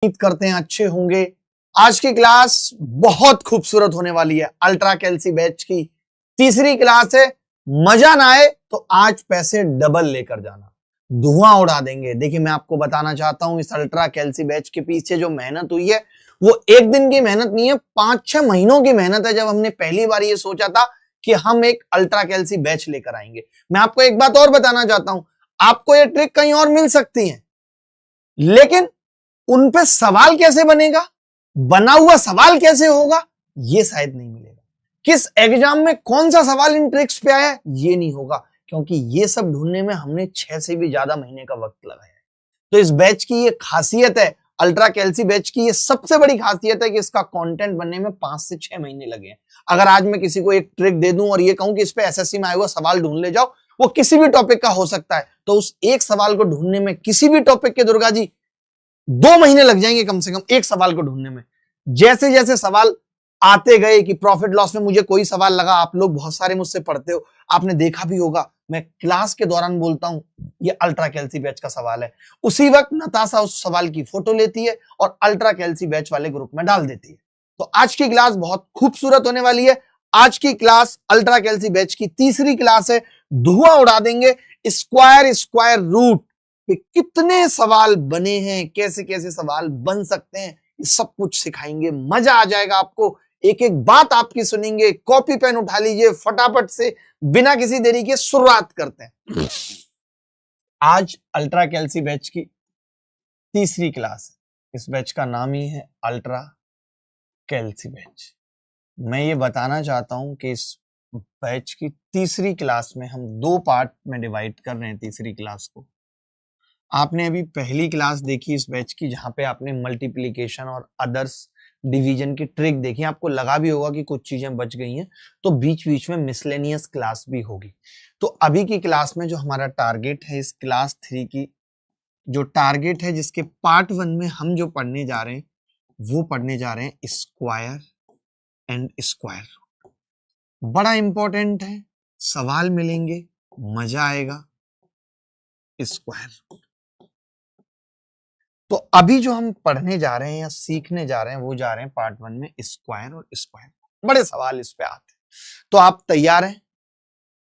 उम्मीद करते हैं अच्छे होंगे। आज की क्लास बहुत खूबसूरत होने वाली है। अल्ट्रा कैल्सी बैच की तीसरी क्लास है। मजा ना आए तो आज पैसे डबल लेकर जाना, धुआं उड़ा देंगे। देखिए, मैं आपको बताना चाहता हूं इस अल्ट्रा कैल्सी बैच के पीछे जो मेहनत हुई है वो एक दिन की मेहनत नहीं है, 5-6 महीनों की मेहनत है। जब हमने पहली बार ये सोचा था कि हम एक अल्ट्रा कैल्सी बैच लेकर आएंगे। मैं आपको एक बात और बताना चाहता हूं, आपको ये ट्रिक कहीं और मिल सकती है, लेकिन उन पे सवाल कैसे बनेगा, बना हुआ सवाल कैसे होगा, ये शायद नहीं मिलेगा। किस एग्जाम में कौन सा सवाल इन ट्रिक्स पे आया ये नहीं होगा, क्योंकि ये सब ढूंढने में हमने 6 से भी ज्यादा महीने का वक्त लगाया है। तो इस बैच की ये खासियत है, अल्ट्रा कैल्सी बैच की ये सबसे बड़ी खासियत है कि इसका कंटेंट बनने में 5 से 6 महीने लगे हैं। अगर आज मैं किसी को एक ट्रिक दे दूं और ये कहूं कि इस पे एसएससी में आया हुआ सवाल ढूंढ ले जाओ, वो किसी भी टॉपिक का हो सकता है, तो उस एक सवाल को ढूंढने में किसी भी टॉपिक के दुर्गा जी 2 महीने लग जाएंगे कम से कम एक सवाल को ढूंढने में। जैसे जैसे सवाल आते गए कि प्रॉफिट लॉस में मुझे कोई सवाल लगा, आप लोग बहुत सारे मुझसे पढ़ते हो, आपने देखा भी होगा मैं क्लास के दौरान बोलता हूं ये अल्ट्रा कैल्सी बैच का सवाल है, उसी वक्त नताशा उस सवाल की फोटो लेती है और अल्ट्रा कैल्सी बैच वाले ग्रुप में डाल देती है। तो आज की क्लास बहुत खूबसूरत होने वाली है। आज की क्लास अल्ट्रा कैल्सी बैच की तीसरी क्लास है। धुआं उड़ा देंगे। स्क्वायर रूट पे कितने सवाल बने हैं, कैसे कैसे सवाल बन सकते हैं, ये सब कुछ सिखाएंगे। मजा आ जाएगा आपको, एक एक बात आपकी सुनेंगे। कॉपी पेन उठा लीजिए, फटाफट से बिना किसी देरी के शुरुआत करते हैं। आज अल्ट्रा कैल्सी बैच की तीसरी क्लास है। इस बैच का नाम ही है अल्ट्रा कैल्सी बैच। मैं ये बताना चाहता हूं कि इस बैच की तीसरी क्लास में हम 2 पार्ट में डिवाइड कर रहे हैं। तीसरी क्लास को आपने अभी पहली क्लास देखी इस बैच की, जहां पे आपने मल्टीप्लिकेशन और अदर्स डिवीजन की ट्रिक देखी। आपको लगा भी होगा कि कुछ चीजें बच गई हैं, तो बीच बीच में मिसलेनियस क्लास भी होगी। तो अभी की क्लास में जो हमारा टारगेट है, इस क्लास 3 की जो टारगेट है, जिसके पार्ट 1 में हम जो पढ़ने जा रहे हैं वो पढ़ने जा रहे हैं स्क्वायर एंड स्क्वायर रूट। बड़ा इंपॉर्टेंट है, सवाल मिलेंगे, मजा आएगा। स्क्वायर रूट तो अभी जो हम पढ़ने जा रहे हैं या सीखने जा रहे हैं वो जा रहे हैं पार्ट 1 में स्क्वायर और स्क्वायर। बड़े सवाल इस पे आते हैं। तो आप तैयार हैं?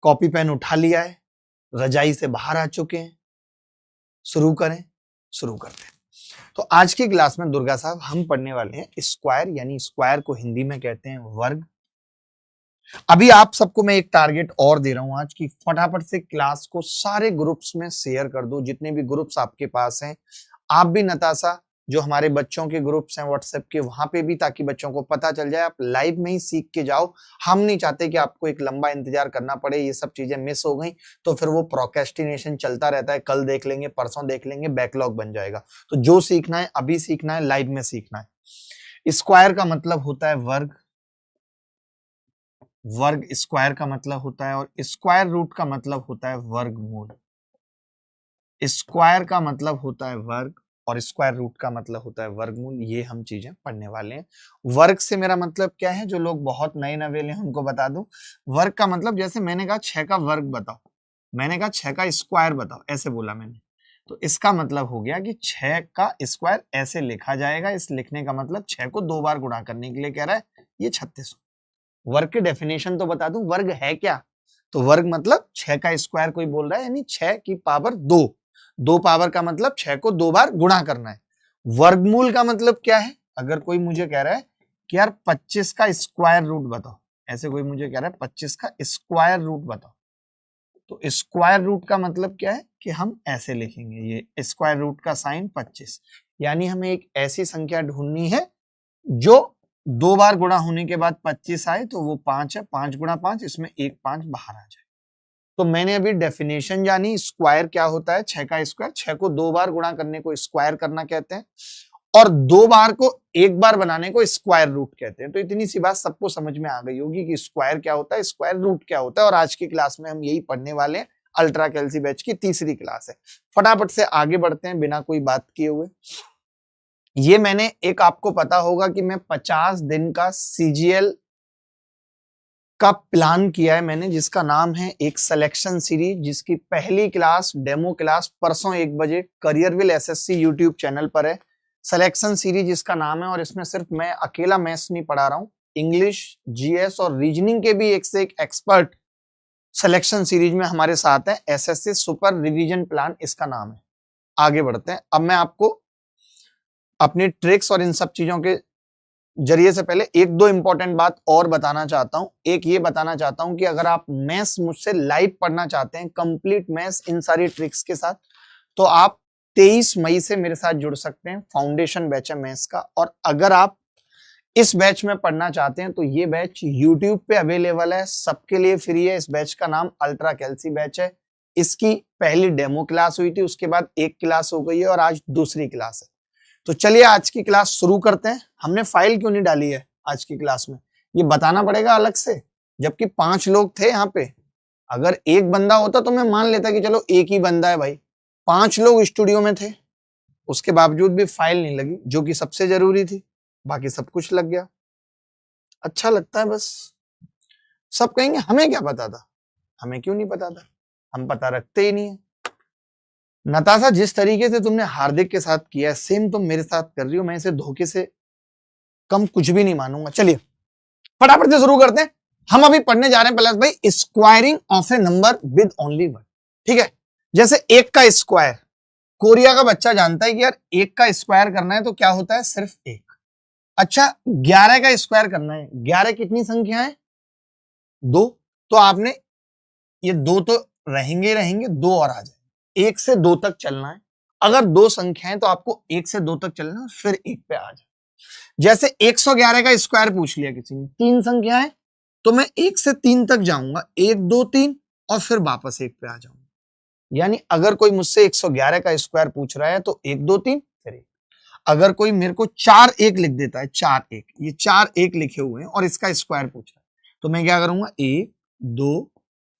कॉपी पेन उठा लिया है, रजाई से बाहर आ चुके हैं? शुरू करें। शुरू करते हैं। तो आज की क्लास में दुर्गा साहब हम पढ़ने वाले हैं स्क्वायर, यानी स्क्वायर को हिंदी में कहते हैं वर्ग। अभी आप सबको मैं एक टारगेट और दे रहा हूं आज की, फटाफट से क्लास को सारे ग्रुप्स में शेयर कर दो, जितने भी ग्रुप्स आपके पास हैं। आप भी नताशा, जो हमारे बच्चों के ग्रुप्स हैं व्हाट्सएप के, वहां पे भी, ताकि बच्चों को पता चल जाए। आप लाइव में ही सीख के जाओ। हम नहीं चाहते कि आपको एक लंबा इंतजार करना पड़े। ये सब चीजें मिस हो गई तो फिर वो प्रोक्रेस्टिनेशन चलता रहता है, कल देख लेंगे, परसों देख लेंगे, बैकलॉग बन जाएगा। तो जो सीखना है अभी सीखना है, लाइव में सीखना है। स्क्वायर का मतलब होता है वर्ग, वर्ग स्क्वायर का मतलब होता है, और स्क्वायर रूट का मतलब होता है वर्गमूल। स्क्वायर का मतलब होता है वर्ग और स्क्वायर रूट का मतलब होता है वर्गमूल। ये हम चीजें पढ़ने वाले हैं। वर्ग से मेरा मतलब क्या है, जो लोग बहुत नए नवेले हैं उनको बता दूं। वर्ग का मतलब, जैसे मैंने कहा 6 का वर्ग बताओ, मैंने कहा 6 का स्क्वायर बताओ, ऐसे बोला मैंने, तो इसका मतलब हो गया कि 6 का स्क्वायर ऐसे लिखा जाएगा। इस लिखने का मतलब 6 को 2 बार गुणा करने के लिए कह रहा है, ये 36। वर्ग की डेफिनेशन तो बता दूं, वर्ग है क्या? तो वर्ग मतलब 6 का स्क्वायर कोई बोल रहा है, यानी 6 की पावर 2। 2 पावर का मतलब 6 को 2 बार गुणा करना है। वर्गमूल का मतलब क्या है? अगर कोई मुझे कह रहा है कि यार 25 का स्क्वायर रूट बताओ, ऐसे कोई मुझे कह रहा है 25 का स्क्वायर रूट बताओ, तो स्क्वायर रूट का मतलब क्या है कि हम ऐसे लिखेंगे, ये स्क्वायर रूट का साइन 25, यानी हमें एक ऐसी संख्या ढूंढनी है जो 2 बार गुणा होने के बाद 25 आए, तो वो 5 है। 5 गुणा 5, इसमें एक 5 बाहर आ जाए। तो मैंने अभी डेफिनेशन जानी, स्क्वायर क्या होता है, 6 का स्क्वायर। 6 को 2 बार गुणा करने को स्क्वायर करना कहते हैं, और 2 बार को 1 बार बनाने को स्क्वायर रूट कहते हैं। तो इतनी सी बात सबको समझ में आ गई होगी कि स्क्वायर क्या होता है, स्क्वायर रूट क्या होता है। और आज की क्लास में हम यही पढ़ने वाले हैं। अल्ट्रा कैल्सी बैच की तीसरी क्लास है। फटाफट से आगे बढ़ते हैं बिना कोई बात किए हुए। ये मैंने एक, आपको पता होगा कि मैं 50 दिन का सीजीएल का प्लान किया है मैंने, जिसका नाम है एक सिलेक्शन सीरीज, जिसकी पहली क्लास डेमो क्लास परसों 1 बजे career will SSC YouTube channel पर है। सिलेक्शन सीरीज इसका नाम है और इसमें सिर्फ मैं अकेला मैथ्स नहीं पढ़ा रहा हूं, इंग्लिश, जीएस और रीजनिंग के भी एक से एक एक्सपर्ट सिलेक्शन सीरीज में हमारे साथ है। एसएससी सुपर रिवीजन प्लान इसका नाम है। आगे बढ़ते हैं। अब मैं आपको अपनी ट्रिक्स और इन सब चीजों के जरिए से पहले एक दो इंपॉर्टेंट बात और बताना चाहता हूं। एक ये बताना चाहता हूं कि अगर आप मैथ्स मुझसे लाइव पढ़ना चाहते हैं, कंप्लीट मैथ्स इन सारी ट्रिक्स के साथ, तो आप 23 मई से मेरे साथ जुड़ सकते हैं। फाउंडेशन बैच है मैथ्स का। और अगर आप इस बैच में पढ़ना चाहते हैं तो ये बैच यूट्यूब पे अवेलेबल है, सबके लिए फ्री है। इस बैच का नाम अल्ट्रा कैल्सी बैच है। इसकी पहली डेमो क्लास हुई थी, उसके बाद एक क्लास हो गई है और आज दूसरी क्लास है। तो चलिए आज की क्लास शुरू करते हैं। हमने फाइल क्यों नहीं डाली है आज की क्लास में, ये बताना पड़ेगा अलग से, जबकि 5 लोग थे यहाँ पे। अगर एक बंदा होता तो मैं मान लेता कि चलो एक ही बंदा है भाई, 5 लोग स्टूडियो में थे, उसके बावजूद भी फाइल नहीं लगी, जो कि सबसे जरूरी थी। बाकी सब कुछ लग गया। अच्छा लगता है बस। सब कहेंगे हमें क्या पता था, हमें क्यों नहीं पता था, हम पता रखते ही नहीं है। नताशा, जिस तरीके से तुमने हार्दिक के साथ किया सेम तुम मेरे साथ कर रही हो, मैं इसे धोखे से कम कुछ भी नहीं मानूंगा। चलिए फटाफट से शुरू करते हैं। हम अभी पढ़ने जा रहे हैं प्लस भाई squaring of a number with only one. ठीक है, जैसे 1 का स्क्वायर, कोरिया का बच्चा जानता है कि यार 1 का स्क्वायर करना है तो क्या होता है, सिर्फ 1। अच्छा 11 का स्क्वायर करना है, 11 कितनी संख्या है, 2। तो आपने ये 2 तो रहेंगे 2 और आ जाए, 1 से 2 तक चलना है। अगर 2 संख्याएं तो आपको 1 से 2 तक चलना है, फिर 1 पे आ जाए। जैसे 111 का स्क्वायर पूछ लिया किसी ने, 3 संख्याएं, तो मैं 1 से 3 तक जाऊंगा, 1 2 3 और फिर वापस 1 पे आ जाऊंगा। यानी अगर कोई मुझसे 111 का स्क्वायर पूछ रहा है तो 1 2 3 फिर 1। अगर कोई मेरे को 4 1 लिख देता है, 4 1, ये 4 1 लिखे हुए हैं और इसका स्क्वायर पूछ रहा है, तो मैं क्या करूंगा, 1 2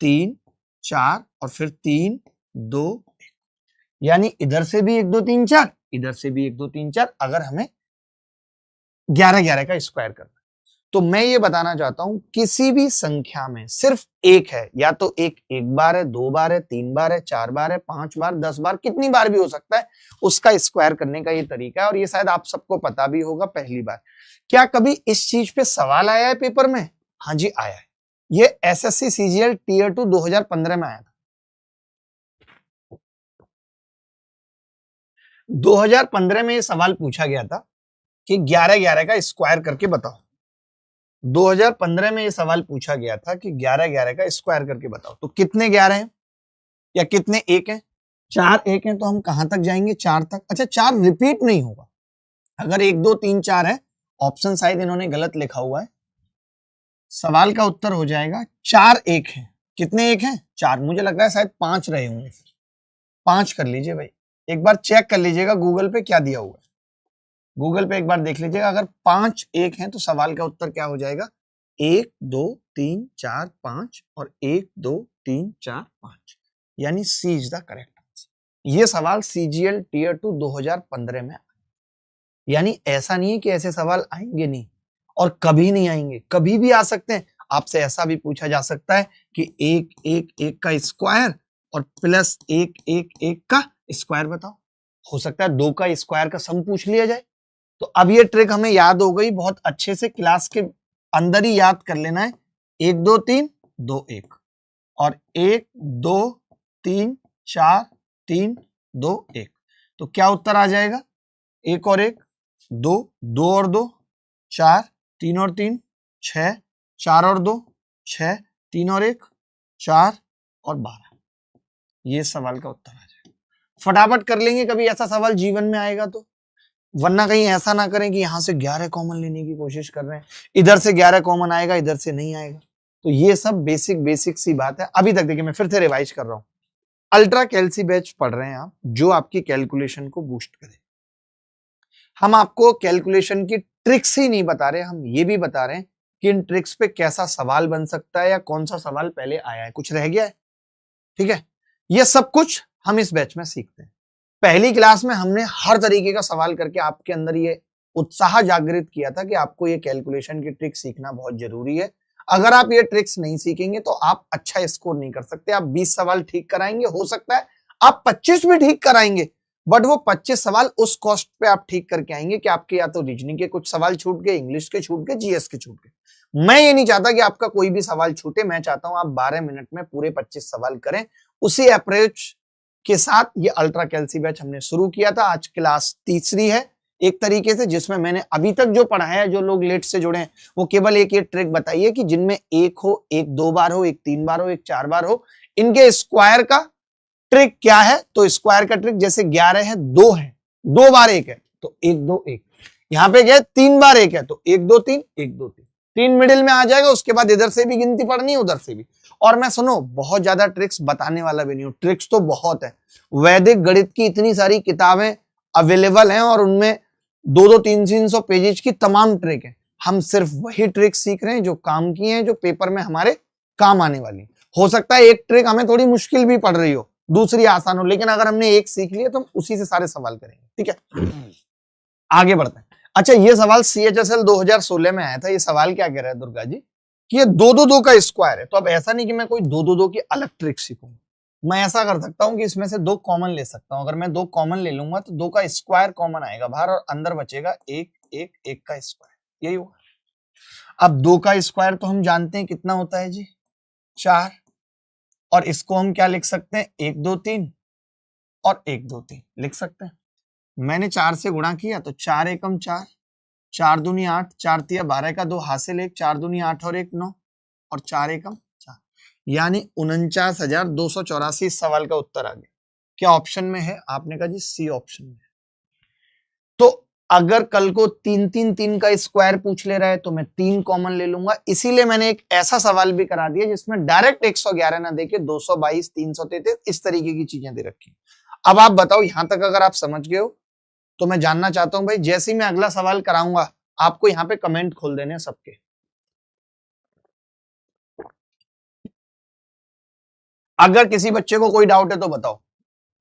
3 4 और फिर 3 2 1। यानी इधर से भी 1 2 3 4, इधर से भी 1 2 3 4, अगर हमें 11 11 का स्क्वायर करना है। तो मैं ये बताना चाहता हूं किसी भी संख्या में सिर्फ 1 है, या तो 1 1 बार है, 2 बार है, 3 बार है, 4 बार है, 5 बार, 10 बार, कितनी बार भी हो सकता है, उसका स्क्वायर करने का ये तरीका है। और ये शायद आप सबको पता भी होगा पहली बार। क्या कभी इस चीज पे सवाल आया है पेपर में? हाँ जी आया है। ये एसएससी सीजीएल टीयर 2 2015 में आया था। 2015 में ये सवाल पूछा गया था कि 11 11 का स्क्वायर करके बताओ। 2015 में ये सवाल पूछा गया था कि 11 11 का स्क्वायर करके बताओ। तो कितने 11 हैं या कितने 1 हैं? 4 1 हैं, तो हम कहां तक जाएंगे, 4 तक। अच्छा 4 रिपीट नहीं होगा। अगर 1 2 3 4 है, ऑप्शन शायद इन्होंने गलत लिखा हुआ है, सवाल का उत्तर हो जाएगा 4 1 है। कितने 1 हैं? 4। मुझे लग रहा है शायद 5 रहे होंगे, 5 कर लीजिए भाई। एक बार चेक कर लीजिएगा गूगल पे क्या दिया हुआ है, गूगल पे एक बार देख लीजिएगा। अगर 5 1 हैं तो सवाल का उत्तर क्या हो जाएगा, 1 2 3 4 5 और 1 2 3 4 5, यानी सी इज द करेक्ट आंसर। ये सवाल सीजीएल टीयर 2 2015 में, यानी ऐसा नहीं है कि ऐसे सवाल आएंगे नहीं और कभी नहीं आएंगे, कभी भी आ सकते हैं। आपसे ऐसा भी पूछा जा सकता है कि 1 1 1 का स्क्वायर और प्लस 1 1 1 का स्क्वायर बताओ। हो सकता है 2 का स्क्वायर का सम पूछ लिया जाए। तो अब ये ट्रिक हमें याद हो गई, बहुत अच्छे से क्लास के अंदर ही याद कर लेना है। 1 2 3 2 1 और 1 2 3 4 3 2 1, तो क्या उत्तर आ जाएगा, 1 और 1 2, 2 और 2 4, 3 और 3 6, 4 और 2 6, 3 और 1 4 और 12। ये सवाल का उत्तर आ जाएगा। फटाफट कर लेंगे, कभी ऐसा सवाल जीवन में आएगा तो, वरना कहीं ऐसा ना करें कि यहां से 11 कॉमन लेने की कोशिश कर रहे हैं, इधर से 11 कॉमन आएगा, इधर से नहीं आएगा। तो ये सब बेसिक सी बात है। अभी तक देखिए मैं फिर से रिवाइज कर रहा हूं। अल्ट्रा कैल्सी बैच पढ़ रहे हैं आप, जो आपकी कैलकुलेशन को बूस्ट करे। हम आपको कैलकुलेशन की ट्रिक्स ही नहीं बता रहे, हम ये भी बता रहे हैं कि इन ट्रिक्स पे कैसा सवाल बन सकता है या कौन सा सवाल पहले आया है, कुछ रह गया है। ठीक है, ये सब कुछ हम इस बैच में सीखते हैं। पहली क्लास में हमने हर तरीके का सवाल करके आपके अंदर ये उत्साह जागृत किया था कि आपको ये कैलकुलेशन की ट्रिक सीखना बहुत जरूरी है। अगर आप ये ट्रिक्स नहीं सीखेंगे तो आप अच्छा स्कोर नहीं कर सकते। आप 20 सवाल ठीक कराएंगे, हो सकता है आप 25 भी ठीक कराएंगे, बट वो 25 सवाल उस कॉस्ट पे आप ठीक करके आएंगे कि आपके या तो रीजनिंग के कुछ सवाल छूट गए, इंग्लिश के छूट गए, जीएस के छूट गए। मैं ये नहीं चाहता कि आपका कोई भी सवाल छूटे, मैं चाहता हूं आप 12 मिनट में पूरे 25 सवाल करें। उसी अप्रोच के साथ ये अल्ट्रा कैल्सी बैच हमने शुरू किया था। आज क्लास तीसरी है एक तरीके से, जिसमें मैंने अभी तक जो पढ़ाया है, जो लोग लेट से जुड़े हैं, वो केवल एक ये ट्रिक बताई है कि जिनमें एक हो, एक 2 बार हो, एक 3 बार हो, एक 4 बार हो, इनके स्क्वायर का ट्रिक क्या है। तो स्क्वायर का ट्रिक जैसे 11 है, 2 है, 2 बार 1 है तो 1 2 1। यहां पे क्या है, 3 बार 1 है तो 1 2 3 1 2 3, 3 मिडिल में आ जाएगा। उसके बाद इधर से भी गिनती पढ़नी है, उधर से भी। और मैं सुनो बहुत ज्यादा ट्रिक्स बताने वाला भी नहीं हूं, ट्रिक्स तो बहुत है। वैदिक गणित की इतनी सारी किताबें अवेलेबल हैं और उनमें 200 300 पेजेस की तमाम ट्रिक है। हम सिर्फ वही ट्रिक सीख रहे हैं जो काम की हैं, जो पेपर में हमारे काम आने वाली। हो सकता है एक ट्रिक हमें थोड़ी मुश्किल भी पड़ रही हो, दूसरी आसान हो, लेकिन अगर हमने एक सीख लिया तो हम उसी से सारे सवाल करेंगे। ठीक है, आगे बढ़ते हैं। अच्छा, ये सवाल CHSL 2016 में आया था। ये सवाल क्या कह रहा है दुर्गा जी कि ये 2 2 2 का स्क्वायर है। तो अब ऐसा नहीं कि मैं कोई 2 2 2 की अलग ट्रिक सीखूंगा, मैं ऐसा कर सकता हूं कि इसमें से 2 कॉमन ले सकता हूं। अगर मैं 2 कॉमन ले लूंगा तो 2 का स्क्वायर कॉमन आएगा बाहर और अंदर बचेगा 1 1 1 का स्क्वायर, यही होगा। अब 2 का स्क्वायर तो हम जानते हैं कितना होता है जी, 4। और इसको हम क्या लिख सकते हैं, 1 2 3 और 1 2 3 लिख सकते हैं। मैंने 4 से गुणा किया तो 4 एकम 4, 4 दूनी 8, 4 तिया 12 का 2 हासिल 1, 4 दूनी 8 और 1 9 और 4 एकम 4, यानी 49,284 सवाल का उत्तर आ गया। क्या ऑप्शन में है? आपने कहा जी सी ऑप्शन में। तो अगर कल को 3 3 3 का स्क्वायर पूछ ले रहा है तो मैं 3 कॉमन ले लूंगा। इसीलिए मैंने एक ऐसा सवाल भी करा दिया जिसमें डायरेक्ट 111 ना देके 222 333 इस तरीके की चीजें दे रखी। अब आप बताओ, यहां तक अगर आप समझ गए हो तो मैं जानना चाहता हूं भाई, जैसे ही मैं अगला सवाल कराऊंगा आपको यहां पे कमेंट खोल देने सबके। अगर किसी बच्चे को कोई डाउट है तो बताओ।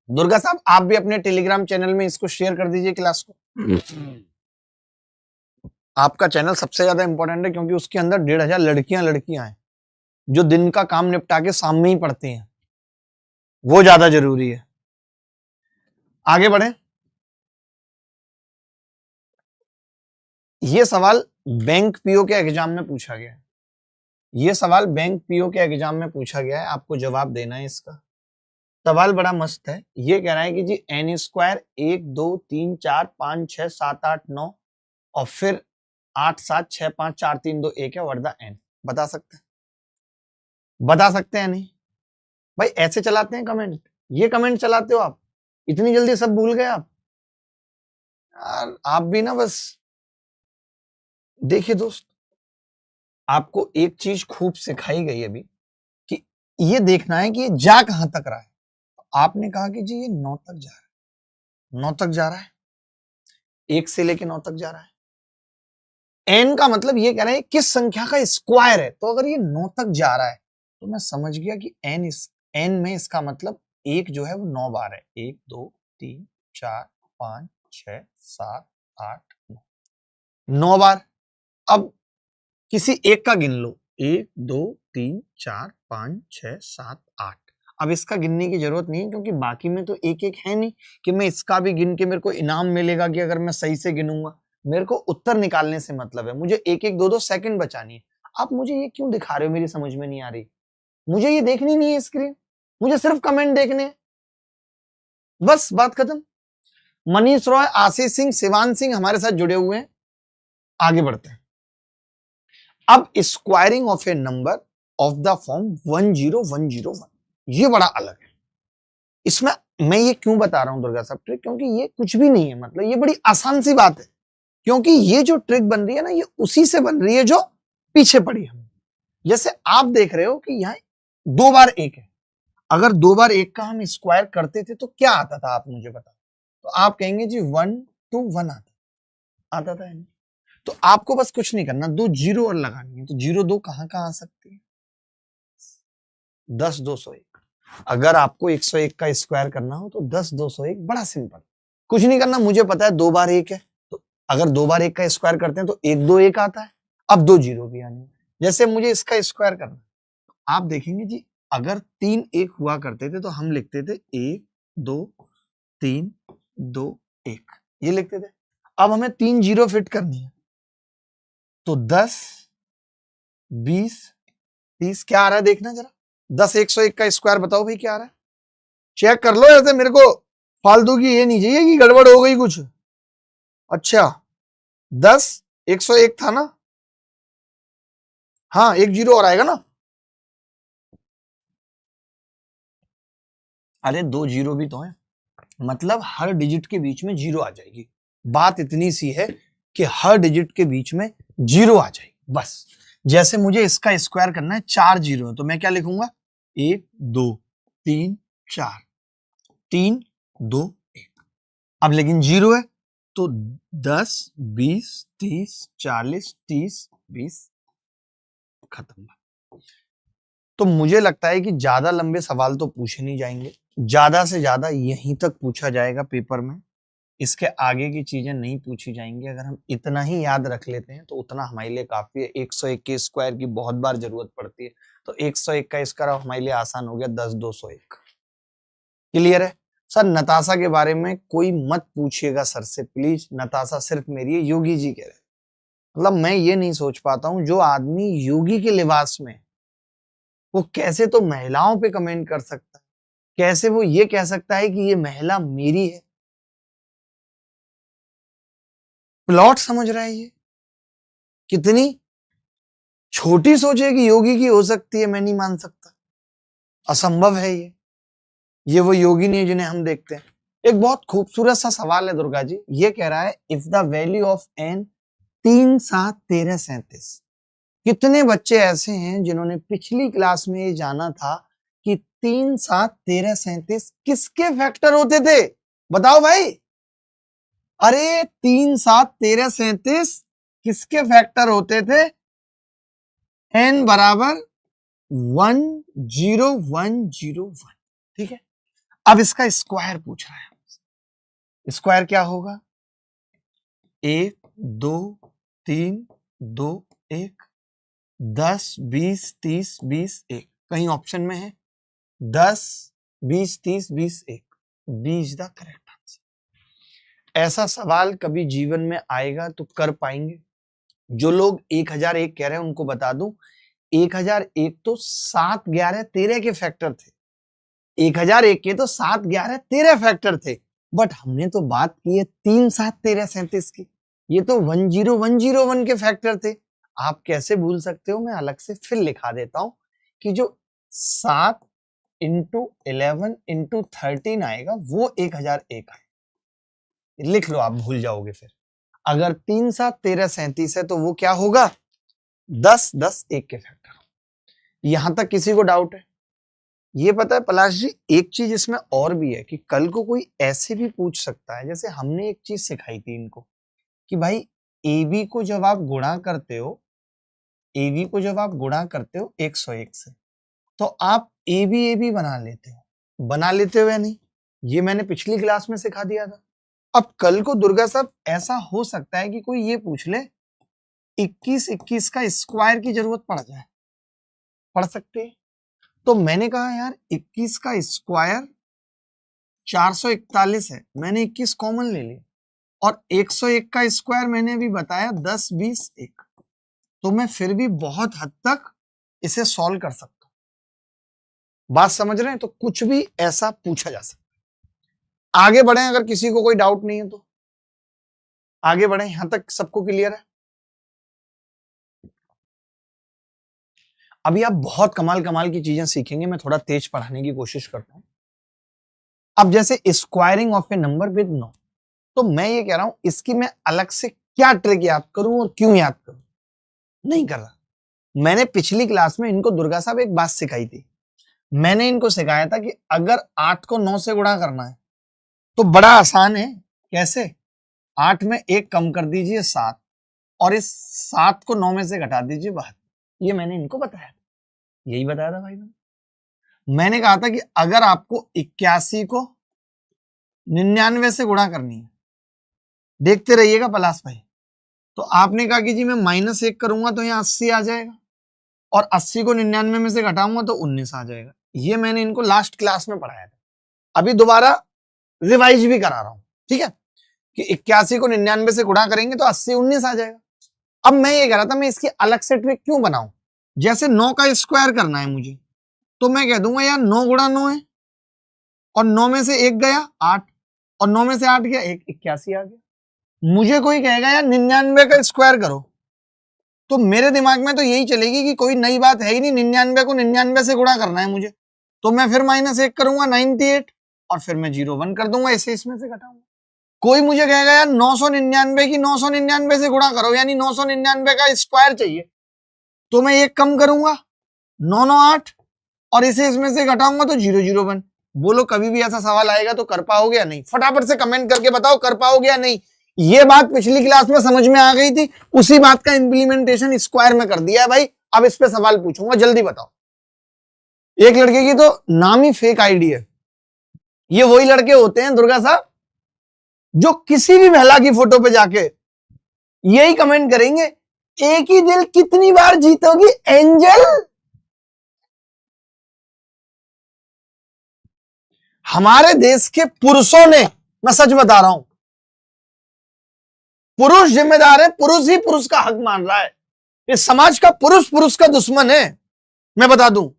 दुर्गा साहब आप भी अपने टेलीग्राम चैनल में इसको शेयर कर दीजिए क्लास को। आपका चैनल सबसे ज्यादा इंपॉर्टेंट है क्योंकि उसके अंदर 1,500 लड़कियां हैं जो दिन का काम निपटा के सामने ही पढ़ती हैं, वो ज्यादा जरूरी है। आगे बढ़े। ये सवाल बैंक पीओ के एग्जाम में पूछा गया है। ये सवाल बैंक पीओ के एग्जाम में पूछा गया है, आपको जवाब देना है इसका। सवाल बड़ा मस्त है। ये कह रहा है कि जी एन स्क्वायर 1 2 3 4 5 6 7 8 9 और फिर 8 7 6 5 4 3 2 1 है, व्हाट द एन। बता सकते हैं? बता सकते हैं नहीं भाई? ऐसे चलाते हैं कमेंट? ये कमेंट चलाते हो आप? इतनी जल्दी सब भूल गए आप? यार आप भी ना बस। देखिए दोस्त, आपको एक चीज खूब सिखाई गई अभी कि ये देखना है कि ये जा कहां तक रहा है। आपने कहा कि जी ये 9 तक जा रहा है, 9 तक जा रहा है, 1 से लेके 9 तक जा रहा है। एन का मतलब ये कह रहा है किस संख्या का स्क्वायर है। तो अगर ये 9 तक जा रहा है तो मैं समझ गया कि एन में इसका मतलब एक जो है वो 9 बार है। 1 2 3 4 5 6 7 8 9 बार। अब किसी एक का गिन लो, 1 2 3 4 5 6 7 8। अब इसका गिनने की जरूरत नहीं है क्योंकि बाकी में तो एक एक है नहीं कि मैं इसका भी गिन के मेरे को इनाम मिलेगा कि अगर मैं सही से गिनूंगा। मेरे को उत्तर निकालने से मतलब है, मुझे एक एक 2 2 सेकंड बचानी है। आप मुझे ये क्यों दिखा रहे हो, मेरी समझ में नहीं आ रही। मुझे ये देखनी नहीं है स्क्रीन, मुझे सिर्फ कमेंट देखने हैं, बस बात खत्म। मनीष रॉय, आशीष सिंह, शिवान सिंह हमारे साथ जुड़े हुए हैं। आगे बढ़ते हैं। अब squaring of a number of the form 10101, ये बड़ा अलग है। इसमें मैं ये क्यों बता रहा हूं दुर्गा साहब ट्रिक, क्योंकि ये कुछ भी नहीं है, मतलब ये बड़ी आसान सी बात है। क्योंकि ये जो ट्रिक बन रही है ना, ये उसी से बन रही है जो पीछे पड़ी है। जैसे आप देख रहे हो कि यहाँ 2 बार 1 है, अगर 2 बार 1 का हम स्क्वायर करते थे तो क्या आता था, आप मुझे बताओ। तो आप कहेंगे जी 1 2 1 आता था। तो आपको बस कुछ नहीं करना, 2 जीरो और लगानी है। तो 0 2 कहां कहां आ सकती है? 10 201। अगर आपको 101 का स्क्वायर करना हो तो 10 201, बड़ा सिंपल, कुछ नहीं करना। मुझे पता है 2 बार 1 है, तो अगर 2 बार 1 का स्क्वायर करते हैं तो 1 2 1 आता है। अब 2 जीरो भी आनी है। जैसे मुझे इसका स्क्वायर करना, आप देखेंगे जी अगर 3 1 हुआ करते थे तो हम लिखते थे 1 2 3 2 1 ये लिखते थे। अब हमें 3 जीरो फिट करनी है, तो 10 20 30 क्या आ रहा है देखना जरा। 10 101 का स्क्वायर बताओ भाई क्या आ रहा है, चेक कर लो। ऐसे मेरे को फालतू की ये नहीं चाहिए कि गड़बड़ हो गई कुछ। अच्छा 10 101 था ना, हाँ 1 जीरो और आएगा ना। अरे 2 जीरो भी तो है, मतलब हर डिजिट के बीच में जीरो आ जाएगी। बात इतनी सी है कि हर डिजिट के बीच में जीरो आ जाएगी बस। जैसे मुझे इसका स्क्वायर करना है, 4 जीरो है, तो मैं क्या लिखूंगा 1 2 3 4 3 2 1। अब लेकिन जीरो है तो 10 20 30 40 30 20 खत्म। तो मुझे लगता है कि ज्यादा लंबे सवाल तो पूछे नहीं जाएंगे, ज्यादा से ज्यादा यहीं तक पूछा जाएगा पेपर में, इसके आगे की चीजें नहीं पूछी जाएंगी। अगर हम इतना ही याद रख लेते हैं तो उतना हमारे लिए काफी है। 101 के स्क्वायर की बहुत बार जरूरत पड़ती है, तो 101 का स्क्वायर हमारे लिए आसान हो गया, 10 201। क्लियर है सर। नताशा के बारे में कोई मत पूछिएगा सर से प्लीज, नताशा सिर्फ मेरी है, योगी जी कह रहे। मतलब मैं ये नहीं सोच पाता हूं, जो आदमी योगी के लिबास में, वो कैसे तो महिलाओं पे कमेंट कर सकता है, कैसे वो ये कह सकता है कि ये महिला मेरी है। प्लॉट समझ रहा है ये, कितनी छोटी सोच है कि योगी की हो सकती है, मैं नहीं मान सकता, असंभव है ये वो योगी नहीं है जिन्हें हम देखते हैं। एक बहुत खूबसूरत सा सवाल है दुर्गा जी, ये कह रहा है if the value of n 3 7 13 37। कितने बच्चे ऐसे हैं जिन्होंने पिछली क्लास में ये जाना था कि 3 7 13 37 किसके फैक्टर होते थे, बताओ भाई। अरे 3 7 13 37 किसके फैक्टर होते थे, n बराबर 1 0 1 0 1। ठीक है, अब इसका स्क्वायर पूछ रहा है, स्क्वायर क्या होगा 1 2 3 2 1 10 20 30 20 1। कहीं ऑप्शन में है 10 20 30 20 1, 20 द करेक्ट आंसर। ऐसा सवाल कभी जीवन में आएगा तो कर पाएंगे। जो लोग 1001 कह रहे हैं उनको बता दूं, 1001 तो 7 11 13 के फैक्टर थे, 1001 के तो 7 11 13 फैक्टर थे, बट हमने तो बात की है 3 7 13 37 की, ये तो 10101 के फैक्टर थे। आप कैसे भूल सकते हो, मैं अलग से फिर लिखा देता हूं कि जो 7 इंटू 11 इंटू 13 आएगा वो 1001 है। लिख लो, आप भूल जाओगे फिर। अगर 3 7 13 37 है तो वो क्या होगा 10 10 1 के फैक्टर। यहां तक किसी को डाउट है? ये पता है पलाश जी, एक चीज इसमें और भी है कि कल को कोई ऐसे भी पूछ सकता है, जैसे हमने एक चीज सिखाई थी इनको कि भाई AB को जब आप गुणा करते हो, AB को जब आप गुणा करते हो 101 से, तो आप AB बना लेते हो या नहीं, ये मैंने पिछली क्लास में सिखा दिया था। अब कल को दुर्गा साहब ऐसा हो सकता है कि कोई ये पूछ ले 21 21 का स्क्वायर की जरूरत पड़ जाए, पड़ सकती है। तो मैंने कहा यार 21 का स्क्वायर 441 है, मैंने 21 कॉमन ले लिया, और 101 का स्क्वायर मैंने अभी बताया 10 20 1, तो मैं फिर भी बहुत हद तक इसे सॉल्व कर सकता हूं। बात समझ रहे हैं? तो कुछ भी ऐसा पूछा जा सकता है। आगे बढ़े, अगर किसी को कोई डाउट नहीं है तो आगे बढ़े, यहां तक सबको क्लियर है? अभी आप बहुत कमाल कमाल की चीजें सीखेंगे, मैं थोड़ा तेज पढ़ाने की कोशिश करता हूं। अब जैसे squaring of a number with no, तो मैं ये कह रहा हूं इसकी मैं अलग से क्या ट्रिक याद करूं और क्यों याद करूं, नहीं कर रहा। मैंने पिछली क्लास में इनको दुर्गा साहब एक बात सिखाई थी, मैंने इनको सिखाया था कि अगर 8 को 9 से गुणा करना है तो बड़ा आसान है। कैसे? 8 में 1 कम कर दीजिए 7, और इस 7 को 9 में से घटा दीजिए 72। ये मैंने इनको बताया था, यही बताया था भाई मैंने कहा था कि अगर आपको 81 को 99 से गुणा करनी है, देखते रहिएगा पलाश भाई, तो आपने कहा कि जी मैं -1 करूंगा तो यहाँ 80 आ जाएगा, और 80 को 99 में से घटाऊंगा तो 19 आ जाएगा। ये मैंने इनको लास्ट क्लास में पढ़ाया था, अभी दोबारा रिवाइज भी करा रहा हूं, ठीक है, कि 81 को 99 से गुणा करेंगे तो 80 19 आ जाएगा। अब मैं ये कह रहा था मैं इसकी अलग से ट्रिक क्यों बनाऊं, जैसे 9 का स्क्वायर करना है मुझे, तो मैं कह दूंगा यार 9 गुणा 9 है, और 9 में से 1 गया 8, और 9 में से 8 गया 1, 81 आ गया। मुझे कोई कहेगा यार 99 का स्क्वायर करो, तो मेरे दिमाग में तो यही चलेगी कि कोई नई बात है ही नहीं, 99 को 99 से गुणा करना है मुझे, तो मैं फिर -1 करूंगा 98, और फिर मैं 0 1 कर दूंगा, ऐसे इसमें से घटाऊंगा। कोई मुझे कहेगा यार 999 की 999 से गुणा करो, यानी 999 का स्क्वायर चाहिए, तो मैं 1 कम करूंगा 9 9 8, और इसे इसमें से घटाऊंगा तो 0 0 1। बोलो कभी भी ऐसा सवाल आएगा तो कर पाओगे या नहीं? फटाफट से कमेंट करके बताओ कर पाओगे या नहीं। ये बात पिछली क्लास में समझ में आ गई थी, उसी बात का इंप्लीमेंटेशन स्क्वायर में कर दिया है भाई। अब इस पे सवाल पूछूंगा, जल्दी बताओ। एक लड़के की तो नाम ही फेक आईडी है। ये वही लड़के होते हैं दुर्गा साहब जो किसी भी महिला की फोटो पे जाके यही कमेंट करेंगे, एक ही दिल कितनी बार जीतोगी एंजल। हमारे देश के पुरुषों ने, मैं सच बता रहा हूं, पुरुष जिम्मेदार है, पुरुष ही पुरुष का हक मान रहा है। इस समाज का पुरुष पुरुष का दुश्मन है। मैं बता दूं,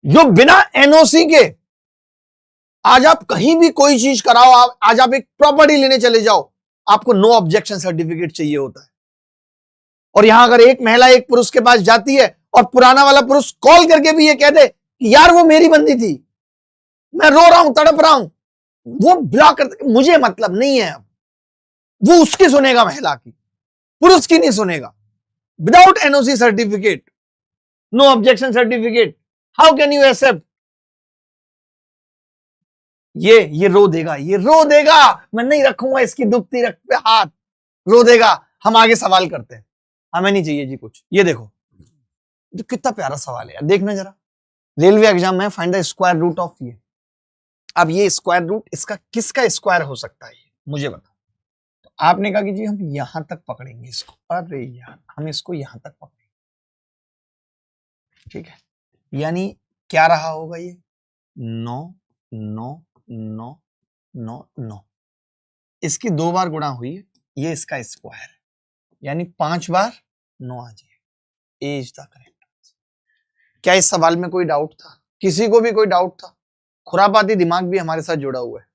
जो बिना एनओसी के आज आप कहीं भी कोई चीज कराओ, आज आप एक प्रॉपर्टी लेने चले जाओ, आपको नो ऑब्जेक्शन सर्टिफिकेट चाहिए होता है। और यहां अगर एक महिला एक पुरुष के पास जाती है और पुराना वाला पुरुष कॉल करके भी ये कह दे कि यार वो मेरी बंदी थी, मैं रो रहा हूं तड़प रहा हूं, वो ब्लॉक कर, मुझे मतलब नहीं है। अब वो उसकी सुनेगा, महिला की, पुरुष की नहीं सुनेगा। Without NOC certificate, no objection certificate, how can you accept? ये रो देगा, ये रो देगा, मैं नहीं रखूंगा इसकी दुखती रख पे हाथ, रो देगा। हम आगे सवाल करते हैं, हमें नहीं चाहिए जी कुछ। ये देखो तो कितना प्यारा सवाल है यार, देखना जरा। रेलवे एग्जाम में find the square root of ये। अब ये स्क्वायर रूट इसका किसका स्क्वायर हो सकता है, मुझे बताओ। तो आपने कहा कि जी हम यहां तक पकड़ेंगे इसको, अरे यार हम इसको यहां तक पकड़ेंगे, ठीक है, यानी क्या रहा होगा ये 9 9 9 9 9, इसकी 2 बार गुणा हुई है, ये इसका स्क्वायर है, यानी 5 बार 9 आ जाए। ए इज द करेक्ट। क्या इस सवाल में कोई डाउट था? किसी को भी कोई डाउट था? खुरापाती दिमाग भी हमारे साथ जुड़ा हुआ है।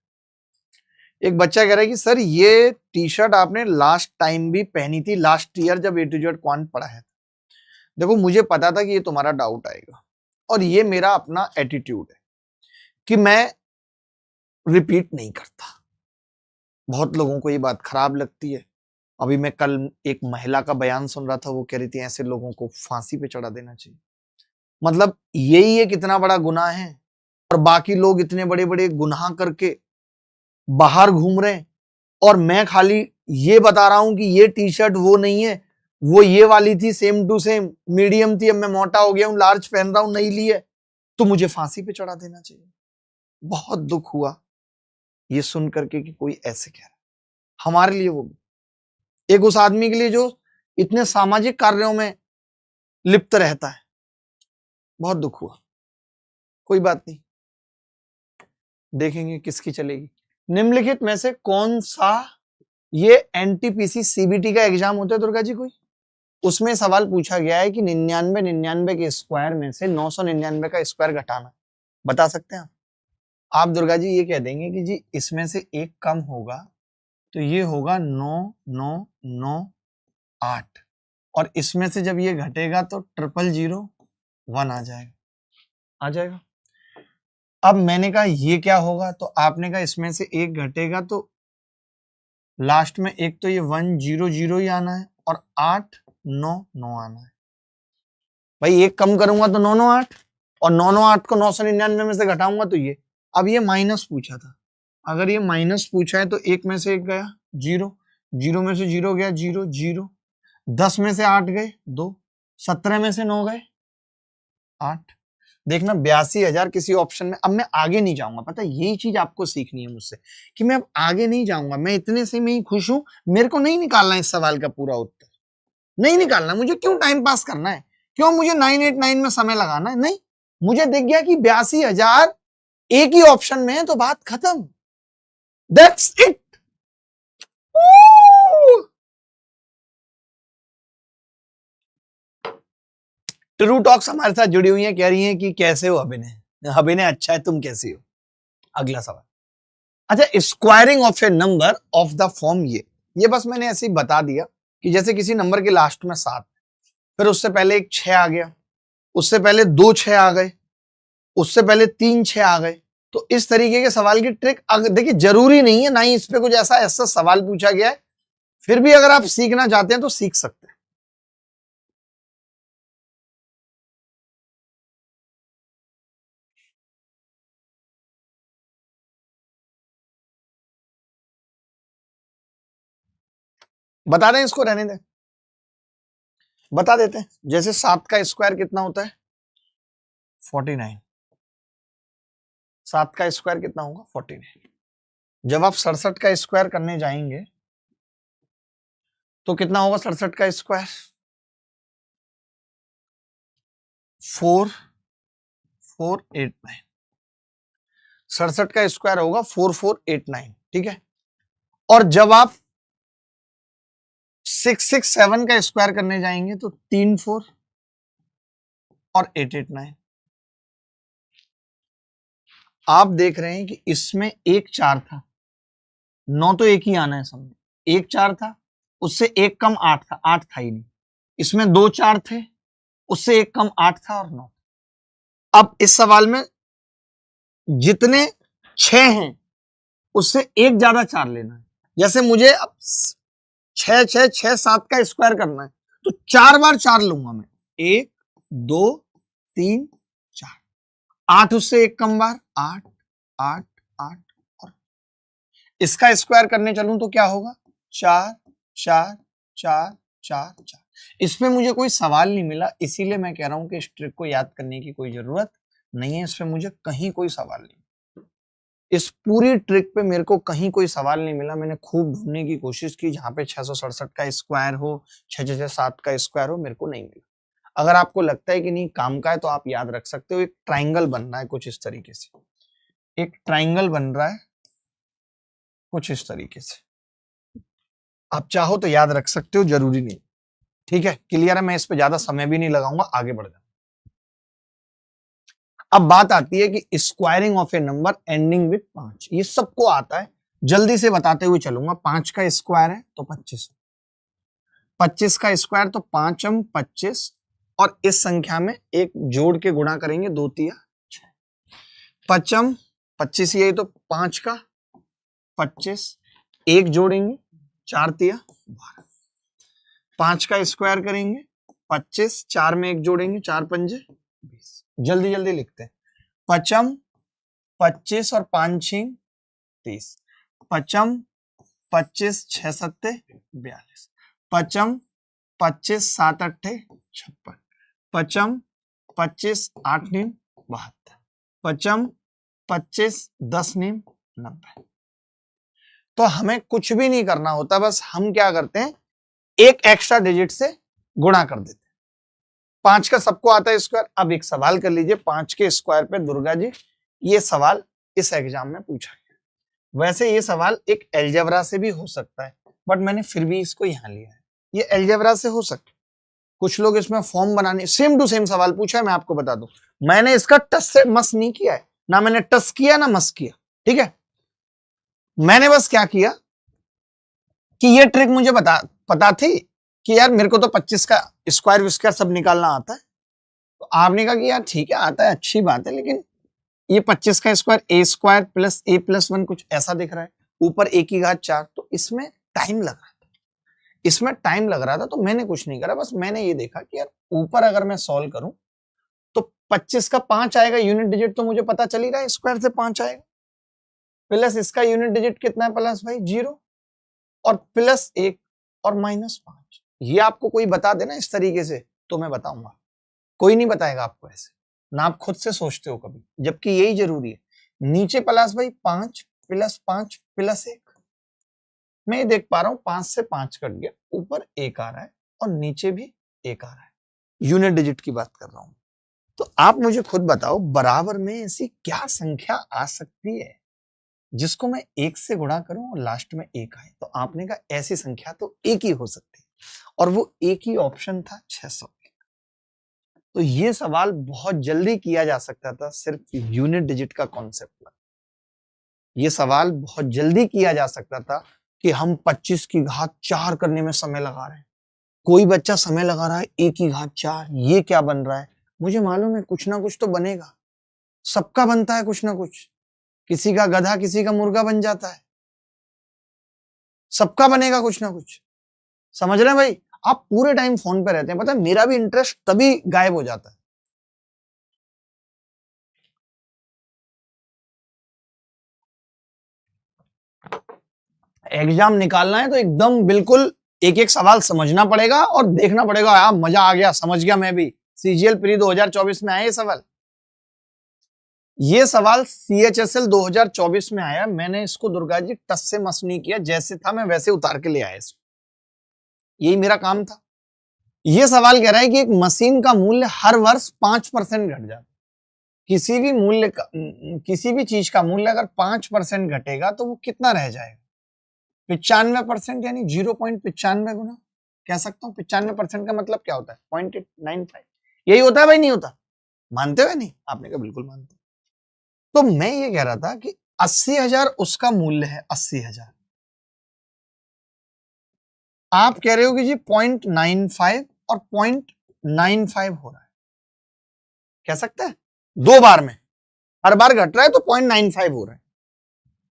एक बच्चा कह रहा है कि सर ये टी शर्ट आपने लास्ट टाइम भी पहनी थी, लास्ट ईयर जब A to Z क्वांट पढ़ा है। देखो मुझे पता था कि ये तुम्हारा डाउट आएगा, और ये मेरा अपना एटीट्यूड है कि मैं रिपीट नहीं करता। बहुत लोगों को ये बात खराब लगती है। अभी मैं कल एक महिला का बयान सुन रहा था, वो कह रही थी ऐसे लोगों को फांसी पे चढ़ा देना चाहिए। मतलब यही है कितना बड़ा गुनाह है, और बाकी लोग इतने बड़े बड़े गुनाह करके बाहर घूम रहे हैं, और मैं खाली ये बता रहा हूं कि ये टी शर्ट वो नहीं है, वो ये वाली थी, सेम टू सेम मीडियम थी, अब मैं मोटा हो गया हूं, लार्ज पहन रहा हूं, नहीं ली है, तो मुझे फांसी पे चढ़ा देना चाहिए। बहुत दुख हुआ ये सुन करके कि कोई ऐसे कह रहा है। हमारे लिए वो एक उस आदमी के लिए जो इतने सामाजिक कार्यों में लिप्त रहता है, बहुत दुख हुआ। कोई बात नहीं, देखेंगे किसकी चलेगी। निम्नलिखित में से कौन सा, ये एनटीपीसी सीबीटी का एग्जाम होता है दुर्गा जी कोई, उसमें सवाल पूछा गया है कि 99 99 के स्क्वायर में से 999 का स्क्वायर घटाना, बता सकते हैं आप दुर्गा जी ये कह देंगे कि जी इसमें से एक कम होगा तो ये होगा 9 9 9 8, और इसमें से जब ये घटेगा तो 000 1 आ जाएगा। अब मैंने कहा ये क्या होगा, तो आपने कहा इसमें से एक घटेगा तो लास्ट में एक तो ये 1 0 0 ही आना है, और 8 9 9 आना है। भाई एक कम करूंगा तो 9 9 8, और 9 9 8 को 999 में से घटाऊंगा तो ये। अब ये माइनस पूछा था, अगर ये माइनस पूछा है तो एक में से एक गया 0, 0 में से 0 गया 0 0, 10 में से 8 गए 2, 17 में से 9 गए 8। देखना 82,000 किसी ऑप्शन में। अब मैं आगे नहीं जाऊंगा, पता है यही चीज आपको सीखनी है मुझसे कि मैं अब आगे नहीं जाऊंगा, मैं इतने से में ही खुश हूं। मेरे को नहीं निकालना इस सवाल का पूरा उत्तर, नहीं निकालना। मुझे क्यों टाइम पास करना है, क्यों मुझे 989 में समय लगाना है, नहीं। मुझे दिख गया कि 82,000 एक ही ऑप्शन में है तो बात खत्म। That's it. ट्रू टॉक्स हमारे साथ जुड़ी हुई है, कह रही हैं कि कैसे हो अभिनय। अभिनय अच्छा है, तुम कैसी हो? अगला सवाल। अच्छा, squaring of a number of the form, ये बस मैंने ऐसे ही बता दिया कि जैसे किसी नंबर के लास्ट में 7, फिर उससे पहले एक 6 आ गया, उससे पहले 2 6 आ गए, उससे पहले 3 6 आ गए। तो इस तरीके के सवाल की ट्रिक देखिए जरूरी नहीं है, ना ही इस पे कुछ ऐसा ऐसा सवाल पूछा गया है, फिर भी अगर आप सीखना चाहते हैं तो सीख सकते हैं। बता दें, इसको रहने दें, बता देते हैं। जैसे 7 का स्क्वायर कितना होता है? 49। 7 का स्क्वायर कितना होगा? 49। जब आप 67 का स्क्वायर करने जाएंगे तो कितना होगा 67 का स्क्वायर? 4489। 67 का स्क्वायर होगा 4489, ठीक है। और जब आप 667 का स्क्वायर करने जाएंगे तो 34 और 889। आप देख रहे हैं कि इसमें एक 4 था, 9 तो एक ही आना है समझ, एक 4 था, उससे एक कम 8 था, 8 था ही नहीं। इसमें 2 4 थे, उससे एक कम 8 था और 9। अब इस सवाल में जितने 6 हैं उससे एक ज्यादा 4 लेना है। जैसे मुझे अब 6 6 6 7 का स्क्वायर करना है तो 4 बार 4 लूंगा मैं, 1 2 3 4। 8 उससे एक कम बार, 8 8 8। और इसका स्क्वायर करने चलूं तो क्या होगा? 4 4 4 4 4। इसमें मुझे कोई सवाल नहीं मिला, इसीलिए मैं कह रहा हूं कि इस ट्रिक को याद करने की कोई जरूरत नहीं है। इसमें मुझे कहीं कोई सवाल नहीं, इस पूरी ट्रिक पे मेरे को कहीं कोई सवाल नहीं मिला। मैंने खूब ढूंढने की कोशिश की जहां पे 667 का स्क्वायर हो, 667 का स्क्वायर हो, मेरे को नहीं मिला। अगर आपको लगता है कि नहीं काम का है तो आप याद रख सकते हो। एक ट्राइंगल बन रहा है कुछ इस तरीके से, एक ट्राइंगल बन रहा है कुछ इस तरीके से, आप चाहो तो याद रख सकते हो, जरूरी नहीं। ठीक है, क्लियर है? मैं इस पे ज्यादा समय भी नहीं लगाऊंगा, आगे बढ़ जाऊंगा। अब बात आती है कि squaring of a number ending with 5। ये सबको आता है, जल्दी से बताते हुए चलूंगा। 5 का स्क्वायर है तो 25, 25 का स्क्वायर तो 5 25, और इस संख्या में एक जोड़ के गुणा करेंगे, 2 तिया 6, 5 25, यही तो 5 का 25, एक जोड़ेंगे 4 तिया 12। 5 का स्क्वायर करेंगे 25, 4 में एक जोड़ेंगे 4 पंजे 20। जल्दी जल्दी लिखते हैं। 5 25 और 5 6 30, 5 25 6 7 42, 5 25 7 8 56, 5 25 8 9 72, 5 25 10 9 90। तो हमें कुछ भी नहीं करना होता, बस हम क्या करते हैं, एक एक्स्ट्रा डिजिट से गुणा कर देते हैं। 5 का सबको आता है स्क्वायर। अब एक सवाल कर लीजिए, 5 के स्क्वायर पे दुर्गा जी, ये सवाल इस एग्जाम में पूछा गया। वैसे ये सवाल एक एलजेब्रा से भी हो सकता है, बट मैंने फिर भी इसको यहां लिया है। ये एलजेब्रा से हो सकता है, कुछ लोग इसमें फॉर्म बनाने, सेम टू सेम सवाल पूछा है। मैं आपको बता दूं, मैंने इसका टस से मस नहीं किया है, ना मैंने टस किया ना मस किया, ठीक है। मैंने बस क्या किया कि ये ट्रिक मुझे पता थी कि यार मेरे को तो 25 का स्क्वायर विस्क्वायर सब निकालना आता है। तो आपने कहा कि यार ठीक है आता है, अच्छी बात है, लेकिन ये 25 का स्क्वायर ए स्क्वायर प्लस ए प्लस 1 कुछ ऐसा दिख रहा है, ऊपर ए की घात 4, तो इसमें टाइम लग रहा था। इसमें टाइम लग रहा था तो मैंने कुछ नहीं करा, बस मैंने ये देखा कि यार ऊपर अगर मैं सॉल्व करूं तो 25 का 5 आएगा, यूनिट डिजिट तो मुझे पता चल ही रहा है, स्क्वायर से 5 आएगा, प्लस इसका यूनिट डिजिट कितना है, प्लस भाई 0, और प्लस 1 और -5। ये आपको कोई बता देना इस तरीके से तो मैं बताऊंगा, कोई नहीं बताएगा आपको ऐसे, ना आप खुद से सोचते हो कभी, जबकि यही जरूरी है। नीचे प्लस भाई 5 प्लस 5 प्लस 1, मैं ये देख पा रहा हूं 5 से 5 कट गया, ऊपर 1 आ रहा है और नीचे भी 1 आ रहा है, यूनिट डिजिट की बात कर रहा हूं। तो आप मुझे खुद बताओ, बराबर में ऐसी क्या संख्या आ सकती है जिसको मैं 1 से गुणा करूं और लास्ट में 1 आए? तो आपने कहा ऐसी संख्या तो एक ही हो सकती है और वो एक ही ऑप्शन था 600। तो ये सवाल बहुत जल्दी किया जा सकता था सिर्फ यूनिट डिजिट का कॉन्सेप्ट लगा। ये सवाल बहुत जल्दी किया जा सकता था कि हम 25 की घात 4 करने में समय लगा रहे हैं, कोई बच्चा समय लगा रहा है 1 की घात 4, ये क्या बन रहा है? मुझे मालूम है कुछ ना कुछ तो बनेगा, सबका बनता है कुछ ना कुछ, किसी का गधा किसी का मुर्गा बन जाता है, सबका बनेगा कुछ ना कुछ। समझ रहे हैं भाई? आप पूरे टाइम फोन पे रहते हैं, पता है मेरा भी इंटरेस्ट तभी गायब हो जाता है। एग्जाम निकालना है तो एकदम बिल्कुल एक एक सवाल समझना पड़ेगा और देखना पड़ेगा। यार मजा आ गया, समझ गया मैं भी। सीजीएल प्री 2024 में आया ये सवाल। ये सवाल सीएचएसएल 2024 में आया। मैंने इसको दुर्गा जी टस से मस नहीं किया, जैसे था मैं वैसे उतार के ले आया इसको, यही मेरा काम था। ये सवाल कह रहा है कि एक मशीन का मूल्य हर वर्ष 5% घट जाता है। किसी भी मूल्य का, किसी भी चीज का मूल्य अगर 5% घटेगा तो वो कितना रह जाएगा? 95%, यानी 0.95 गुना। कह सकता हूँ 95% का मतलब क्या होता है? 0.95। यही होता है भाई, नहीं होता? मानते हो नहीं? आपने कहा बिल्कुल मानते। तो मैं ये कह रहा था कि 80,000 उसका मूल्य है, 80,000। आप कह रहे हो कि जी 0.95 और 0.95 हो रहा है। कह सकते हैं दो बार में, हर बार घट रहा है तो 0.95 हो रहा है।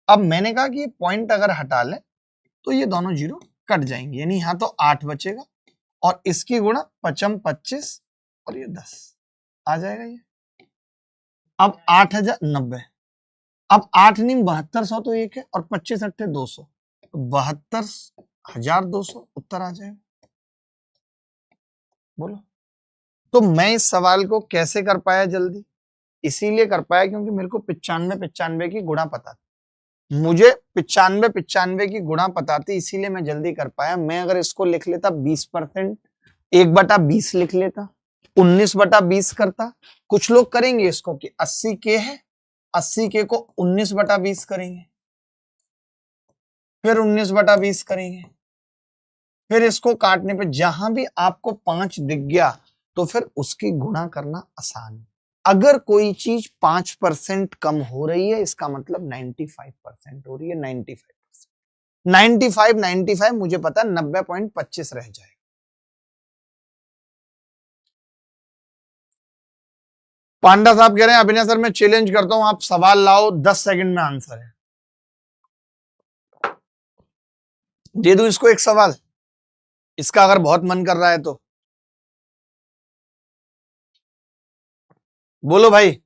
अब मैंने कहा कि ये पॉइंट अगर हटा लें तो ये दोनों जीरो कट जाएंगे, यानी यहां तो 8 बचेगा और इसकी गुणा 55 25 और ये 10 आ जाएगा ये। अब 8,090, अब 8 नहीं 7200 तो एक है और 25 अट्ठे 200, 72,200 उत्तर आ जाएगा। बोलो। तो मैं इस सवाल को कैसे कर पाया जल्दी? इसीलिए कर पाया क्योंकि मेरे को 95 की गुणा पता थी। मुझे 95 की गुणा पता थी, इसीलिए मैं जल्दी कर पाया। मैं अगर इसको लिख लेता 20%, 1/20 लिख लेता, 19/20 करता। कुछ लोग करेंगे इसको कि 80 के है, 80 के को 19/20 करेंगे, फिर 19/20 करेंगे, फिर इसको काटने पे जहां भी आपको 5 दिख गया तो फिर उसकी गुणा करना आसान है। अगर कोई चीज 5% कम हो रही है इसका मतलब 95% हो रही है। 95 मुझे पता 90.25 रह जाएगा। पांडा साहब कह रहे हैं अभिनय सर मैं चैलेंज करता हूं, आप सवाल लाओ 10 सेकंड में आंसर है। दे दूं इसको एक सवाल, इसका अगर बहुत मन कर रहा है तो बोलो भाई।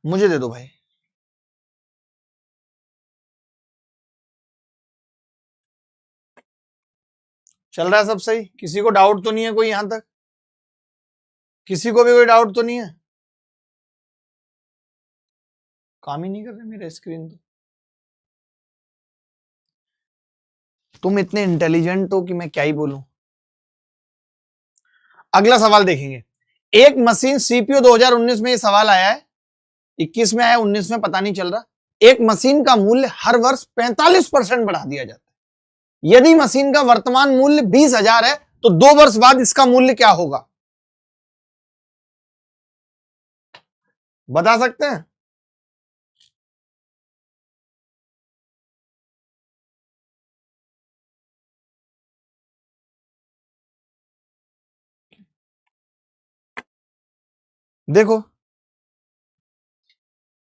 मुझे दे दो भाई। चल रहा है सब सही? किसी को डाउट तो नहीं है कोई यहां तक? किसी को भी कोई डाउट तो नहीं है? काम ही नहीं कर रहे मेरा स्क्रीन तो। तुम इतने इंटेलिजेंट हो कि मैं क्या ही बोलूं। अगला सवाल देखेंगे। एक मशीन सीपीयू 2019 में ये सवाल आया है, 21 में आया 19 में पता नहीं चल रहा। एक मशीन का मूल्य हर वर्ष 45% बढ़ा दिया जाता है। यदि मशीन का वर्तमान मूल्य 20,000 है तो 2 वर्ष बाद इसका मूल्य क्या होगा? बता सकते हैं? देखो,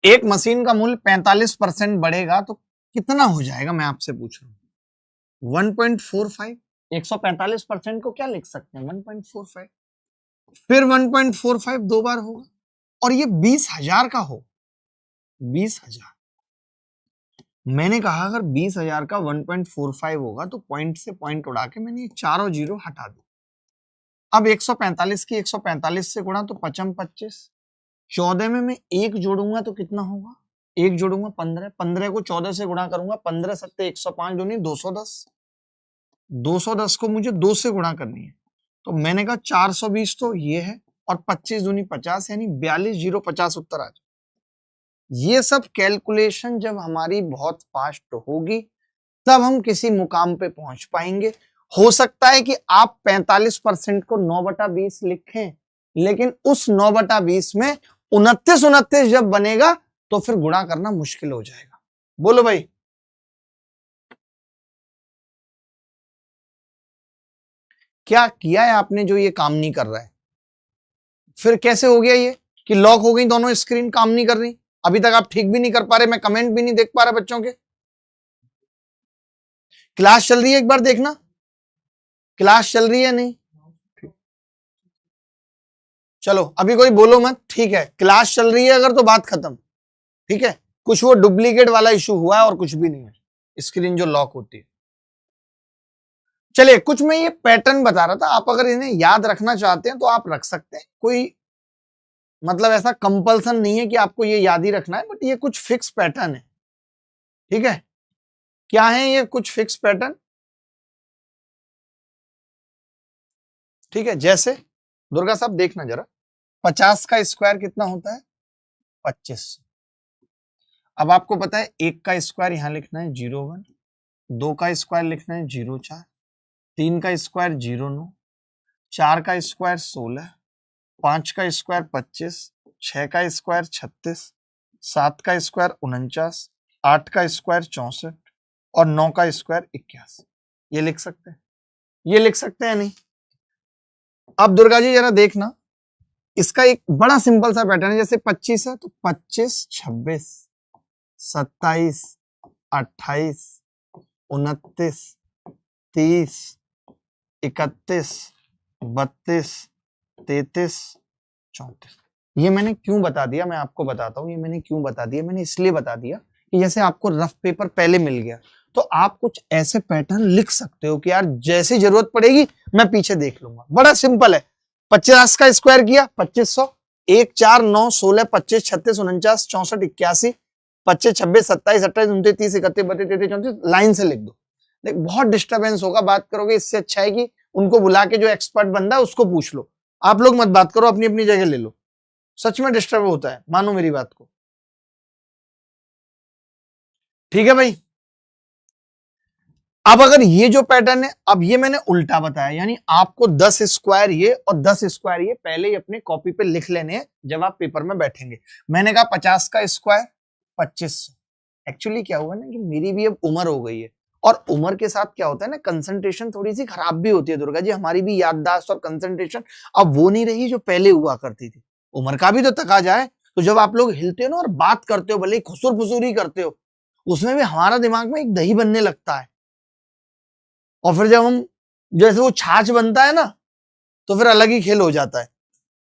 एक मशीन का मूल्य 45% बढ़ेगा तो कितना हो जाएगा, मैं आपसे पूछ रहा हूं। 1.45। 145% को क्या लिख सकते हैं? 1.45, फिर 1.45 दो बार होगा और ये 20,000 का हो। 20,000, मैंने कहा अगर 20,000 का 1.45 होगा तो पॉइंट से पॉइंट उड़ा के मैंने चारों जीरो हटा दी। अब 145 की 145 से गुणा तो 55 25, 14 में मैं एक जोड़ूंगा तो कितना होगा? एक जोड़ूंगा 15, 15 को 14 से गुणा करूंगा, 15 सत्ते 105 दूनी 210। 210 को मुझे 2 से गुणा करनी है, तो मैंने कहा 420 तो ये है और 25 दूनी 50 यानी 42,050 उत्तर आ जाए। ये सब कैलकुलेशन जब हमारी बहुत फास्ट होगी तब हम किसी मुकाम पे पहुंच पाएंगे। हो सकता है कि आप 45% को 9/20 लिखें, लेकिन उस 9/20 में 29 जब बनेगा तो फिर गुणा करना मुश्किल हो जाएगा। बोलो भाई, क्या किया है आपने जो ये काम नहीं कर रहा है? फिर कैसे हो गया ये कि लॉक हो गई दोनों स्क्रीन, काम नहीं कर रही? अभी तक आप ठीक भी नहीं कर पा रहे, मैं कमेंट भी नहीं देख पा रहा बच्चों के। क्लास चल रही है, एक बार देखना क्लास चल रही है नहीं। चलो अभी कोई बोलो मत, ठीक है क्लास चल रही है अगर तो बात खत्म, ठीक है। कुछ वो डुप्लीकेट वाला इशू हुआ है और कुछ भी नहीं है, स्क्रीन जो लॉक होती है। चलिए कुछ मैं ये पैटर्न बता रहा था, आप अगर इन्हें याद रखना चाहते हैं तो आप रख सकते हैं, कोई मतलब ऐसा कंपल्सन नहीं है कि आपको ये याद ही रखना है, बट ये कुछ फिक्स पैटर्न है, ठीक है। क्या है ये कुछ फिक्स पैटर्न? ठीक है, जैसे दुर्गा साहब देखना जरा, 50 का स्क्वायर कितना होता है? 25। अब आपको पता है 1 का स्क्वायर यहां लिखना है 0.1, 2 का स्क्वायर लिखना है 0.4, 3 का स्क्वायर 0.9, 4 का स्क्वायर 16, 5 का स्क्वायर 25, 6 का स्क्वायर 36, 7 का स्क्वायर 49, 8 का स्क्वायर 64 और 9 का स्क्वायर 81। ये लिख सकते हैं, ये लिख सकते हैं नहीं? अब दुर्गा जी जरा देखना, इसका एक बड़ा सिंपल सा पैटर्न है, जैसे 25 है तो 25, 26, 27, 28, 29, 30, 31, 32, 33, 34। ये मैंने क्यों बता दिया, मैं आपको बताता हूं। ये मैंने क्यों बता दिया, मैंने इसलिए बता दिया कि जैसे आपको रफ पेपर पहले मिल गया तो आप कुछ ऐसे पैटर्न लिख सकते हो कि यार जैसी जरूरत पड़ेगी मैं पीछे देख लूंगा। बड़ा सिंपल है, 50 का स्क्वायर किया 2500, 1, 4, 9, 16, 25, 36, 49, 64, 81, 25, 26, 27, 28, 29, 30, 31, 32, 33, 34, लाइन से लिख दो। देख बहुत डिस्टरबेंस होगा, बात करोगे, इससे अच्छा है कि उनको बुला के जो एक्सपर्ट बंदा है उसको पूछ लो। आप लोग मत बात करो, अपनी अपनी जगह ले लो, सच में डिस्टर्ब होता है, मानो मेरी बात को, ठीक है भाई। अब अगर ये जो पैटर्न है, अब ये मैंने उल्टा बताया, यानी आपको 10 स्क्वायर ये और 10 स्क्वायर ये पहले ही अपने कॉपी पे लिख लेने हैं जब आप पेपर में बैठेंगे। मैंने कहा 50 का स्क्वायर 2500। एक्चुअली क्या हुआ ना कि मेरी भी अब उम्र हो गई है, और उम्र के साथ क्या होता है ना, कंसंट्रेशन थोड़ी सी खराब भी होती है दुर्गा जी, हमारी भी याददाश्त और कंसंट्रेशन अब वो नहीं रही जो पहले हुआ करती थी। उम्र का भी तो तकाजा है, तो जब आप लोग हिलते हो ना और बात करते हो, भले ही खुसुर फुसूर ही करते हो, उसमें भी हमारा दिमाग में एक दही बनने लगता है, और फिर जब हम जैसे वो छाछ बनता है ना तो फिर अलग ही खेल हो जाता है।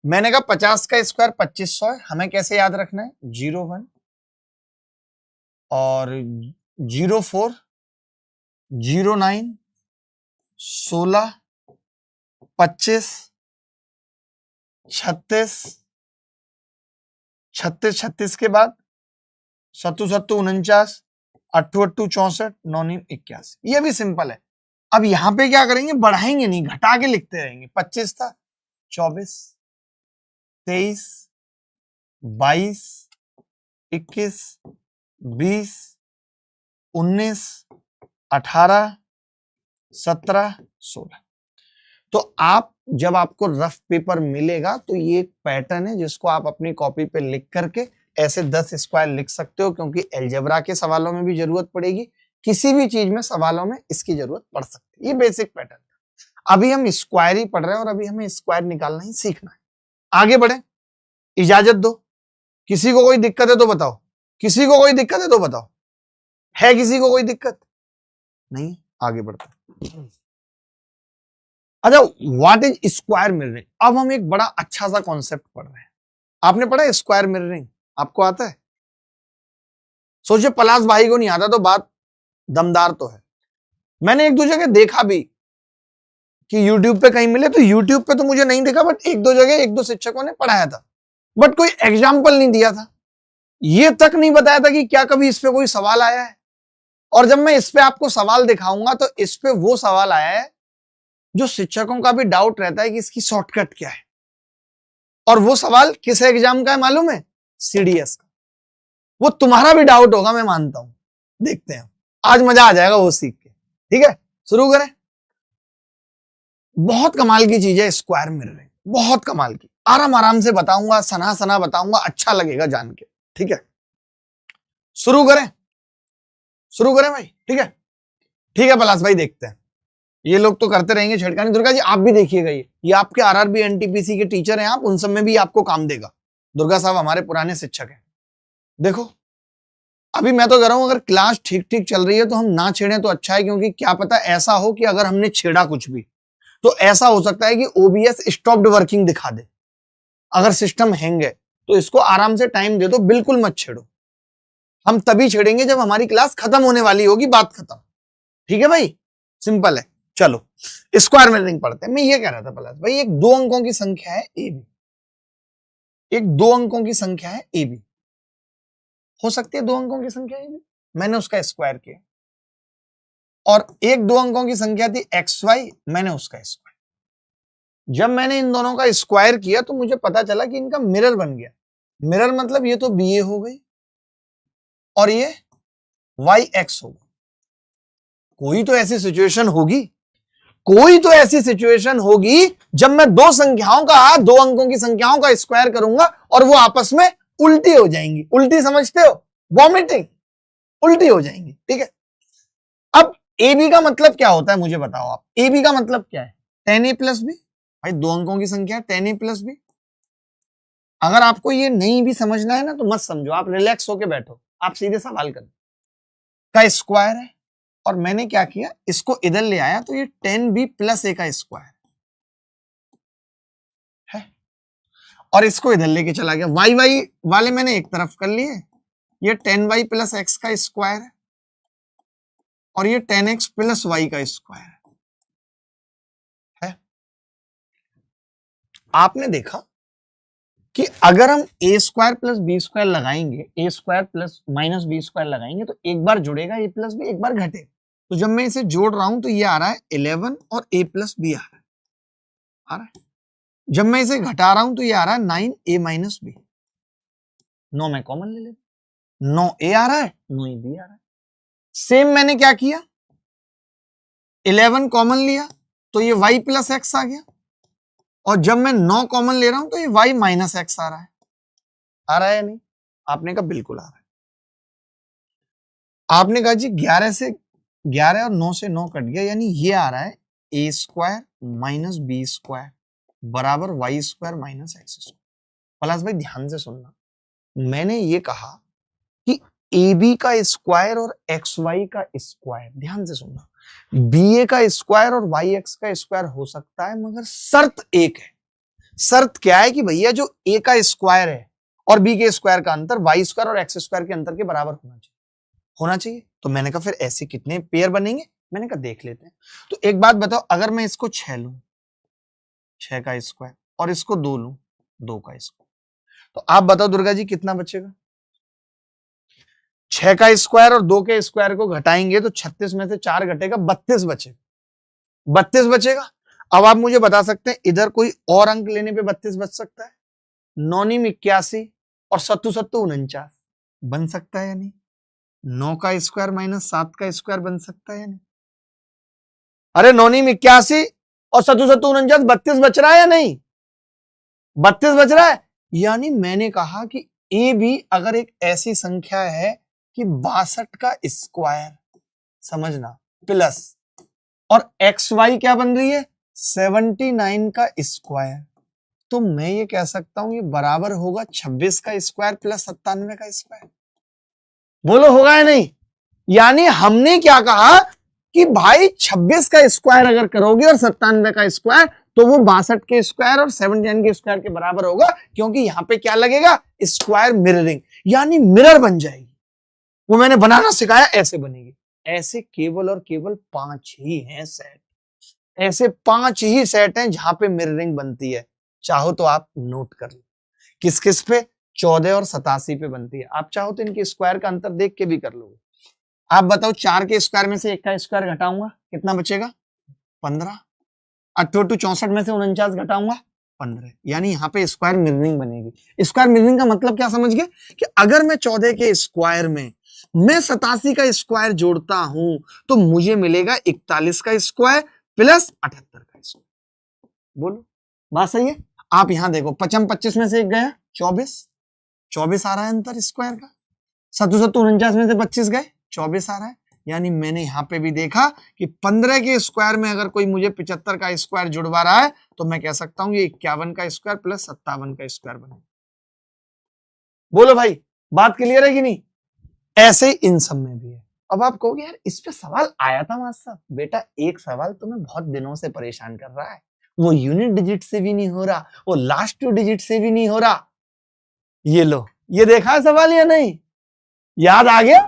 मैंने कहा 50 का स्क्वायर 2500 है, हमें कैसे याद रखना है, 01 और 04, 09, 16, 25, 36, 36 के बाद 7 49, 8 64, 9 81। ये भी सिंपल है। अब यहां पे क्या करेंगे, बढ़ाएंगे नहीं, घटा के लिखते रहेंगे। 25 था, 24, 23, 22, 21, 20, 19, 18, 17, 16। तो आप जब आपको रफ पेपर मिलेगा तो ये एक पैटर्न है जिसको आप अपनी कॉपी पे लिख करके ऐसे 10 स्क्वायर लिख सकते हो, क्योंकि अलजेब्रा के सवालों में भी जरूरत पड़ेगी, किसी भी चीज में सवालों में इसकी जरूरत पड़ सकती है। ये बेसिक पैटर्न है। अभी हम स्क्वायर ही पढ़ रहे हैं और अभी हमें स्क्वायर निकालना ही सीखना है। आगे बढ़े, इजाजत दो। किसी को कोई दिक्कत है तो बताओ, किसी को कोई दिक्कत है तो बताओ, है किसी को कोई दिक्कत नहीं? आगे बढ़ते हैं। अच्छा, व्हाट इज स्क्वायर मिररिंग? अब हम एक बड़ा अच्छा सा कॉन्सेप्ट पढ़ रहे हैं। आपने पढ़ा है स्क्वायर मिररिंग? आपको आता है? सोचिए पलाश भाई को नहीं आता तो बात दमदार तो है। मैंने एक दो जगह देखा भी कि YouTube पे कहीं मिले, तो YouTube पे तो मुझे नहीं देखा, बट एक दो जगह एक दो शिक्षकों ने पढ़ाया था, बट कोई एग्जाम्पल नहीं दिया था। ये तक नहीं बताया था कि क्या कभी इस पे कोई सवाल आया है। और जब मैं इस पे आपको सवाल दिखाऊंगा तो इस पे वो सवाल आया है जो शिक्षकों का भी डाउट रहता है कि इसकी शॉर्टकट क्या है। और वो सवाल किस एग्जाम का है मालूम है? सीडीएस का। वो तुम्हारा भी डाउट होगा, मैं मानता हूं। देखते हैं, आज मजा आ जाएगा वो सीख के। ठीक है, शुरू करें। बहुत कमाल की चीज है स्क्वायर मिररिंग, बहुत कमाल की। आराम आराम से बताऊंगा, सना सना बताऊंगा, अच्छा लगेगा जान के। ठीक है, शुरू करें, शुरू करें भाई। ठीक है, ठीक है पलाश भाई, देखते हैं। ये लोग तो करते रहेंगे छेड़खानी। दुर्गा जी आप भी देखिएगा, ये आपके आरआरबी एनटीपीसी के टीचर हैं, आप उन सब में भी आपको काम देगा। दुर्गा साहब हमारे पुराने शिक्षक हैं। देखो अभी मैं तो कह रहा हूं, अगर क्लास ठीक ठीक चल रही है तो हम ना छेड़ें तो अच्छा है, क्योंकि क्या पता ऐसा हो कि अगर हमने छेड़ा कुछ भी तो ऐसा हो सकता है कि ओबीएस स्टॉप्ड वर्किंग दिखा दे। अगर सिस्टम हैंग है तो इसको आराम से टाइम दे दो, बिल्कुल मत छेड़ो। हम तभी छेड़ेंगे जब हमारी क्लास खत्म होने वाली होगी, बात खत्म। ठीक है भाई, सिंपल है। चलो स्क्वायर मिररिंग पढ़ते हैं। मैं ये कह रहा था पलाश भाई, एक 2 अंकों की संख्या है ए बी, एक 2 अंकों की संख्या है ए बी। हो सकती है 2 अंकों की संख्या ए बी, मैंने उसका स्क्वायर किया। और एक 2 अंकों की संख्या थी एक्स वाई, मैंने उसका स्क्वायर। जब मैंने इन दोनों का स्क्वायर किया तो मुझे पता चला कि इनका मिरर बन गया। मिरर मतलब ये तो बी ए हो गई और ये वाई एक्स हो गई। कोई तो ऐसी सिचुएशन होगी, कोई तो ऐसी सिचुएशन होगी जब मैं 2 संख्याओं का, 2 अंकों की संख्याओं का स्क्वायर करूंगा और वो आपस में उल्टी हो जाएंगी। उल्टी समझते हो? वॉमिटिंग, उल्टी हो जाएंगी। ठीक है, अब ए बी का मतलब क्या होता है मुझे बताओ आप। ए बी का मतलब क्या है? टेन ए प्लस बी। भाई 2 अंकों की संख्या है, टेन ए प्लस बी। अगर आपको ये नहीं भी समझना है ना तो मत समझो, आप रिलैक्स होके बैठो, आप सीधे सवाल करो। का स्क्वायर है और मैंने क्या किया, इसको इधर ले आया तो ये 10b प्लस ए का स्क्वायर है, और इसको इधर लेके चला गया। वाई वाई वाले मैंने एक तरफ कर लिए, ये 10y प्लस एक्स का स्क्वायर है और ये 10x प्लस वाई का स्क्वायर है। आपने देखा कि अगर हम A square plus B square लगाएंगे, A square plus minus B square लगाएंगे तो एक बार जुड़ेगा ए प्लस बी, एक बार घटेगा। तो जब मैं इसे जोड़ रहा हूं तो ये आ रहा है 11 और a प्लस बी आ रहा है। जब मैं इसे घटा रहा हूं तो ये आ रहा है 9a माइनस बी। 9 में कॉमन ले ले, 9a आ रहा है, 9b आ रहा है। सेम मैंने क्या किया, 11 कॉमन लिया तो ये y प्लस एक्स आ गया, और जब मैं 9 कॉमन ले रहा हूं तो ये y माइनस एक्स आ रहा है। आ रहा है या नहीं? आपने कहा बिल्कुल आ रहा है। आपने कहा जी 11 और 9 से 9 कट गया, यानी ये आ रहा है A square minus B square बराबर Y square minus X square. Palash भाई ध्यान से सुनना, मैंने ये कहा कि ए बी का स्क्वायर और एक्स वाई का स्क्वायर, ध्यान से सुनना, बी ए का स्क्वायर और वाई एक्स का स्क्वायर हो सकता है, मगर शर्त एक है। शर्त क्या है कि भैया जो ए का स्क्वायर है और बी के स्क्वायर का अंतर वाई स्क्वायर और एक्स स्क्वायर के अंतर के बराबर होना चाहिए। तो मैंने कहा फिर ऐसे कितने पेयर बनेंगे, मैंने कहा देख लेते हैं। तो एक बात बताओ, अगर मैं इसको 6 लूं, 6 का स्क्वायर, और इसको 2 लूं, 2 का स्क्वायर, तो आप बताओ दुर्गा जी कितना बचेगा? 6 का स्क्वायर और 2 के स्क्वायर को घटाएंगे तो 36 में से 4 घटेगा, 32 बचेगा। 32 बचेगा। अब आप मुझे बता सकते हैं इधर कोई और अंक लेने पे 32 बच सकता है? 9 81 और 7 7 49 बन सकता है या नहीं? 9 का स्क्वायर माइनस 7 का स्क्वायर बन सकता है या नहीं? अरे 9 81 और 7 7 49, 32 बच रहा है या नहीं? 32 बच रहा है। यानी मैंने कहा कि ए बी अगर एक ऐसी संख्या है कि 62 का स्क्वायर, समझना, प्लस, और एक्स वाई क्या बन रही है, 79 का स्क्वायर, तो मैं ये कह सकता हूं ये बराबर होगा 26 का स्क्वायर प्लस 97 का स्क्वायर। बोलो होगा या नहीं? यानी हमने क्या कहा कि भाई 26 का स्क्वायर अगर करोगे और 97 का स्क्वायर तो वो 62 के स्क्वायर और 79 के स्क्वायर के बराबर होगा, क्योंकि यहां पे क्या लगेगा, स्क्वायर मिररिंग, यानी मिरर बन जाएगी। वो मैंने बनाना सिखाया, ऐसे बनेगी। ऐसे केवल और केवल 5 ही हैं सेट, ऐसे 5 ही सेट हैं जहां पे मिररिंग बनती है। चाहो तो आप नोट कर लो किस किस पे, 14 और 87 पे बनती है। आप चाहो तो इनके स्क्वायर का अंतर देख के भी कर लोगे। आप बताओ 4 के स्क्वायर में से 1 का स्क्वायर घटाऊंगा कितना बचेगा 15। 8 64 में से 49 घटाऊंगा 15, यानी यहाँ पे स्क्वायर मिररिंग बनेगी। स्क्वायर मिररिंग का मतलब क्या समझ गए कि अगर मैं 14 के स्क्वायर में मैं 87 का स्क्वायर जोड़ता हूं तो मुझे मिलेगा 41 का स्क्वायर प्लस 78 का स्क्वायर। बोलो बात सही है। आप यहां देखो 25 में से 1 गया 24 आ रहा है अंतर स्क्वायर का। 77 49 में से 25 गए 24 आ रहा है। यानी मैंने यहां पे भी देखा कि 15 के स्क्वायर में अगर कोई मुझे 75 का स्क्वायर जुड़वा रहा है तो मैं कह सकता हूं ये 51 का स्क्वायर प्लस 57 का स्क्वायर बनेगा। बोलो भाई बात क्लियर है कि नहीं। ऐसे ही इन सब में भी है। अब आप कहोगे यार इस पे सवाल आया था मास्टर साहब। बेटा एक सवाल तुम्हें बहुत दिनों से परेशान कर रहा है, वो यूनिट डिजिट से भी नहीं हो रहा, वो लास्ट 2 डिजिट से भी नहीं हो रहा। ये लो ये देखा है सवाल या नहीं, याद आ गया।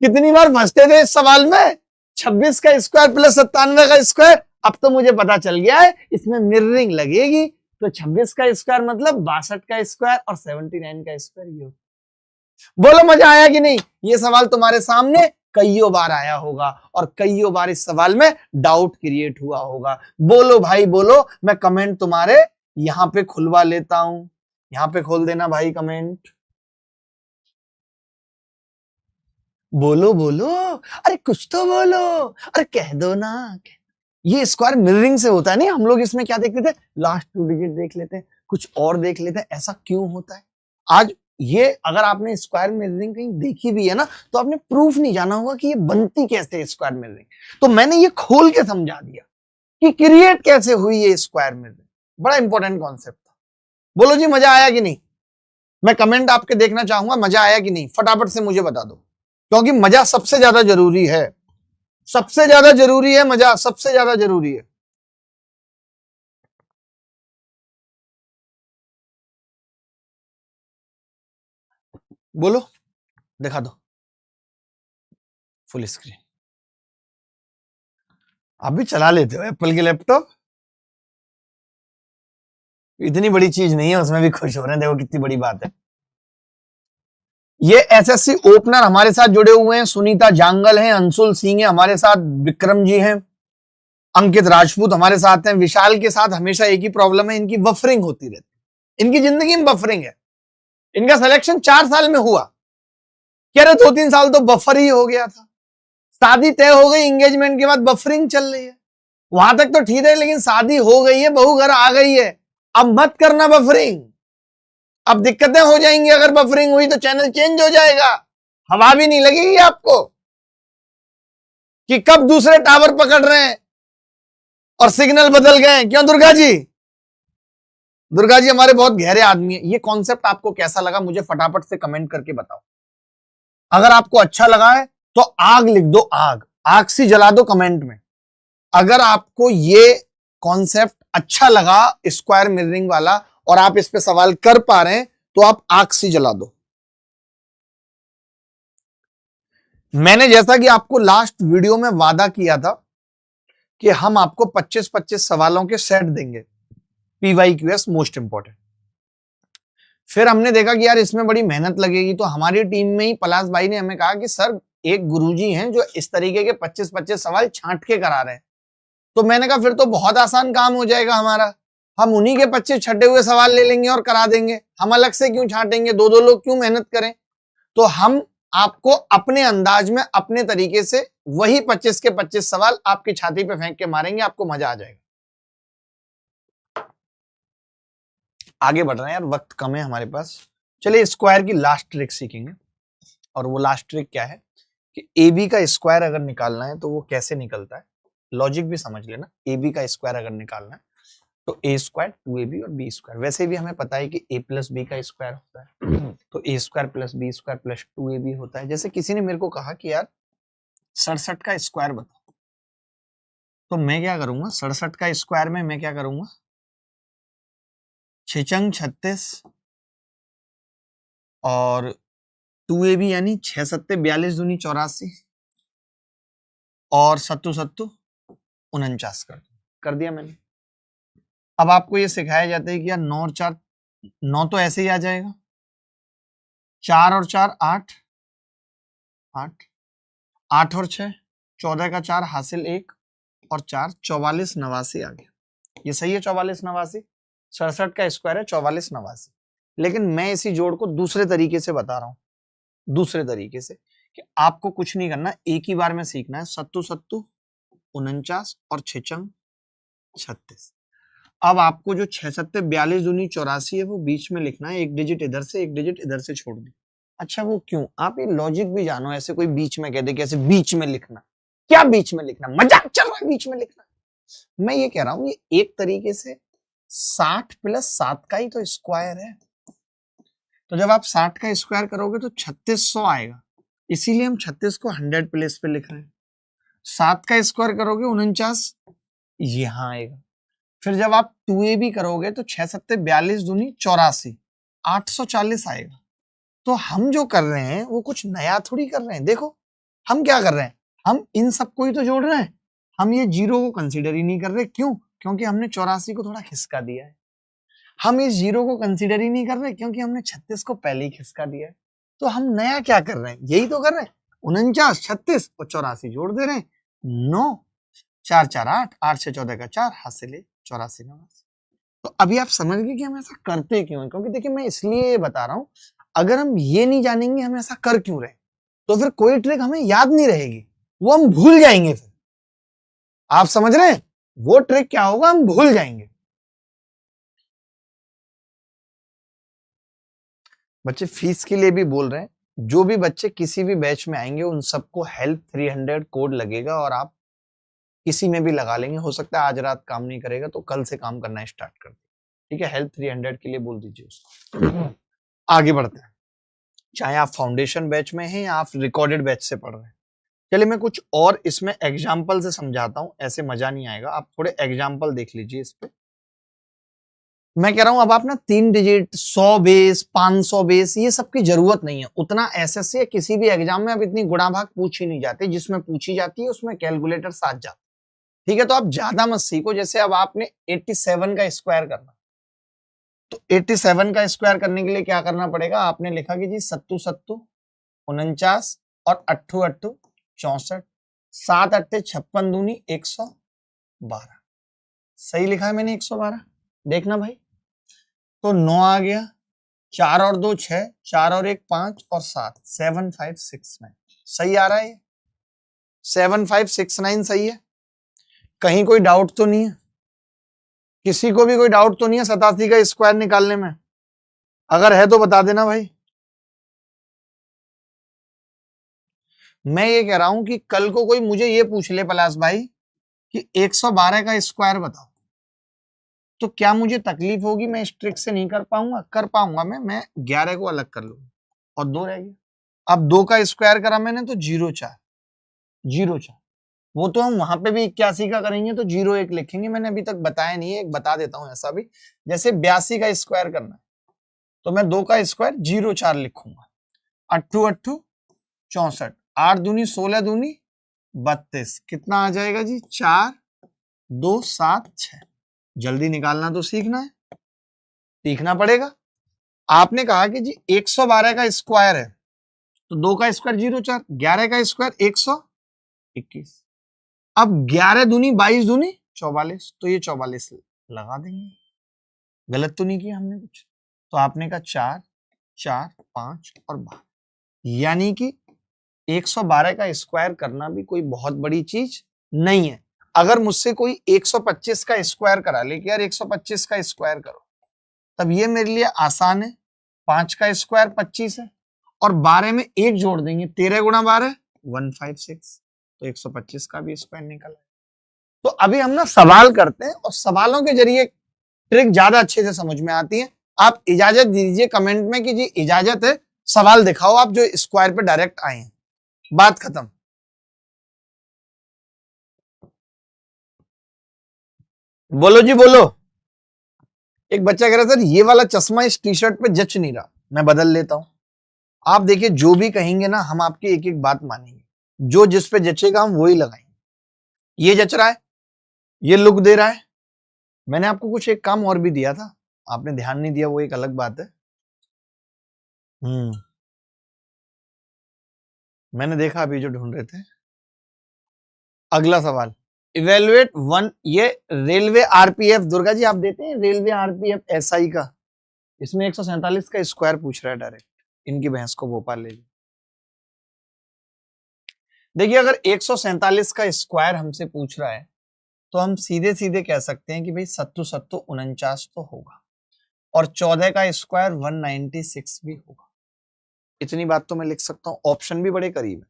कितनी बार फंसते थे इस सवाल में, 26 का स्क्वायर प्लस 97 का स्क्वायर। अब तो मुझे पता चल गया है इसमें मिररिंग लगेगी, तो 26 का स्क्वायर मतलब 62 का स्क्वायर और 79 का स्क्वायर ये। बोलो मजा आया कि नहीं। ये सवाल तुम्हारे सामने कईयों बार आया होगा और कईयों बार इस सवाल में डाउट क्रिएट हुआ होगा। बोलो भाई बोलो, मैं कमेंट तुम्हारे यहां पे खुलवा लेता हूं, यहां पे खोल देना भाई कमेंट। बोलो बोलो, अरे कुछ तो बोलो, अरे कह दो ना। ये स्क्वायर मिररिंग से होता है नहीं, हम लोग इसमें क्या देखते थे लास्ट 2 डिजिट देख लेते हैं, कुछ और देख लेते हैं, ऐसा क्यों होता है। आज ये अगर आपने स्क्वायर मिररिंग कहीं देखी भी है ना तो आपने प्रूफ नहीं जाना होगा कि ये बनती कैसे है स्क्वायर मिररिंग। तो मैंने ये खोल के समझा दिया कि क्रिएट कैसे हुई ये स्क्वायर मिररिंग। बड़ा इंपॉर्टेंट कॉन्सेप्ट था। बोलो जी मजा आया कि नहीं। मैं कमेंट आपके देखना चाहूंगा, मजा आया कि नहीं फटाफट से मुझे बता दो, क्योंकि मजा सबसे ज्यादा जरूरी है। सबसे ज्यादा जरूरी है मजा, सबसे ज्यादा जरूरी है। बोलो दिखा दो फुल स्क्रीन। आप भी चला लेते हो एप्पल के लैपटॉप, इतनी बड़ी चीज नहीं है, उसमें भी खुश हो रहे हैं, देखो कितनी बड़ी बात है। ये एसएससी ओपनर हमारे साथ जुड़े हुए हैं, सुनीता जांगल हैं, अंशुल सिंह है हमारे साथ, विक्रम जी हैं, अंकित राजपूत हमारे साथ हैं। विशाल के साथ हमेशा एक ही प्रॉब्लम है, इनकी बफरिंग होती रहती है, इनकी जिंदगी में बफरिंग है। इनका सिलेक्शन 4 साल में हुआ, कह रहे 2-3 साल तो बफर ही हो गया था, शादी तय हो गई, एंगेजमेंट के बाद बफरिंग चल रही है। वहां तक तो ठीक है, लेकिन शादी हो गई है, बहू घर आ गई है, अब मत करना बफरिंग। अब दिक्कतें हो जाएंगी, अगर बफरिंग हुई तो चैनल चेंज हो जाएगा, हवा भी नहीं लगेगी आपको कि कब दूसरे टावर पकड़ रहे हैं और सिग्नल बदल गए। क्यों दुर्गा जी, दुर्गा जी हमारे बहुत गहरे आदमी है। ये कॉन्सेप्ट आपको कैसा लगा मुझे फटाफट से कमेंट करके बताओ। अगर आपको अच्छा लगा है तो आग लिख दो, आग आग सी जला दो कमेंट में। अगर आपको ये कॉन्सेप्ट अच्छा लगा स्क्वायर मिररिंग वाला और आप इस पे सवाल कर पा रहे हैं तो आप आग सी जला दो। मैंने जैसा कि आपको लास्ट वीडियो में वादा किया था कि हम आपको 25-25 सवालों के सेट देंगे, PYQS मोस्ट इंपॉर्टेंट। फिर हमने देखा कि यार इसमें बड़ी मेहनत लगेगी, तो हमारी टीम में ही पलाश भाई ने हमें कहा कि सर एक गुरुजी हैं जो इस तरीके के 25-25 सवाल छांट के करा रहे हैं। तो मैंने कहा फिर तो बहुत आसान काम हो जाएगा हमारा, हम उन्हीं के 25 छटे हुए सवाल ले लेंगे और करा देंगे, हम अलग से क्यों छांटेंगे, 2-2 लोग क्यों मेहनत करें। तो हम आपको अपने अंदाज में अपने तरीके से वही 25 के 25 सवाल आपकी छाती पे फेंक के मारेंगे, आपको मजा आ जाएगा। आगे बढ़ रहे हैं यार, वक्त कम है हमारे पास। चलिए स्क्वायर की लास्ट ट्रिक सीखेंगे, और वो लास्ट ट्रिक क्या है कि AB का स्क्वायर अगर निकालना है तो वो कैसे निकलता है, लॉजिक भी समझ लेना। AB का स्क्वायर अगर निकालना है तो A स्क्वायर 2AB और B स्क्वायर, वैसे भी हमें पता है कि A प्लस B का स्क्वायर होता है, तो A square plus B square plus 2AB होता है। जैसे किसी ने मेरे को कहा कि यार 67 का स्क्वायर बताओ, तो मैं क्या करूंगा, 67 का स्क्वायर में मैं क्या करूंगा, 6 36 और 2AB यानी 6 7 42 दूनी 84 और 7 7 49 कर दिया मैंने। अब आपको ये सिखाया जाता है कि यार 9 और 4 9 तो ऐसे ही आ जाएगा, 4 और 4 8 8, 8 और 6 14 का 4 हासिल 1 और 4 44 89 आ गया। ये सही है 44 89। 67 का स्क्वायर है 44 89। लेकिन मैं इसी जोड़ को दूसरे तरीके से बता रहा हूं, दूसरे तरीके से कि आपको कुछ नहीं करना, एक ही बार में सीखना है। सत्तू सत्तू 49 और 6 चंग 36। अब आपको जो 6 सत्ते 42 दूनी 84 है वो बीच में लिखना है, एक डिजिट इधर से एक डिजिट इधर से छोड़ दी। अच्छा वो क्यों? आप ये लॉजिक भी जानो, ऐसे कोई बीच में कह दे कि ऐसे बीच में लिखना, क्या बीच में लिखना? मजाक चल रहा है बीच में लिखना? मैं ये कह रहा हूं ये एक तरीके से 60 प्लस 7 का ही तो स्क्वायर है। तो जब आप 60 का स्क्वायर करोगे तो 3600 आएगा, इसीलिए हम 36 को 100 प्लेस पे लिख रहे हैं। 7 का स्क्वायर करोगे 49 यहां आएगा। फिर जब आप 2ab करोगे तो 6 सत्ते 42 दूनी 84 840 आएगा। तो हम जो कर रहे हैं वो कुछ नया थोड़ी कर रहे हैं। देखो हम क्या कर रहे हैं, हम इन सबको ही तो जोड़ रहे हैं, हम ये जीरो को कंसीडर ही नहीं कर रहे। क्यों? क्योंकि हमने 84 को थोड़ा खिसका दिया है। हम इस जीरो को कंसीडर ही नहीं कर रहे क्योंकि हमने 36 को पहले ही खिसका दिया है। तो हम नया क्या कर रहे हैं? यही तो कर रहे हैं। 49 36 और 84 जोड़ दे रहे हैं। 9 4 4 8 8 6 14 का 4 हासिल 84 89। तो अभी आप समझ गए कि हम ऐसा करते क्यों हैं। क्योंकि देखिए मैं इसलिए ये बता रहा हूं, अगर हम ये नहीं जानेंगे हम ऐसा कर क्यों रहे, तो फिर कोई ट्रिक हमें याद नहीं रहेगी, वो हम भूल जाएंगे। फिर आप समझ रहे हैं वो ट्रिक क्या होगा? हम भूल जाएंगे। बच्चे फीस के लिए भी बोल रहे हैं, जो भी बच्चे किसी भी बैच में आएंगे उन सबको हेल्प 300 कोड लगेगा और आप किसी में भी लगा लेंगे। हो सकता है आज रात काम नहीं करेगा तो कल से काम करना स्टार्ट कर दे। ठीक है, हेल्प 300 के लिए बोल दीजिए उसको। आगे बढ़ते हैं, चाहे आप फाउंडेशन बैच में हैं या आप रिकॉर्डेड बैच से पढ़ रहे हैं। चलिए मैं कुछ और इसमें एग्जाम्पल से समझाता हूं, ऐसे मजा नहीं आएगा। आप थोड़े एग्जाम्पल देख लीजिए इस पे। मैं कह रहा हूं अब आप ना 3 डिजिट 100 बेस 500 बेस ये सब की जरूरत नहीं है। उतना एसएससी या किसी भी एग्जाम में अब इतनी गुणा भाग पूछी नहीं जाती, जिसमें पूछी जाती है उसमें कैलकुलेटर साथ जाता है। ठीक है, तो आप ज्यादा मत सीखो। जैसे अब आपने 87 का स्क्वायर करना, तो 87 का स्क्वायर करने के लिए क्या करना पड़ेगा? आपने लिखा कि जी सत्तू सत्तू 49 और अट्ठू अट्ठू 64 7 अट्ठे 56 दूनी 112। सही लिखा है मैंने 112, देखना भाई। तो 9 आ गया, 4 और 2 6 4 और 1 5 और 7 7569 सही आ रहा है। 7569 सही है। कहीं कोई डाउट तो नहीं है? किसी को भी कोई डाउट तो नहीं है 87 का स्क्वायर निकालने में? अगर है तो बता देना भाई। मैं ये कह रहा हूं कि कल को कोई मुझे ये पूछ ले पलाश भाई कि 112 का स्क्वायर बताओ, तो क्या मुझे तकलीफ होगी? मैं इस ट्रिक से नहीं कर पाऊंगा? कर पाऊंगा मैं 11 को अलग कर लूंगा और 2 रह गया। अब 2 का स्क्वायर करा मैंने तो 0 4 वो तो हम वहां पे भी 81 का करेंगे तो 0 1 लिखेंगे। मैंने अभी तक बताया नहीं है, एक बता देता हूं ऐसा भी। जैसे 82 का स्क्वायर करना है तो मैं 2 का स्क्वायर 0 4 लिखूंगा। अट्ठू अट्ठू 64 8 दूनी 16 दूनी 32 कितना आ जाएगा जी? 4 2 7 6। जल्दी निकालना तो सीखना है, सीखना पड़ेगा। आपने कहा कि जी 112 का स्क्वायर है तो 2 का स्क्वायर 0 4, 11 का स्क्वायर 121। अब 11 दूनी 22 दूनी 44, तो ये 44 लगा देंगे। गलत तो नहीं किया हमने कुछ? तो आपने कहा 4 4 5 और 12, यानी कि 112 का स्क्वायर करना भी कोई बहुत बड़ी चीज नहीं है। अगर मुझसे कोई 125 का स्क्वायर करा ले कि यार 125 का स्क्वायर करो, तब ये मेरे लिए आसान है। 5 का स्क्वायर 25 है और 12 में 1 जोड़ देंगे, 13 गुणा 12 156, तो 125 का भी स्क्वायर निकला। तो अभी हम ना सवाल करते हैं और सवालों के जरिए ट्रिक ज्यादा अच्छे से समझ में आती है। आप इजाजत दीजिए कमेंट में कि जी इजाजत है, सवाल दिखाओ आप जो स्क्वायर पे डायरेक्ट आए हैं। बात खत्म। बोलो जी बोलो। एक बच्चा कह रहा सर ये वाला चश्मा इस टी शर्ट पे जच नहीं रहा, मैं बदल लेता हूं। आप देखिए जो भी कहेंगे ना हम आपकी एक एक बात मानेंगे, जो जिस पे जचेगा हम वही लगाएंगे। ये जच रहा है, ये लुक दे रहा है। मैंने आपको कुछ एक काम और भी दिया था, आपने ध्यान नहीं दिया, वो एक अलग बात है। मैंने देखा अभी जो ढूंढ रहे थे अगला सवाल, इवेलुएट वन, ये रेलवे आरपीएफ, दुर्गा जी आप देते हैं रेलवे आरपीएफ एसआई का, इसमें 147 का स्क्वायर पूछ रहा है डायरेक्ट, इनकी भैंस को भोपाल ले ली। देखिए अगर 147 का स्क्वायर हमसे पूछ रहा है तो हम सीधे सीधे कह सकते हैं कि भाई 7 7 49 तो होगा, और 14 का स्क्वायर 196 भी होगा। इतनी बात तो मैं लिख सकता हूं, ऑप्शन भी बड़े करीब है।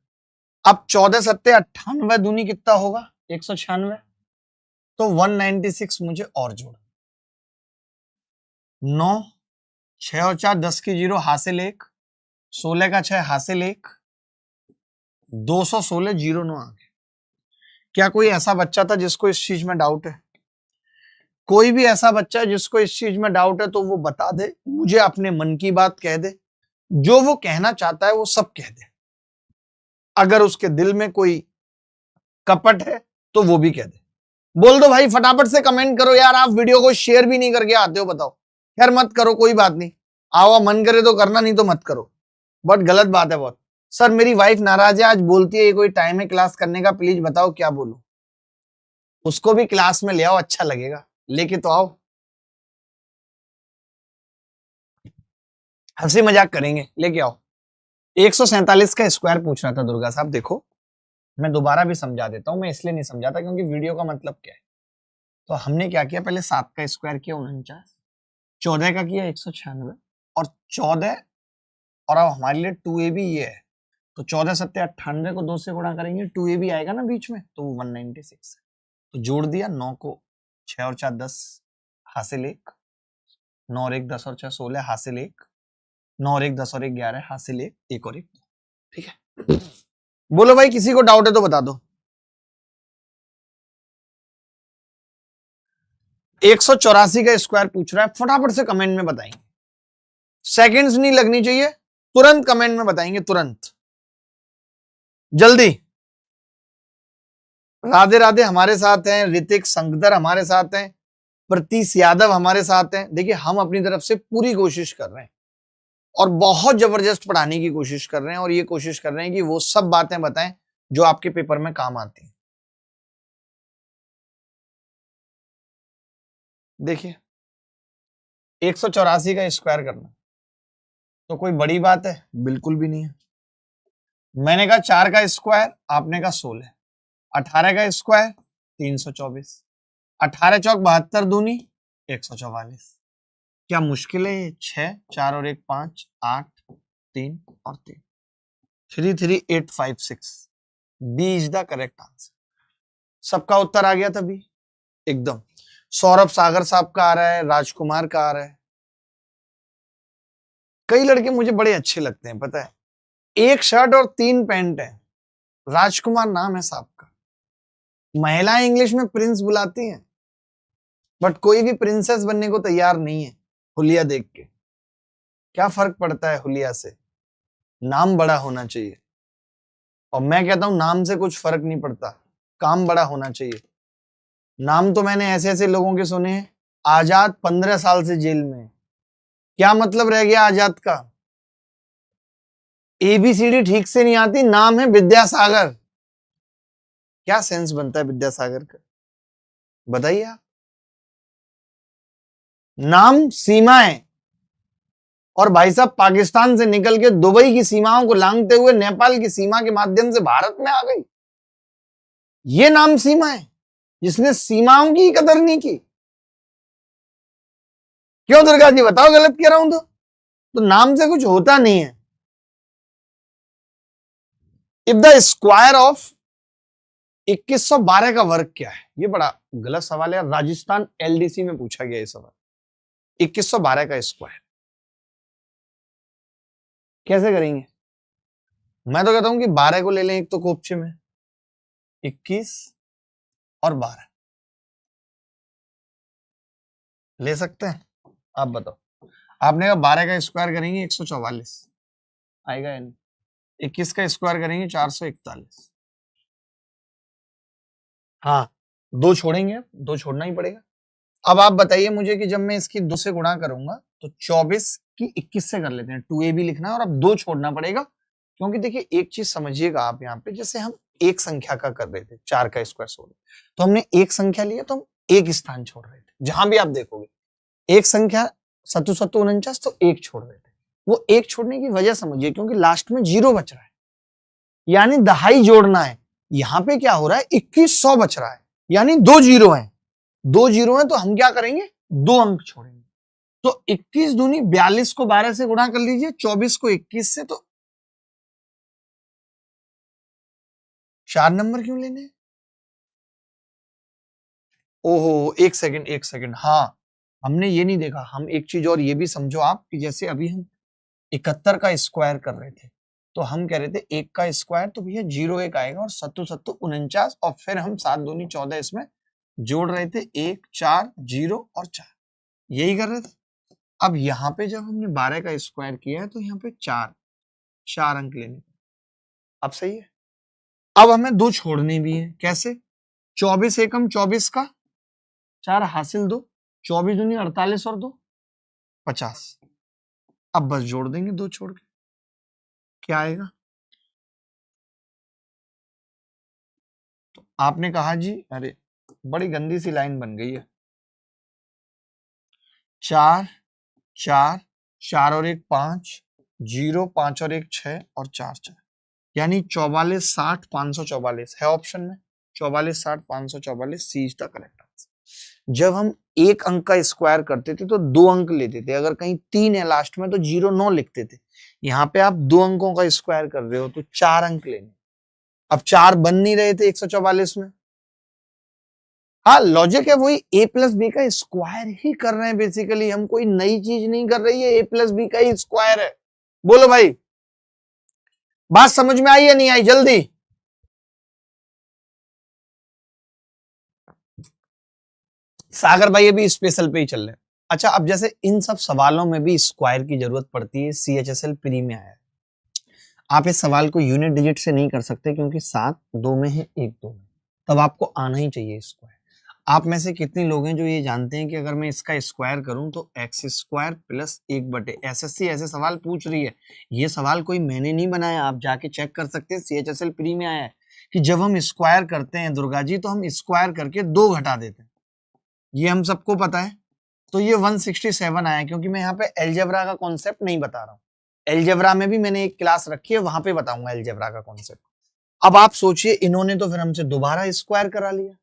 अब 14 सत्ते 98 दूनी कितना होगा 196, तो 196 मुझे और जोड़, 9 6 और 4 10 की 0 हासिल 1, 16 का 6 हासिल 1, 216 0 9 आ गया। क्या कोई ऐसा बच्चा था जिसको इस चीज में डाउट है? कोई भी ऐसा बच्चा है जिसको इस चीज में डाउट है तो वो बता दे, मुझे अपने मन की बात कह दे, जो वो कहना चाहता है वो सब कह दे। अगर उसके दिल में कोई कपट है तो वो भी कह दे। बोल दो भाई, फटाफट से कमेंट करो यार, आप वीडियो को शेयर भी नहीं करके आते हो, बताओ। खैर मत करो, कोई बात नहीं, आओ मन करे तो करना, नहीं तो मत करो, बहुत गलत बात है बहुत। सर मेरी वाइफ नाराज है, आज बोलती है ये कोई टाइम है क्लास करने का, प्लीज बताओ क्या बोलूं। उसको भी क्लास में ले आओ, अच्छा लगेगा, लेके तो आओ, हंसी मजाक करेंगे, लेके आओ। 147 का स्क्वायर पूछ रहा था दुर्गा साहब। देखो मैं दोबारा भी समझा देता हूं, मैं इसलिए नहीं समझाता क्योंकि वीडियो का मतलब क्या है। तो हमने क्या किया, पहले 7 का स्क्वायर किया 49, 14 का किया 196, और 14, और अब हमारे लिए 2ab ये है, तो 14 सत्ते 98 को 2 से गुणा करेंगे, 2ab आएगा ना बीच में, तो 196 है। तो जोड़ दिया, 9 को 6 और 4 10 हासिल 1, 9 और 1 10 और 6 16 हासिल 1, 9 और 1 10 और 1 11 हासिल 1, 1 और 1 2। ठीक है, बोलो भाई किसी को डाउट है तो बता दो। 184 का स्क्वायर पूछ रहा है, फटाफट से कमेंट में बताएंगे, सेकंड्स नहीं लगनी चाहिए, तुरंत कमेंट में बताएंगे, तुरंत जल्दी। राधे राधे हमारे साथ हैं, ऋतिक संगदर हमारे साथ हैं, प्रतीश यादव हमारे साथ हैं। देखिए हम अपनी तरफ से पूरी कोशिश कर रहे हैं और बहुत जबरदस्त पढ़ाने की कोशिश कर रहे हैं, और ये कोशिश कर रहे हैं कि वो सब बातें बताएं जो आपके पेपर में काम आती हैं। देखिए 184 का स्क्वायर करना तो कोई बड़ी बात है? बिल्कुल भी नहीं है। मैंने कहा 4 का स्क्वायर, आपने कहा 16, 18 का स्क्वायर 324, 18 चौक 72 दूनी 144। क्या मुश्किल है ये? 6 4 और 1 5 8 3 और 3, 33856। B is the correct answer. सबका उत्तर आ गया था बी एकदम। सौरभ सागर साहब का आ रहा है, राजकुमार का आ रहा है। कई लड़के मुझे बड़े अच्छे लगते हैं, पता है, 1 शर्ट और 3 पैंट है, राजकुमार नाम है साहब का। महिलाएं इंग्लिश में प्रिंस बुलाती हैं, बट कोई भी प्रिंसेस बनने को तैयार नहीं है हुलिया देख के। क्या फर्क पड़ता है हुलिया से? नाम बड़ा होना चाहिए, और मैं कहता हूं नाम से कुछ फर्क नहीं पड़ता, काम बड़ा होना चाहिए। नाम तो मैंने ऐसे ऐसे लोगों के सुने हैं, आजाद 15 साल से जेल में, क्या मतलब रह गया आजाद का? एबीसीडी ठीक से नहीं आती, नाम है विद्यासागर, क्या सेंस बनता है विद्यासागर का, बताइए आप। नाम सीमा है, और भाई साहब पाकिस्तान से निकल के दुबई की सीमाओं को लांघते हुए नेपाल की सीमा के माध्यम से भारत में आ गई, ये नाम सीमा है, जिसने सीमाओं की कदर नहीं की। क्यों दुर्गा जी बताओ, गलत कह रहा हूं तो नाम से कुछ होता नहीं है। इफ द स्क्वायर ऑफ 2112 का वर्ग क्या है? ये बड़ा गलत सवाल है, राजस्थान एलडीसी में पूछा गया ये सवाल। 2112 का स्क्वायर कैसे करेंगे? मैं तो कहता हूं कि 12 को ले लें एक तो कोपचे में, 21 और 12 ले सकते हैं, आप बताओ। आपने कहा 12 का स्क्वायर करेंगे 144 आएगा या नहीं, 21 का स्क्वायर करेंगे 441। हाँ 2 छोड़ेंगे, 2 छोड़ना ही पड़ेगा। अब आप बताइए मुझे कि जब मैं इसकी 2 से गुणा करूंगा तो 24 की 21 से कर लेते हैं, 2ab लिखना है, और अब 2 छोड़ना पड़ेगा, क्योंकि देखिए एक चीज समझिएगा आप यहाँ पे, जैसे हम एक संख्या का कर रहे थे, 4 का स्क्वायर 16, तो हमने एक संख्या लिया तो हम एक स्थान छोड़ रहे थे। जहां भी आप देखोगे एक संख्या 7 7 49 तो एक छोड़ रहे थे। वो एक छोड़ने की वजह समझिए, क्योंकि लास्ट में 0 बच रहा है, यानी दहाई जोड़ना है। यहां पे क्या हो रहा है, 2100 बच रहा है, यानी 2 जीरो है, 2 जीरो है, तो हम क्या करेंगे, 2 अंक छोड़ेंगे। तो 21 दूनी 42 को 12 से गुणा कर लीजिए, 24 को 21 से, तो 4 नंबर क्यों लेने? ओहो, एक सेकंड, हाँ, हमने ये नहीं देखा। हम एक चीज और ये भी समझो आप, कि जैसे अभी हम 71 का स्क्वायर कर रहे थे, तो हम कह रहे थे 1 का स्क्वायर, तो भैया 0 1 आएगा, और 7 7 49, और फिर हम 7 दूनी 14 इसमें जोड़ रहे थे, 1 4 0 और 4, यही कर रहे थे। अब यहाँ पे जब हमने 12 का स्क्वायर किया है, तो यहाँ पे 4 अंक लेने। अब सही है। अब हमें 2 छोड़ने भी है, कैसे? 24 एकम 24 का 4 हासिल 2, 24 दूनी 48 और 2 50। अब बस जोड़ देंगे 2 छोड़ के, क्या आएगा? तो आपने कहा जी, अरे बड़ी गंदी सी लाइन बन गई है, 4 4 4 और 1 5 0 5 और 1 6 और 4 4, यानी 44 60 544 है ऑप्शन में। 44 60 544 सी इज द करेक्ट आंसर। जब हम एक अंक का स्क्वायर करते थे तो 2 अंक लेते थे, अगर कहीं 3 है लास्ट में तो 0 9 लिखते थे। यहाँ पे आप 2 अंकों का स्क्वायर कर रहे हो तो 4 अंक लेने। अब 4 बन नहीं रहे थे 144 में। हाँ, लॉजिक है वही, a प्लस बी का स्क्वायर ही कर रहे हैं बेसिकली, हम कोई नई चीज नहीं कर रही है, a प्लस बी का ही स्क्वायर है। बोलो भाई, बात समझ में आई या नहीं आई? जल्दी। सागर भाई अभी स्पेशल पे ही चल रहे हैं। अच्छा, अब जैसे इन सब सवालों में भी स्क्वायर की जरूरत पड़ती है, CHSL प्री में आया है। आप इस सवाल को यूनिट डिजिट से नहीं कर सकते, क्योंकि 7 2 में है, 1 2 में, तब आपको आना ही चाहिए स्क्वायर। आप में से कितने लोग हैं जो ये जानते हैं कि अगर मैं इसका स्क्वायर करूं तो x स्क्वायर प्लस 1/, SSC ऐसे सवाल पूछ रही है। ये सवाल कोई मैंने नहीं बनाया, आप जाके चेक कर सकते हैं, CHSL प्री में आया है कि जब हम स्क्वायर करते हैं दुर्गा जी, तो हम स्क्वायर करके 2 घटा देते हैं, ये हम सबको पता है। तो ये 167 आया, क्योंकि मैं यहाँ पे एलजेब्रा का कॉन्सेप्ट नहीं बता रहा हूँ। एलजेब्रा में भी मैंने एक क्लास रखी है, वहां पे बताऊंगा एलजेब्रा का कॉन्सेप्ट। अब आप सोचिए, इन्होंने तो फिर हमसे दोबारा स्क्वायर करा लिया।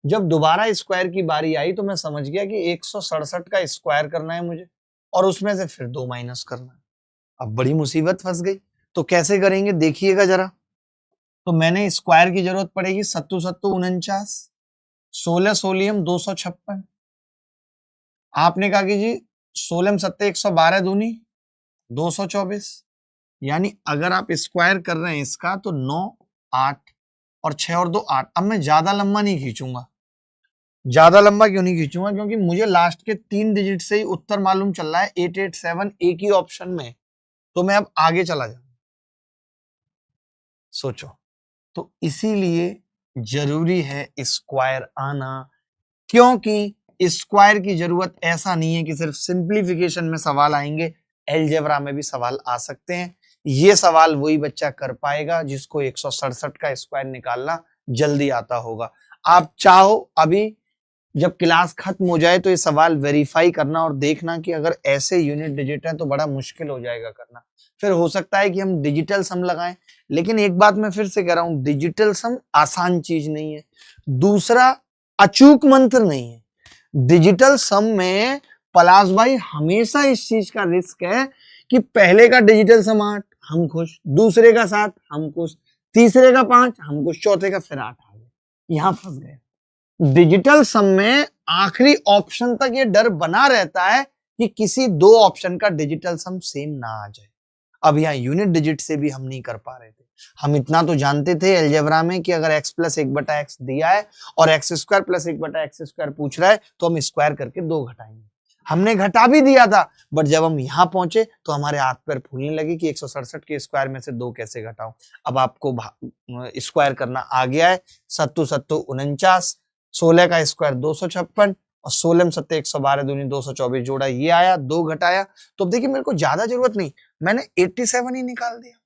जब दोबारा स्क्वायर की बारी आई तो मैं समझ गया कि 167 का स्क्वायर करना है मुझे, और उसमें से फिर 2 माइनस करना है। अब बड़ी मुसीबत फंस गई, तो कैसे करेंगे देखिएगा जरा। तो मैंने स्क्वायर की जरूरत पड़ेगी, 7 7 49, 16 सोलियम 256। आपने कहा कि जी 16 7 112 दूनी 224, यानी अगर आप स्क्वायर कर रहे हैं इसका तो 9 8 और 6 और 2 8। अब मैं ज्यादा लंबा नहीं खींचूंगा। ज्यादा लंबा क्यों नहीं खींचूंगा? क्योंकि मुझे लास्ट के 3 डिजिट से ही उत्तर मालूम चल रहा है, 887 एक ही ऑप्शन में, तो मैं अब आगे चला जाऊं। सोचो, तो इसीलिए जरूरी है स्क्वायर आना, क्योंकि स्क्वायर की जरूरत ऐसा नहीं है कि सिर्फ सिंप्लीफिकेशन में सवाल आएंगे, एलजेब्रा में भी सवाल आ सकते हैं। ये सवाल वही बच्चा कर पाएगा जिसको 167 का स्क्वायर निकालना जल्दी आता होगा। आप चाहो अभी जब क्लास खत्म हो जाए तो ये सवाल वेरीफाई करना और देखना कि अगर ऐसे यूनिट डिजिट है तो बड़ा मुश्किल हो जाएगा करना। फिर हो सकता है कि हम डिजिटल सम लगाएं, लेकिन एक बात मैं फिर से कह रहा हूं, डिजिटल सम आसान चीज नहीं है। दूसरा, अचूक मंत्र नहीं है। डिजिटल सम में पलाश भाई हमेशा इस चीज का रिस्क है कि पहले का डिजिटल सम 8 हम खुश, दूसरे का 7 हम खुश, तीसरे का 5 हम खुश, चौथे का फिर 8 आ गए, यहां फंस गए। डिजिटल सम में आखिरी ऑप्शन तक ये डर बना रहता है कि किसी 2 ऑप्शन का डिजिटल सम सेम ना आ जाए। अब यहाँ यूनिट डिजिट से भी हम नहीं कर पा रहे थे। हम इतना तो जानते थे एलजेब्रा में कि अगर x प्लस 1/x दिया है और x square plus 1/x square पूछ रहा है तो हम स्क्वायर करके 2 घटाएंगे। हमने घटा भी दिया था, बट जब हम यहाँ पहुंचे तो हमारे हाथ पैर फूलने लगे कि 167 के स्क्वायर में से 2 कैसे घटाऊं। अब आपको स्क्वायर करना आ गया है। 7 7 49, 16 का स्क्वायर 256 और 16 7 112 दूनी 224 जोड़ा, ये आया, 2 घटाया। तो अब देखिए मेरे को ज्यादा जरूरत नहीं, मैंने 87 ही निकाल दिया।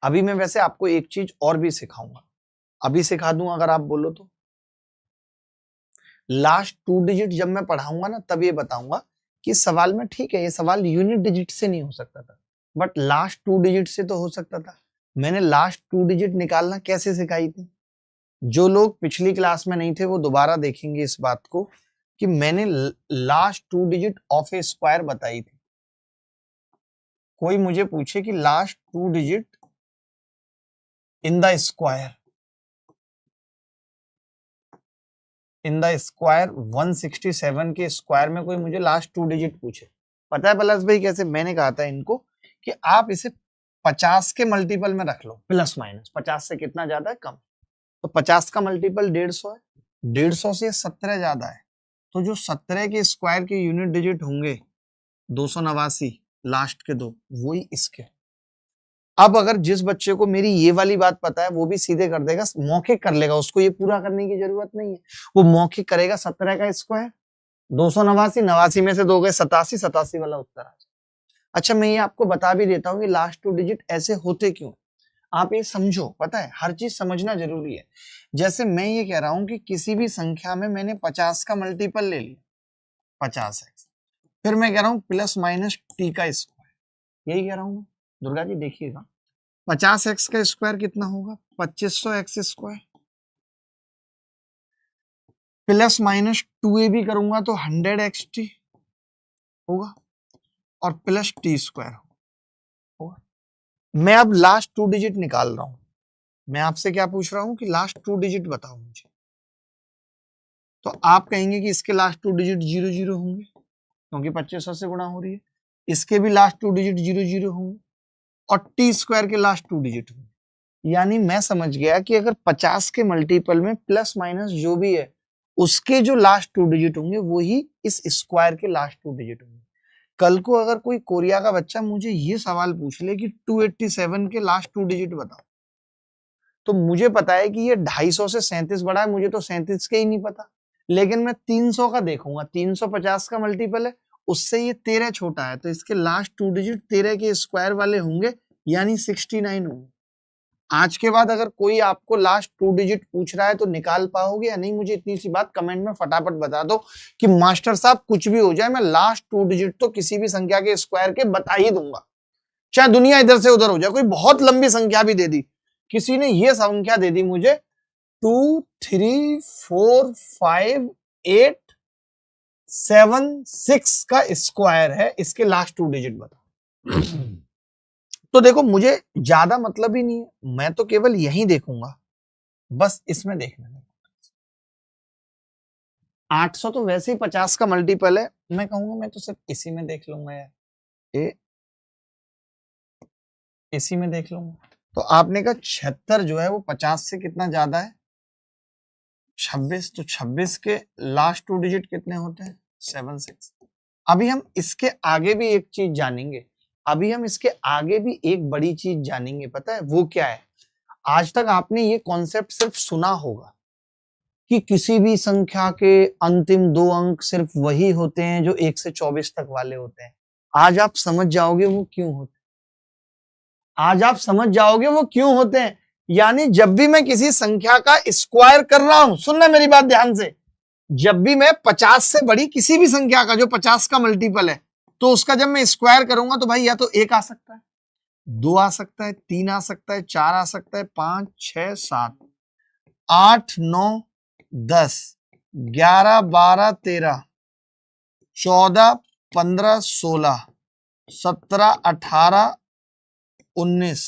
अभी मैं वैसे आपको एक चीज और भी सिखाऊंगा, अभी सिखा दूं अगर आप बोलो तो। लास्ट 2 डिजिट जब मैं पढ़ाऊंगा ना तब ये बताऊंगा कि सवाल में, ठीक है ये सवाल यूनिट डिजिट से नहीं हो सकता था, बट लास्ट 2 डिजिट से तो हो सकता था। मैंने लास्ट 2 डिजिट निकालना कैसे सिखाई थी। जो लोग पिछली क्लास में नहीं थे वो दोबारा देखेंगे इस बात को कि मैंने last 2 digit of A square बताई थी। कोई मुझे पूछे कि last 2 digit in the square, in the square 167 के स्क्वायर में कोई मुझे लास्ट 2 डिजिट पूछे, पता है प्लस भाई कैसे? मैंने कहा था इनको कि आप इसे 50 के मल्टीपल में रख लो, प्लस माइनस 50 से कितना ज्यादा है? कम। तो 50 का मल्टीपल 150 है, 150 से 17 ज्यादा है, तो जो 17 के स्क्वायर के यूनिट डिजिट होंगे 289 लास्ट के दो, वही इसके। अब अगर जिस बच्चे को मेरी ये वाली बात पता है वो भी सीधे कर देगा, मौखिक कर लेगा, उसको ये पूरा करने की जरूरत नहीं है, वो मौखिक करेगा 17 का स्क्वायर 289, 89 में से 2 गए 87, 87 वाला उत्तर आ जाए। अच्छा मैं ये आपको बता भी देता हूँ कि लास्ट 2 डिजिट ऐसे होते क्यों, आप ये समझो, पता है हर चीज समझना जरूरी है। जैसे मैं ये कह रहा हूं कि किसी भी संख्या में मैंने 50 का मल्टीपल ले लिया 50x, फिर मैं कह रहा हूं प्लस माइनस टी का स्क्वायर, यही कह रहा हूं। दुर्गा जी देखिएगा 50x का स्क्वायर कितना होगा? 2500x square, plus minus 2a भी करूंगा तो 100xt होगा और प्लस टी स्क्वायर होगा। मैं अब लास्ट 2 डिजिट निकाल रहा हूं, मैं आपसे क्या पूछ रहा हूं कि लास्ट 2 डिजिट बताओ मुझे, तो आप कहेंगे कि इसके लास्ट 2 डिजिट 00 होंगे क्योंकि 2500 से गुणा हो रही है, इसके भी लास्ट 2 डिजिट 00 होंगे और टी स्क्वायर के लास्ट 2 डिजिट होंगे। यानी मैं समझ गया कि अगर 50 के मल्टीपल में प्लस माइनस जो भी है उसके जो लास्ट 2 डिजिट होंगे वही इस स्क्वायर के लास्ट 2 डिजिट होंगे। कल को अगर कोई कोरिया का बच्चा मुझे ये सवाल पूछ ले कि 287 के लास्ट 2 डिजिट बताओ, तो मुझे पता है कि ये 250 से 37 बड़ा है, मुझे तो 37 के ही नहीं पता, लेकिन मैं 300 का देखूंगा, 350 का मल्टीपल है, उससे ये 13 छोटा है, तो इसके लास्ट 2 डिजिट 13 के स्क्वायर वाले होंगे यानी 69 होंगे। आज के बाद अगर कोई आपको लास्ट 2 डिजिट पूछ रहा है तो निकाल पाओगे या नहीं? मुझे इतनी सी बात कमेंट में फटाफट बता दो कि मास्टर साहब कुछ भी हो जाए मैं लास्ट 2 डिजिट तो किसी भी संख्या के स्क्वायर के बता ही दूंगा, चाहे दुनिया इधर से उधर हो जाए। कोई बहुत लंबी संख्या भी दे दी, किसी ने ये संख्या दे दी मुझे 2 3 4 5 8 7 6 का स्क्वायर है, इसके लास्ट 2 डिजिट बताओ। तो देखो मुझे ज्यादा मतलब ही नहीं है, मैं तो केवल यही देखूंगा, बस इसमें देखना है। 800 तो वैसे ही 50 का मल्टीपल है, मैं कहूंगा मैं तो सिर्फ इसी में देख लूंगा यार, इसी में देख लूंगा। तो आपने कहा 76 जो है वो 50 से कितना ज्यादा है? 26, तो 26 के लास्ट 2 डिजिट कितने होते हैं? 76। अभी हम इसके आगे भी एक चीज जानेंगे, अभी हम इसके आगे भी एक बड़ी चीज जानेंगे, पता है वो क्या है? आज तक आपने ये कॉन्सेप्ट सिर्फ सुना होगा कि किसी भी संख्या के अंतिम 2 अंक सिर्फ वही होते हैं जो 1 से 24 तक वाले होते हैं। आज आप समझ जाओगे वो क्यों होते हैं, आज आप समझ जाओगे वो क्यों होते हैं। यानी जब भी मैं किसी संख्या का स्क्वायर कर रहा हूं, सुनना मेरी बात ध्यान से, जब भी मैं 50 से बड़ी किसी भी संख्या का जो 50 का मल्टीपल है तो उसका जब मैं स्क्वायर करूंगा तो भाई या तो 1 आ सकता है, 2 आ सकता है, 3 आ सकता है, 4 आ सकता है, 5 6 7 8 9 10 11 12 13 14 15 16 17 18 19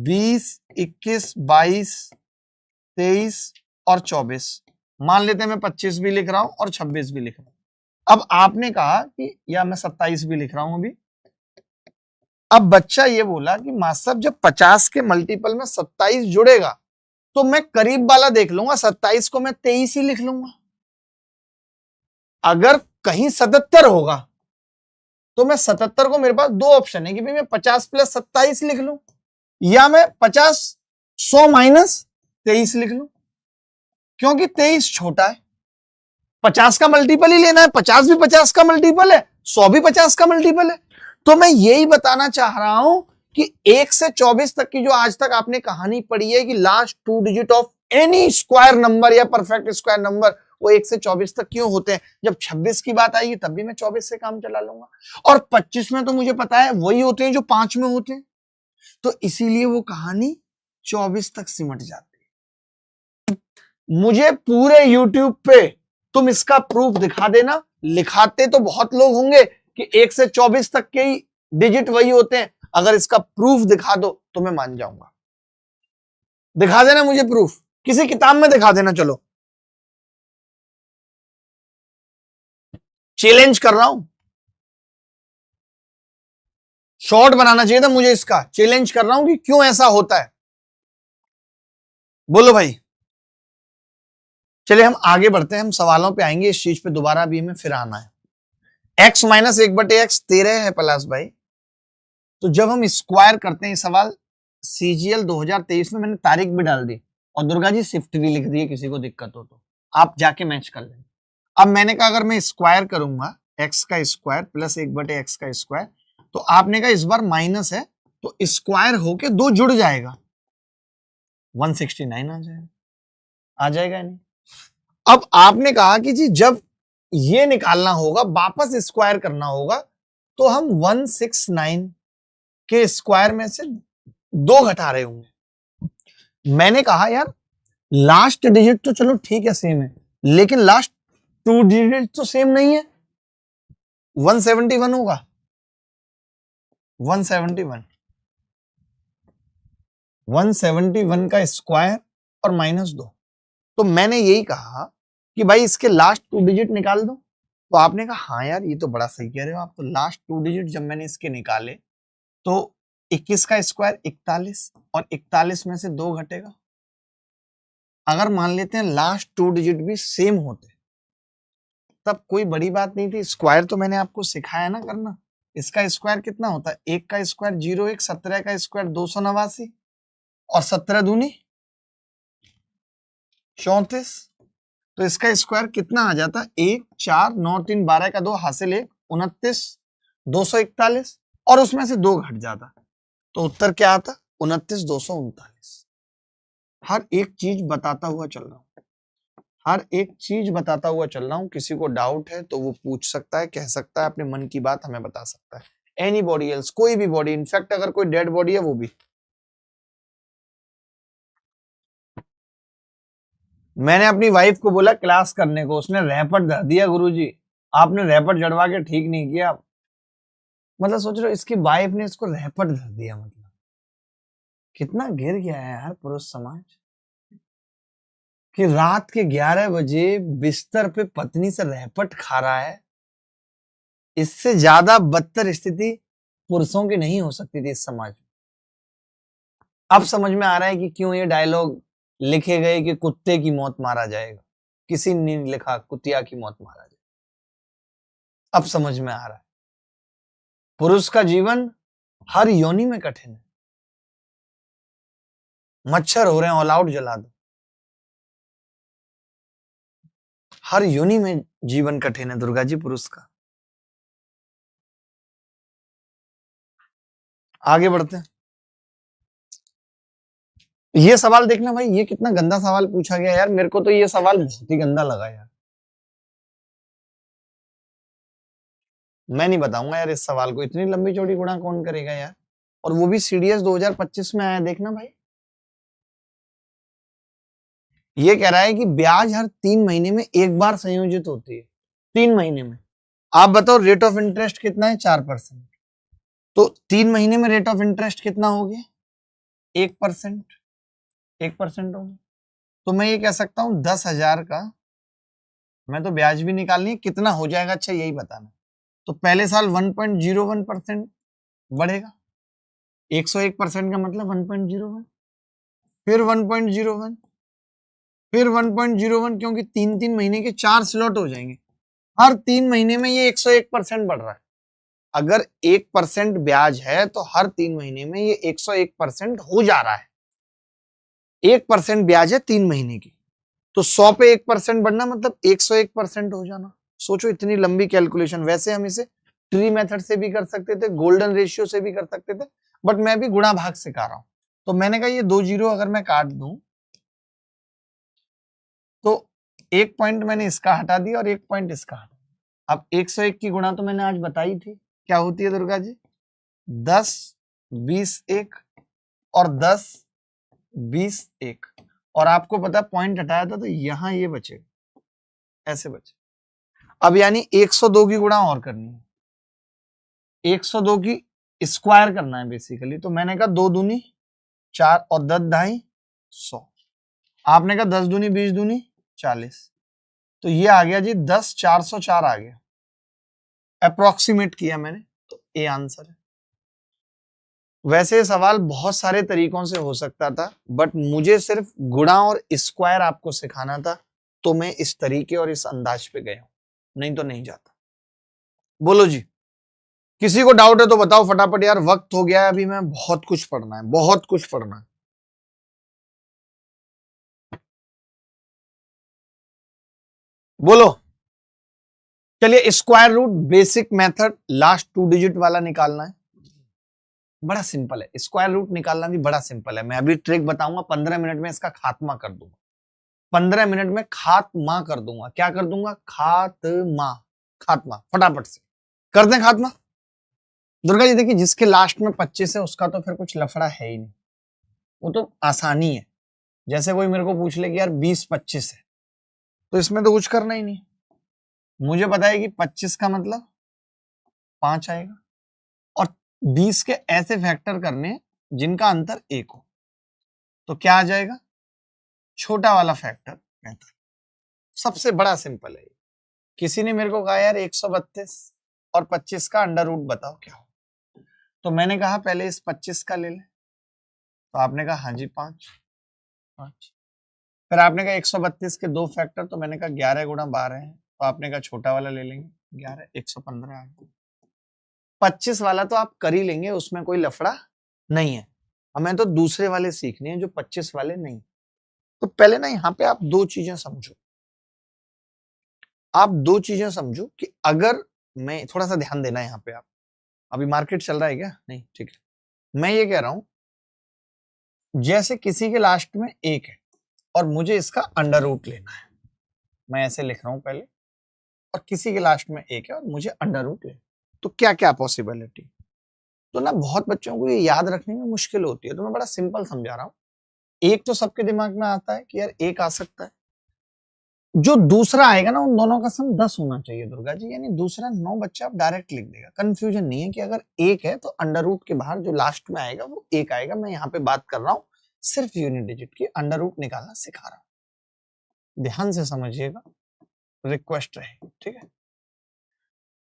20 21 22 23 और 24, मान लेते हैं मैं 25 भी लिख रहा हूं और 26 भी लिख रहा हूं। अब आपने कहा कि या मैं 27 भी लिख रहा हूं अभी। अब बच्चा ये बोला कि मास्टर साहब जब 50 के मल्टीपल में 27 जुड़ेगा तो मैं करीब वाला देख लूंगा, 27 को मैं 23 ही लिख लूंगा। अगर कहीं 77 होगा तो मैं 77 को, मेरे पास 2 ऑप्शन है कि भाई मैं 50 प्लस 27 लिख लूं या मैं 50 100 माइनस 23 लिख लूं, क्योंकि 23 छोटा है, 50 का मल्टीपल ही लेना है, 50 भी 50 का मल्टीपल है, 100 भी 50 का मल्टीपल है। तो मैं यही बताना चाह रहा हूं कि 1 से 24 तक की जो आज तक आपने कहानी पढ़ी है कि last 2 digit of N E square number या परफेक्ट स्क्वायर नंबर वो 1 से 24 तक क्यों होते हैं। जब 26 की बात आएगी तब भी मैं 24 से काम चला लूंगा, और 25 में तो मुझे पता है वही होते हैं जो 5 में होते हैं, तो इसीलिए वो कहानी 24 तक सिमट जाती है। मुझे पूरे YouTube पे तुम इसका प्रूफ दिखा देना, लिखाते तो बहुत लोग होंगे कि 1 से 24 तक के ही डिजिट वही होते हैं, अगर इसका प्रूफ दिखा दो तो मैं मान जाऊंगा। दिखा देना मुझे प्रूफ, किसी किताब में दिखा देना। चलो चैलेंज कर रहा हूं, शॉर्ट बनाना चाहिए था मुझे इसका, चैलेंज कर रहा हूं कि क्यों ऐसा होता है। बोलो भाई। चलिए हम आगे बढ़ते हैं, हम सवालों पे आएंगे, इस चीज पे दोबारा भी हमें फिर आना है। x माइनस 1/x 13 है प्लस भाई, तो जब हम स्क्वायर करते हैं, सवाल CGL 2023 में मैंने तारीख भी डाल दी और दुर्गा जी शिफ्ट भी लिख दी है, किसी को दिक्कत हो तो आप जाके मैच कर लें। अब मैंने कहा अगर मैं स्क्वायर करूंगा x का स्क्वायर प्लस 1/x का स्क्वायर, तो आपने कहा इस बार माइनस है तो स्क्वायर होके 2 जुड़ जाएगा, 169 आ जाएगा नहीं। अब आपने कहा कि जी जब ये निकालना होगा, वापस स्क्वायर करना होगा, तो हम 169 के स्क्वायर में से 2 घटा रहे होंगे। मैंने कहा यार लास्ट डिजिट तो चलो ठीक है सेम है, लेकिन लास्ट 2 डिजिट तो सेम नहीं है। 171 होगा, 171 का स्क्वायर और -2। तो मैंने यही कहा कि भाई इसके लास्ट 2 डिजिट निकाल दो, तो आपने कहा हाँ यार ये तो बड़ा सही कह रहे हो आप, तो लास्ट 2 डिजिट जब मैंने इसके निकाले तो 21 का स्क्वायर 41 और 41 में से 2 घटेगा। अगर मान लेते हैं लास्ट 2 डिजिट भी सेम होते तब कोई बड़ी बात नहीं थी, स्क्वायर तो मैंने आपको सिखाया ना करना। इसका स्क्वायर कितना होता है, 1 का स्क्वायर 01, 17 का स्क्वायर 289 और 17 दूनी 34, तो इसका स्क्वायर कितना आ जाता है 1 4 9 3 12 का 2 हासिल 1 29 241 और उसमें से 2 घट जाता, तो उत्तर क्या आता 29 239। हर एक चीज बताता हुआ चल रहा हूं, हर एक चीज बताता हुआ चल रहा हूं। किसी को डाउट है तो वो पूछ सकता है, कह सकता है, अपने मन की बात हमें बता सकता है। एनी बॉडी एल्स, कोई भी बॉडी, इनफैक्ट अगर कोई डेड बॉडी है वो भी। मैंने अपनी वाइफ को बोला क्लास करने को, उसने रैपट धर दिया, गुरुजी आपने रैपट जड़वा के ठीक नहीं किया। मतलब सोच रहे हो इसकी वाइफ ने इसको रैपट धर दिया, मतलब कितना गिर गया है यार पुरुष समाज कि रात के 11 बजे बिस्तर पे पत्नी से रैपट खा रहा है। इससे ज्यादा बदतर स्थिति पुरुषों की नहीं हो सकती थी इस समाज में। अब समझ में आ रहा है कि क्यों ये डायलॉग लिखे गए कि कुत्ते की मौत मारा जाएगा, किसी ने नहीं लिखा कुतिया की मौत मारा जाएगा। अब समझ में आ रहा है पुरुष का जीवन हर योनि में कठिन है। मच्छर हो रहे हैं ऑल आउट जला दो, हर योनि में जीवन कठिन है दुर्गा जी पुरुष का। आगे बढ़ते हैं, ये सवाल देखना भाई, ये कितना गंदा सवाल पूछा गया यार, मेरे को तो ये सवाल बहुत ही गंदा लगा यार। मैं नहीं बताऊंगा यार इस सवाल को, इतनी लंबी चौड़ी गुणा कौन करेगा यार, और वो भी सीडीएस 2025 में आया, देखना भाई। ये कह रहा है कि ब्याज हर 3 महीने में एक बार संयोजित होती है, 3 महीने में। आप बताओ रेट ऑफ इंटरेस्ट कितना है, 4%, तो 3 महीने में रेट ऑफ इंटरेस्ट कितना हो गया 1%, 1% हो गया। तो मैं ये कह सकता हूं 10,000 का, मैं तो ब्याज भी निकालनी है, कितना हो जाएगा अच्छा यही बताना। तो पहले साल 1.01% बढ़ेगा, 101% का मतलब 1.01, फिर 1.01, फिर 1.01, क्योंकि 3-3 महीने के 4 स्लॉट हो जाएंगे, हर 3 महीने में ये 101% बढ़ रहा है। अगर 1% ब्याज है तो हर 3 महीने में ये 101% हो जा रहा है। 1% ब्याज है 3 महीने की, तो 100 पे 1% बढ़ना मतलब 101% हो जाना। सोचो इतनी लंबी कैलकुलेशन। वैसे हम इसे ट्री मेथड से भी कर सकते थे, गोल्डन रेशियो से भी कर सकते थे, बट मैं भी गुणा भाग सिखा रहा हूं। तो मैंने कहा ये 2 जीरो अगर मैं काट दूं तो एक पॉइंट मैंने इसका हटा दिया और एक पॉइंट इसका हटा दिया। अब 101 की गुणा तो मैंने आज बताई थी, क्या होती है दुर्गा जी? 10 20 1 और 10 20 1, और आपको पता पॉइंट हटाया था तो यहां ये बचेगा, ऐसे बचे। अब यानी 102 की गुणा और करनी है, 102 की स्क्वायर करना है बेसिकली। तो मैंने कहा 2 दूनी 4 और 10 ढाई 100। आपने कहा 10 दूनी 20 दूनी 40, तो ये आ गया जी 10 404 आ गया, अप्रोक्सीमेट किया मैंने, तो ए आंसर है। वैसे ये सवाल बहुत सारे तरीकों से हो सकता था, बट मुझे सिर्फ गुणा और स्क्वायर आपको सिखाना था, तो मैं इस तरीके और इस अंदाज पे गया हूं, नहीं तो नहीं जाता। बोलो जी, किसी को डाउट है तो बताओ फटाफट यार, वक्त हो गया है अभी, मैं बहुत कुछ पढ़ना है, बहुत कुछ पढ़ना है। बोलो। चलिए, square root basic method, last 2 digit वाला निकालना है। बड़ा सिंपल है, स्क्वायर रूट निकालना भी बड़ा सिंपल है। मैं अभी ट्रिक बताऊंगा, 15 मिनट में इसका खात्मा कर दूंगा। 15 मिनट में खात्मा कर दूंगा। क्या कर दूंगा? खात्मा। खात्मा फटाफट से कर दें खात्मा। दुर्गा जी देखिए, जिसके लास्ट में 25 है उसका तो फिर कुछ लफड़ा है ही नहीं, वो तो आसानी है। जैसे कोई मेरे को पूछ ले कि यार 20-25 है, तो इसमें तो कुछ करना ही नहीं। मुझे पता है कि 25 का मतलब 5 आएगा, और 20 के ऐसे फैक्टर करने जिनका अंतर 1 हो, तो क्या आ जाएगा? छोटा वाला फैक्टर 45। सबसे बड़ा सिंपल है। किसी ने मेरे को कहा यार 132 और 25 का अंडर रूट बताओ क्या हो, तो मैंने कहा पहले इस 25 का ले ले, तो आपने कहा हाँ जी 5। फिर आपने कहा 132 के 2 फैक्टर, तो मैंने कहा 11 गुणा 12 है, तो आपने कहा छोटा वाला ले लेंगे 11, 115 आ गया। 25 वाला तो आप कर ही लेंगे, उसमें कोई लफड़ा नहीं है। हमें तो दूसरे वाले सीखने हैं जो 25 वाले नहीं। तो पहले ना यहाँ पे आप 2 चीजें समझो। आप 2 चीजें समझो कि अगर मैं, थोड़ा सा ध्यान देना यहाँ पे, आप अभी मार्केट चल रहा है क्या? नहीं, ठीक है। मैं ये कह रहा हूं, जैसे किसी के लास्ट में 1 है और मुझे इसका अंडर रूट लेना है, मैं ऐसे लिख रहा हूं पहले, और किसी के लास्ट में 1 है और मुझे अंडर रूट लेना, तो क्या क्या पॉसिबिलिटी? तो ना बहुत बच्चों को ये याद रखने में मुश्किल होती है, तो मैं बड़ा सिंपल समझा रहा हूँ। एक तो सबके दिमाग में आता है कि यार 1 आ सकता है, जो दूसरा आएगा ना उन दोनों का सम 10 होना चाहिए दुर्गा जी, यानी दूसरा 9 बच्चा आप डायरेक्ट लिख देगा, कंफ्यूजन नहीं है कि अगर 1 है तो अंडर रूट के बाहर जो लास्ट में आएगा वो 1 आएगा। मैं यहाँ पे बात कर रहा हूँ सिर्फ यूनिट डिजिट की, अंडर रूट निकालना सिखा रहा हूँ, ध्यान से समझिएगा, रिक्वेस्ट रहेगी, ठीक है।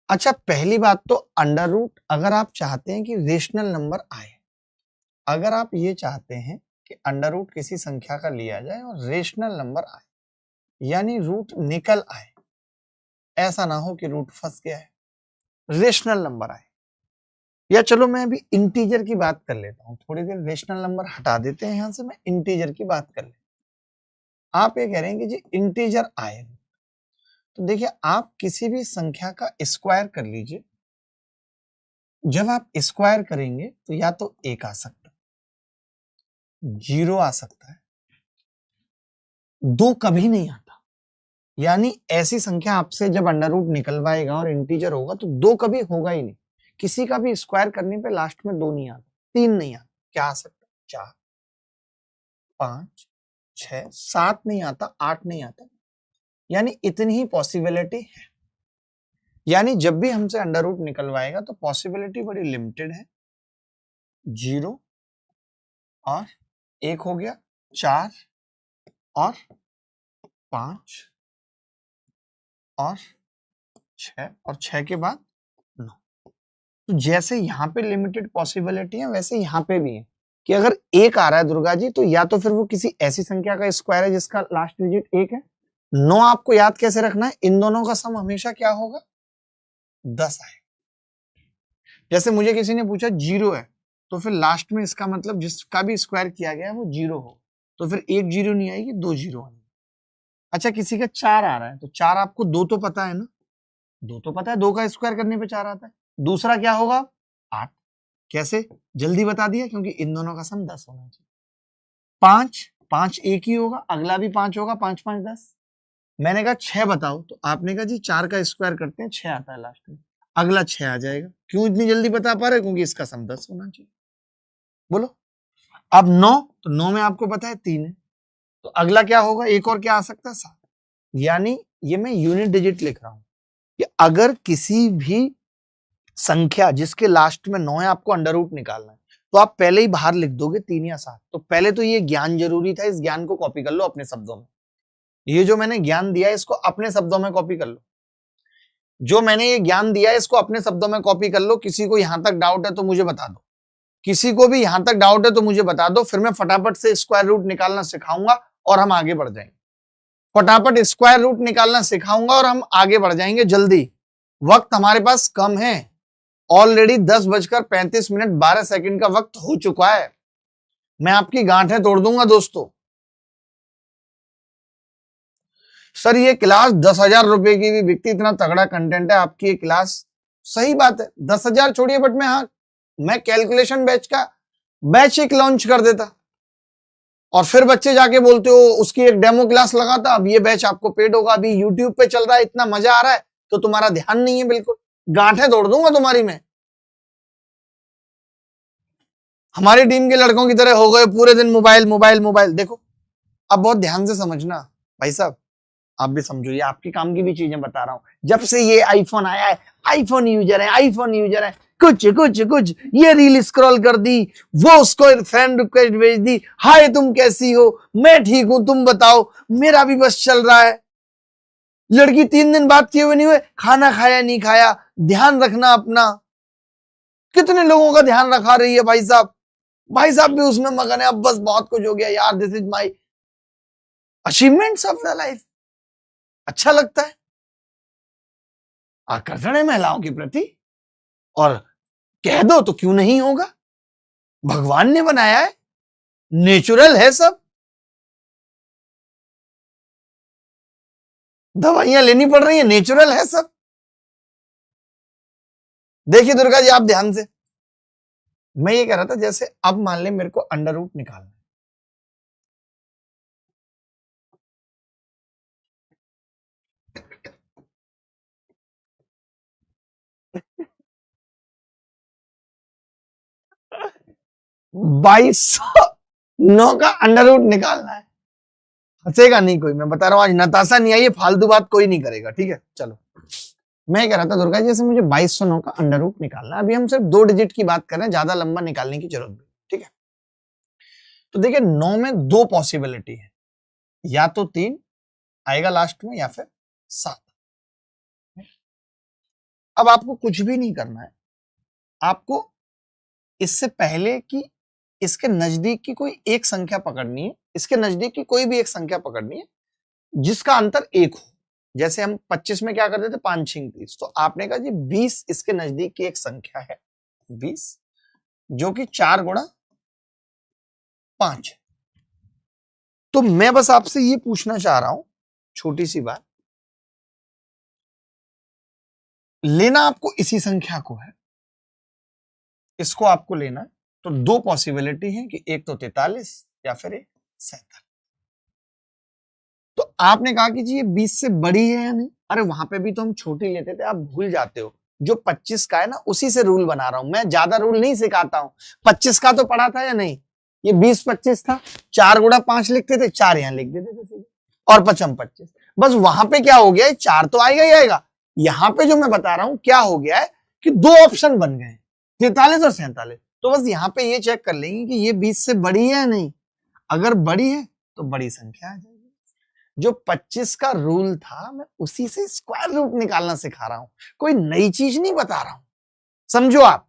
अच्छा, पहली बात तो अंडर रूट अगर आप चाहते हैं कि रेशनल नंबर आए, अगर आप ये चाहते हैं कि अंडर रूट किसी संख्या का लिया जाए और रेशनल नंबर आए, यानी रूट निकल आए, ऐसा ना हो कि रूट फंस गया है, रेशनल नंबर आए। या चलो मैं अभी इंटीजर की बात कर लेता हूं, थोड़ी देर रेशनल नंबर हटा देते हैं यहां से, मैं इंटीजर की बात कर लेता हूं। आप ये कह रहे हैं कि जी इंटीजर आए, तो देखिए आप किसी भी संख्या का स्क्वायर कर लीजिए, जब आप स्क्वायर करेंगे तो या तो 1 आ सकता है, 0 आ सकता है, 2 कभी नहीं आता। यानी ऐसी संख्या आपसे जब अंडर रूट निकलवाएगा और इंटीजर होगा तो 2 कभी होगा ही नहीं। किसी का भी स्क्वायर करने पे लास्ट में 2 नहीं आता, 3 नहीं आता, क्या आ सकता है? 4 5 6 7 नहीं आता, 8 नहीं आता, यानी इतनी ही पॉसिबिलिटी है। यानी जब भी हमसे अंडर रूट निकलवाएगा तो पॉसिबिलिटी बड़ी लिमिटेड है। 0 और 1 हो गया, 4 और 5 और 6 और 6 के बाद 9। तो जैसे यहाँ पे लिमिटेड पॉसिबिलिटी है वैसे यहाँ पे भी है कि अगर 1 आ रहा है दुर्गा जी, तो या तो फिर वो किसी ऐसी संख्या का स्क्वायर है जिसका लास्ट डिजिट 1 है। 9 आपको याद कैसे रखना है, इन दोनों का सम हमेशा क्या होगा? 10 आए। जैसे मुझे किसी ने पूछा 0 है, तो फिर लास्ट में इसका मतलब जिसका भी स्क्वायर किया गया है वो 0 हो, तो फिर 1 0 नहीं आएगी, 2 0 आएगी। अच्छा, किसी का 4 आ रहा है, तो 4 आपको 2 तो पता है ना, 2 तो पता है, 2 का स्क्वायर करने पे 4 आता है। दूसरा क्या होगा? 8, कैसे? जल्दी बता दिया, क्योंकि इन दोनों का सम 10 होना चाहिए। 5 5 एक ही होगा, अगला भी 5 होगा, 5 5 10। मैंने कहा 6 बताओ, तो आपने कहा जी 4 का स्क्वायर करते हैं, 6 आता है लास्ट में, अगला 6 आ जाएगा। क्यों इतनी जल्दी बता पा रहे? क्योंकि इसका सम 10 होना चाहिए। बोलो। अब 9, तो 9 में आपको पता है 3 है, तो अगला क्या होगा? एक और क्या आ सकता है? 7। यानी ये मैं यूनिट डिजिट लिख रहा हूं कि अगर किसी भी संख्या जिसके लास्ट में 9 है आपको अंडर रूट निकालना है, तो आप पहले ही बाहर लिख दोगे 3 या 7। तो पहले तो ये ज्ञान जरूरी था, इस ज्ञान को कॉपी कर लो अपने शब्दों में। ये जो मैंने ज्ञान दिया है इसको अपने शब्दों में कॉपी कर लो। जो मैंने ये ज्ञान दिया है इसको अपने शब्दों में कॉपी कर लो। किसी को यहां तक डाउट है तो मुझे बता दो, किसी को भी यहां तक डाउट है तो मुझे बता दो, फिर मैं फटाफट से स्क्वायर रूट निकालना सिखाऊंगा और हम आगे बढ़ जाएंगे। फटाफट स्क्वायर रूट निकालना सिखाऊंगा और हम आगे बढ़ जाएंगे जल्दी। वक्त हमारे पास कम है, ऑलरेडी 10:35 12 सेकंड का वक्त हो चुका है। मैं आपकी गांठें तोड़ दूंगा दोस्तों। सर ये क्लास 10,000 रुपए की भी बिकती, इतना तगड़ा कंटेंट है आपकी ये क्लास। सही बात है, 10,000 छोड़िए, बट मैं कैलकुलेशन बैच का बैच एक लॉन्च कर देता और फिर बच्चे जाके बोलते हो उसकी एक डेमो क्लास लगाता। अब ये बैच आपको पेड होगा, अभी यूट्यूब पे चल रहा है, इतना मजा आ रहा है तो तुम्हारा ध्यान नहीं है, बिल्कुल गांठें तोड़ दूंगा तुम्हारी मैं। हमारी टीम के लड़कों की तरह हो गए पूरे दिन मोबाइल मोबाइल मोबाइल। देखो अब बहुत ध्यान से समझना भाई साहब, आप भी समझो, ये आपके काम की भी चीजें बता रहा हूं। जब से ये आईफोन आया है, आईफोन यूजर है, आईफोन यूजर है, कुछ कुछ कुछ ये रील स्क्रॉल कर दी, वो उसको फ्रेंड रिक्वेस्ट भेज दी, हाय तुम कैसी हो, मैं ठीक हूं तुम बताओ, मेरा भी बस चल रहा है। लड़की 3 दिन बात किए हुए नहीं हुए, खाना खाया नहीं खाया, ध्यान रखना अपना। कितने लोगों का ध्यान रखा रही है भाई साहब, भाई साहब भी उसमें मगन है। अब बस बहुत कुछ हो गया यार, this is my achievements of the life. अच्छा लगता है, आकर्षण है महिलाओं के प्रति, और कह दो तो क्यों नहीं होगा, भगवान ने बनाया है, नेचुरल है सब। दवाइयां लेनी पड़ रही है, नेचुरल है सब। देखिए दुर्गा जी आप ध्यान से, मैं ये कह रहा था जैसे अब मान ले मेरे को अंडर रूट निकालना है, 2209 का अंडर रूट निकालना है। हंसेगा नहीं कोई, मैं बता रहा हूं आज नताशा नहीं आई है, फालतू बात कोई नहीं करेगा, ठीक है। चलो मैं कह रहा था दुर्गा जी जैसे मुझे 2209 का अंडर रूट निकालना है, अभी हम सिर्फ 2 डिजिट की बात कर रहे हैं, ज्यादा लंबा निकालने की जरूरत नहीं, ठीक है। तो देखिए 9 में 2 पॉसिबिलिटी है, या तो 3 आएगा लास्ट में या फिर 7। अब आपको कुछ भी नहीं करना है, आपको इससे पहले कि इसके नजदीक की कोई एक संख्या पकड़नी है, इसके नजदीक की कोई भी एक संख्या पकड़नी है जिसका अंतर 1 हो। जैसे हम 25 में क्या करते थे, 5 6 30, तो आपने कहा जी 20 इसके नजदीक की एक संख्या है, 20 जो कि 4 गुणा 5। तो मैं बस आपसे ये पूछना चाह रहा हूं, छोटी सी बात, लेना आपको इसी संख्या को है, इसको आपको लेना है। तो 2 पॉसिबिलिटी है कि एक तो 43 या फिर एक 47। तो आपने कहा कि जी ये 20 से बड़ी है या नहीं, अरे वहां पे भी तो हम छोटी लेते थे, आप भूल जाते हो। जो 25 का है ना उसी से रूल बना रहा हूं मैं, ज्यादा रूल नहीं सिखाता हूं। 25 का तो पढ़ा था या नहीं, ये 20 25 था, 4 गुणा 5 लिखते थे, 4 यहां लिख देते थे और 55 25। बस वहां पे क्या हो गया है, 4 तो आएगा ही आएगा। यहां पे जो मैं बता रहा हूं क्या हो गया है कि 2 ऑप्शन बन गए, 43 और 47। तो बस यहां पे ये चेक कर लेंगे कि ये 20 से बड़ी है या नहीं, अगर बड़ी है तो बड़ी संख्या आ जाएगी। जो 25 का रूल था मैं उसी से स्क्वायर रूट निकालना सिखा रहा हूं, कोई नई चीज नहीं बता रहा हूं, समझो आप।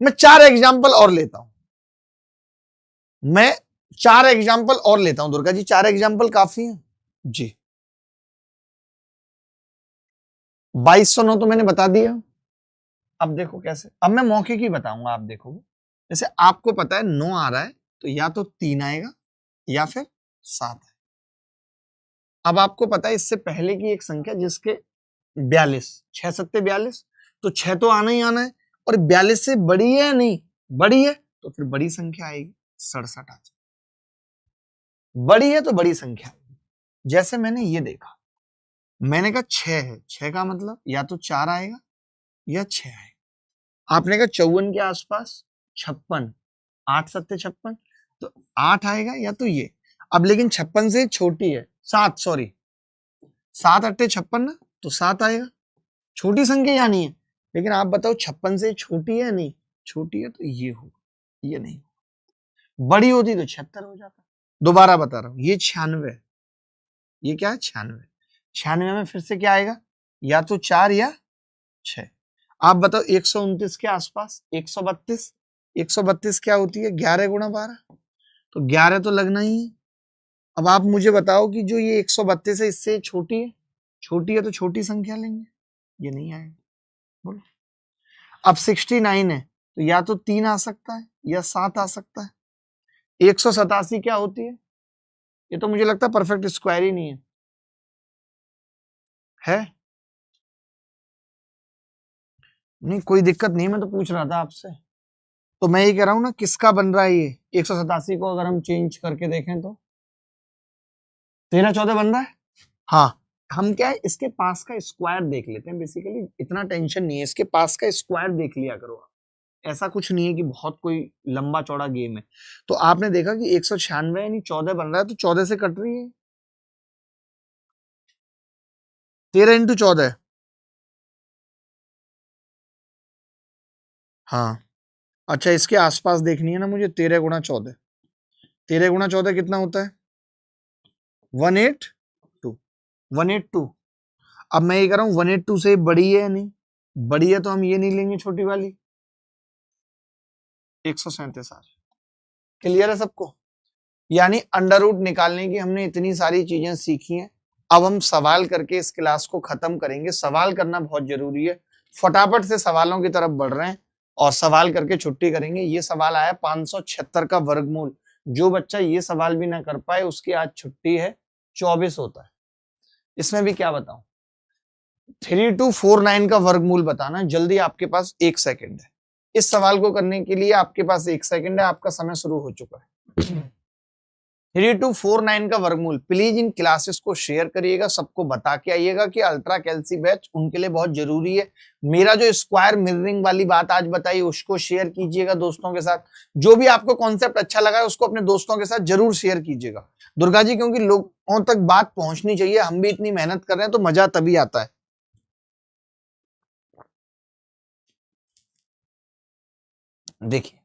मैं 4 एग्जाम्पल और लेता हूं, मैं 4 एग्जाम्पल और लेता हूं दुर्गा जी, 4 एग्जाम्पल काफी है जी। 2209 तो मैंने बता दिया। अब देखो कैसे, अब मैं मौके की बताऊंगा, आप देखोगे जैसे आपको पता है 9 आ रहा है तो या तो 3 आएगा या फिर 7 है। अब आपको पता है इससे पहले की एक संख्या जिसके 42, 6 7 42, तो 6 तो आना ही आना है, और 42 से बड़ी है या नहीं, बड़ी है तो फिर बड़ी संख्या आएगी, 67 आ जाएगी। बड़ी है तो बड़ी संख्या आएगी। जैसे मैंने ये देखा, मैंने कहा 6 है, 6 का मतलब या तो 4 आएगा या 6 आएगा। आपने कहा 54 के आसपास 56, 8 सत्ते 56, तो 8 आएगा या तो ये। अब लेकिन 56 से छोटी है 7, सॉरी 7 अट्टे 56 ना, तो 7 आएगा। छोटी संख्या यानी है, लेकिन आप बताओ 56 से छोटी है नहीं, छोटी है तो ये होगा, ये नहीं होगा। बड़ी होती तो 76 हो जाता। दोबारा बता रहा हूं, ये 96, ये क्या है 96, 96 में फिर से क्या आएगा, या तो 4 या 6। आप बताओ 129 के आसपास 132, 132 क्या होती है 11 गुणा 12, तो 11 तो लगना ही है। अब आप मुझे बताओ कि जो ये 132 है इससे छोटी है तो छोटी संख्या लेंगे, ये नहीं आएगा। बोलो। अब 69 है तो या तो 3 आ सकता है या 7 आ सकता है। 187 क्या होती है, ये तो मुझे लगता है परफेक्ट स्क्वायर ही नहीं है? नहीं कोई दिक्कत नहीं, मैं तो पूछ रहा था आपसे। तो मैं ये कह रहा हूं ना, किसका बन रहा है ये 187 को अगर हम चेंज करके देखें तो 13 14 बन रहा है। हाँ, हम क्या है इसके पास का स्क्वायर देख लेते हैं। बेसिकली इतना टेंशन नहीं है, इसके पास का स्क्वायर देख लिया करो आप। ऐसा कुछ नहीं है कि बहुत कोई लंबा चौड़ा गेम है। तो आपने देखा कि 196 यानी 14 बन रहा है, तो 14 से कट रही है 13 इंटू 14। हाँ अच्छा, इसके आसपास देखनी है ना मुझे। 13 गुणा 14, 13 गुणा 14 कितना होता है 182, 182। अब मैं ये कह रहा हूं 182 से बड़ी है या नहीं, बड़ी है तो हम ये नहीं लेंगे छोटी वाली 137। क्लियर है सबको? यानी अंडर रूट निकालने की हमने इतनी सारी चीजें सीखी हैं। अब हम सवाल करके इस क्लास को खत्म करेंगे। सवाल करना बहुत जरूरी है। फटाफट से सवालों की तरफ बढ़ रहे हैं और सवाल करके छुट्टी करेंगे। ये सवाल आया 576 का वर्गमूल। जो बच्चा ये सवाल भी ना कर पाए उसकी आज छुट्टी है, 24 होता है। इसमें भी क्या बताऊं, 3249 का वर्गमूल बताना। जल्दी, आपके पास 1 सेकंड है। इस सवाल को करने के लिए आपके पास 1 सेकंड है, आपका समय शुरू हो चुका है। 3249 का वर्गमूल। प्लीज इन क्लासेस को शेयर करिएगा, सबको बता के आइएगा कि अल्ट्रा कैल्सी बैच उनके लिए बहुत जरूरी है। मेरा जो स्क्वायर मिररिंग वाली बात आज बताई उसको शेयर कीजिएगा दोस्तों के साथ। जो भी आपको कॉन्सेप्ट अच्छा लगा है उसको अपने दोस्तों के साथ जरूर शेयर कीजिएगा दुर्गा जी, क्योंकि लोगों तक बात पहुंचनी चाहिए। हम भी इतनी मेहनत कर रहे हैं तो मजा तभी आता है। देखिए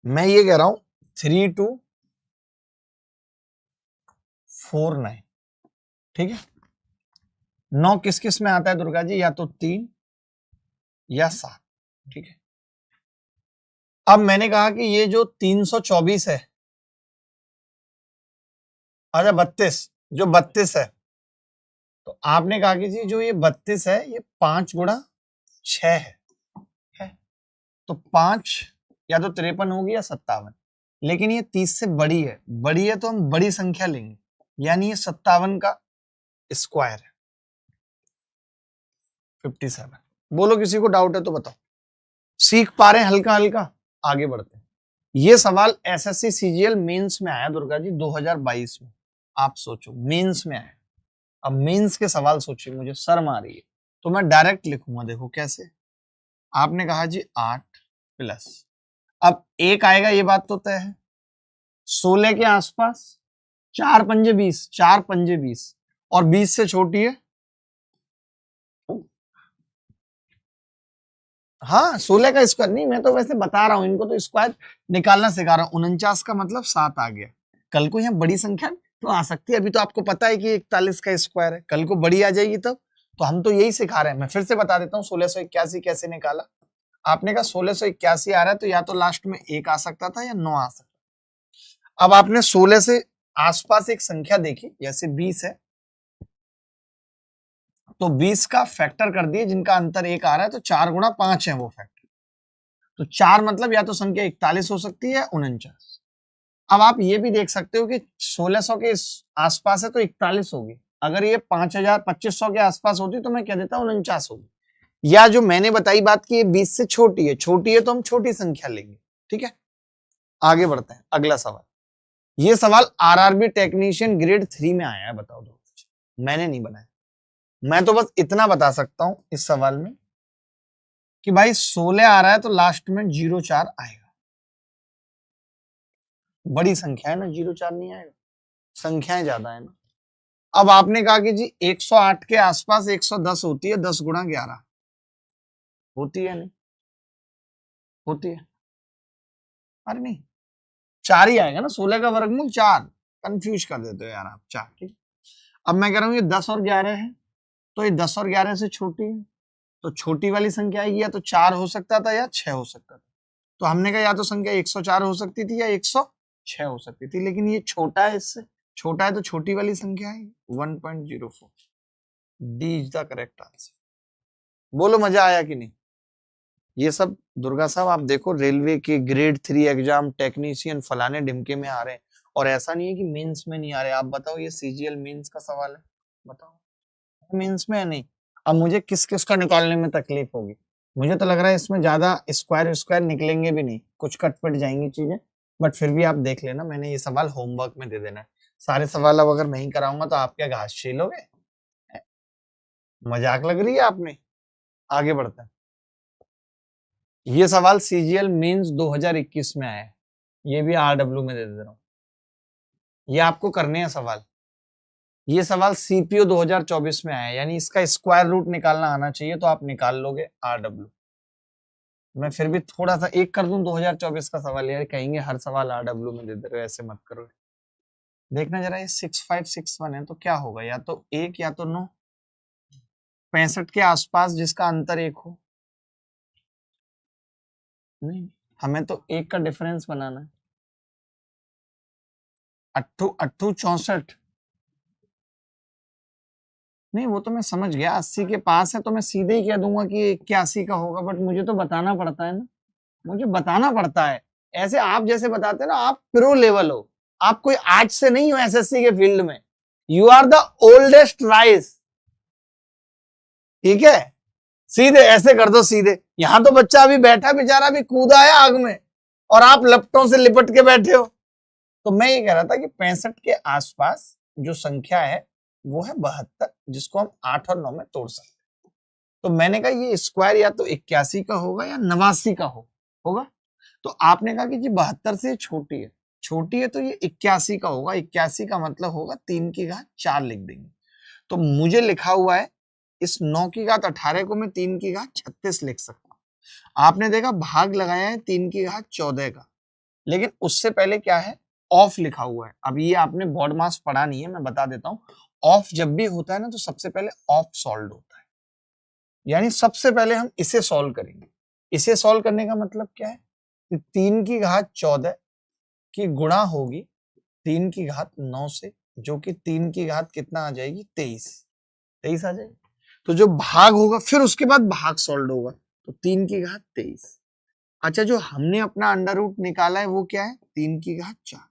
मैं ये कह रहा हूं 3249, ठीक है। 9 किस किस में आता है दुर्गा जी, या तो 3 या 7, ठीक है। अब मैंने कहा कि ये जो 324 है, अच्छा 32, जो 32 है, तो आपने कहा कि जी जो ये 32 है ये 5 गुणा 6 है। तो 5 या तो 53 होगी या 57, लेकिन ये 30 से बड़ी है। बड़ी है तो हम बड़ी संख्या लेंगे, यानी ये 57 का स्क्वायर है 57। बोलो किसी को डाउट है तो बताओ। सीख पा रहे हैं हल्का हल्का, आगे बढ़ते हैं। ये सवाल एसएससी सीजीएल मेंस में आया दुर्गा जी 2022 में। आप सोचो मेंस में आया। अब मेंस के सवाल सोचिए, मुझे शर्म आ रही है तो मैं डायरेक्ट लिखूंगा। देखो कैसे, आपने कहा जी 8 प्लस, अब 1 आएगा ये बात तो तय है, 16 के आसपास, 4 पंजे 20, 4 पंजे 20 और 20 से छोटी है। हाँ 16 का स्क्वायर नहीं, मैं तो वैसे बता रहा हूं, इनको तो स्क्वायर निकालना सिखा रहा हूं। 49 का मतलब 7 आ गया। कल को यहाँ बड़ी संख्या तो आ सकती है। अभी तो आपको पता है कि 41 का स्क्वायर है, कल को बड़ी आ जाएगी तब। तो हम तो यही सिखा रहे हैं। मैं फिर से बता देता हूँ 1681 कैसे निकाला। आपने कहा 1681 आ रहा है तो या तो लास्ट में 1 आ सकता था या 9 आ सकता था। अब आपने 16 से आसपास एक संख्या देखी, जैसे 20 है तो 20 का फैक्टर कर दिए, जिनका अंतर 1 आ रहा है, तो 4 गुणा 5 है वो फैक्टर। तो 4 मतलब या तो संख्या 41 हो सकती है या 49। अब आप ये भी देख सकते हो कि 1600 के आसपास है तो 41 होगी। अगर ये 5000 2500 के आसपास होती तो मैं कह देता 49 होगी। या जो मैंने बताई बात की ये 20 से छोटी है तो हम छोटी संख्या लेंगे। ठीक है, आगे बढ़ते हैं। अगला सवाल, ये सवाल आरआरबी टेक्नीशियन ग्रेड 3 में आया है, बताओ दो, मैंने नहीं बनाया। मैं तो बस इतना बता सकता हूं इस सवाल में कि भाई 16 आ रहा है तो लास्ट में 04 आएगा। बड़ी संख्या है ना, 04 नहीं आएगा, संख्याएं ज्यादा है ना। अब आपने कहा कि जी 108 के आसपास 110 होती है, 10 गुणा 11 होती है, नहीं होती है? अरे नहीं, 4 ही आएगा ना, 16 का वर्गमूल 4, कंफ्यूज कर देते हो यार आप, 4। ठीक, अब मैं कह रहा हूं ये 10 और 11 है, तो ये 10 और 11 से छोटी है, तो छोटी वाली संख्या आएगी, या तो 4 हो सकता था या 6 हो सकता था। तो हमने कहा या तो संख्या 104 हो सकती थी या 106 हो सकती थी, लेकिन ये छोटा है, इससे छोटा है तो छोटी वाली संख्या है 1.04। D is the correct answer. बोलो मजा आया कि नहीं? ये सब दुर्गा साहब आप देखो, रेलवे के ग्रेड 3 एग्जाम टेक्नीशियन फलाने ढिमके में आ रहे हैं, और ऐसा नहीं है कि मेंस में नहीं आ रहे। आप बताओ, ये सीजीएल मेंस का सवाल है, बताओ मेंस में है नहीं। अब मुझे किस किस का निकालने में तकलीफ होगी, मुझे तो लग रहा है इसमें ज्यादा स्क्वायर स्क्वायर निकलेंगे भी नहीं, कुछ कटपट जाएंगी चीजें, बट फिर भी आप देख लेना, मैंने ये सवाल होमवर्क में दे देना है। सारे सवाल अब अगर मैं ही कराऊंगा तो आप क्या घास छीलोगे? मजाक लग रही है आपने? आगे बढ़ते हैं। ये सवाल सीजीएल मेंस 2021 में आया है, ये भी आरडब्ल्यू में दे रहा हूं, ये आपको करने हैं सवाल। ये सवाल सीपीओ 2024 में आया है, यानी इसका स्क्वायर रूट निकालना आना चाहिए, तो आप निकाल लोगे आरडब्ल्यू। मैं फिर भी थोड़ा सा एक कर दूं 2024 का सवाल, यार कहेंगे हर सवाल आरडब्ल्यू में दे रहे हो, ऐसे मत करो। देखना जरा, ये 6561 है, तो क्या होगा, या तो 1 या तो 9, 65 के आसपास जिसका अंतर 1 हो। नहीं, हमें तो 1 का डिफरेंस बनाना है। 8 64, नहीं वो तो मैं समझ गया, 80 के पास है तो मैं सीधे ही कह दूंगा कि 81 का होगा, बट मुझे तो बताना पड़ता है ना, मुझे बताना पड़ता है। ऐसे आप जैसे बताते हैं ना, आप प्रो लेवल हो, आप कोई आज से नहीं हो एसएससी के फील्ड में, you are the oldest rice. ठीक है, सीधे ऐसे कर दो सीधे। यहां तो बच्चा अभी बैठा बेचारा भी कूदा है आग में, और आप लपटों से लिपट के बैठे हो। तो मैं ये कह रहा था कि 65 के आसपास जो संख्या है वो है 72, जिसको हम 8 और 9 में तोड़ सकते हैं। तो मैंने कहा ये स्क्वायर या तो 81 का होगा या 89 का होगा। तो आपने कहा कि जी 72 से छोटी है तो ये 81 का होगा। 81 का मतलब होगा 3 की घात 4 लिख देंगे। तो मुझे लिखा हुआ है इस 9 की घात 18 को मैं 3 की घात 36 लिख सकता हूं। आपने देखा भाग लगाया है 3 की घात 14 का, लेकिन उससे पहले क्या है, ऑफ लिखा हुआ है। अब ये आपने बोर्ड मास पढ़ा नहीं है, मैं बता देता हूं। ऑफ जब भी होता है ना, तो सबसे पहले ऑफ सॉल्व होता है, यानी सबसे पहले हम इसे सॉल्व करेंगे। इसे सॉल्व करने का मतलब क्या है कि 3 की घात 14 की गुणा होगी 3 की घात 9 से, जो कि 3 की घात कितना आ जाएगी, 23 आ जाएगी। तो जो भाग होगा फिर उसके बाद भाग सॉल्व होगा, तो 3 की घात 23। अच्छा, जो हमने अपना अंडर रूट निकाला है वो क्या है, 3 की घात 4।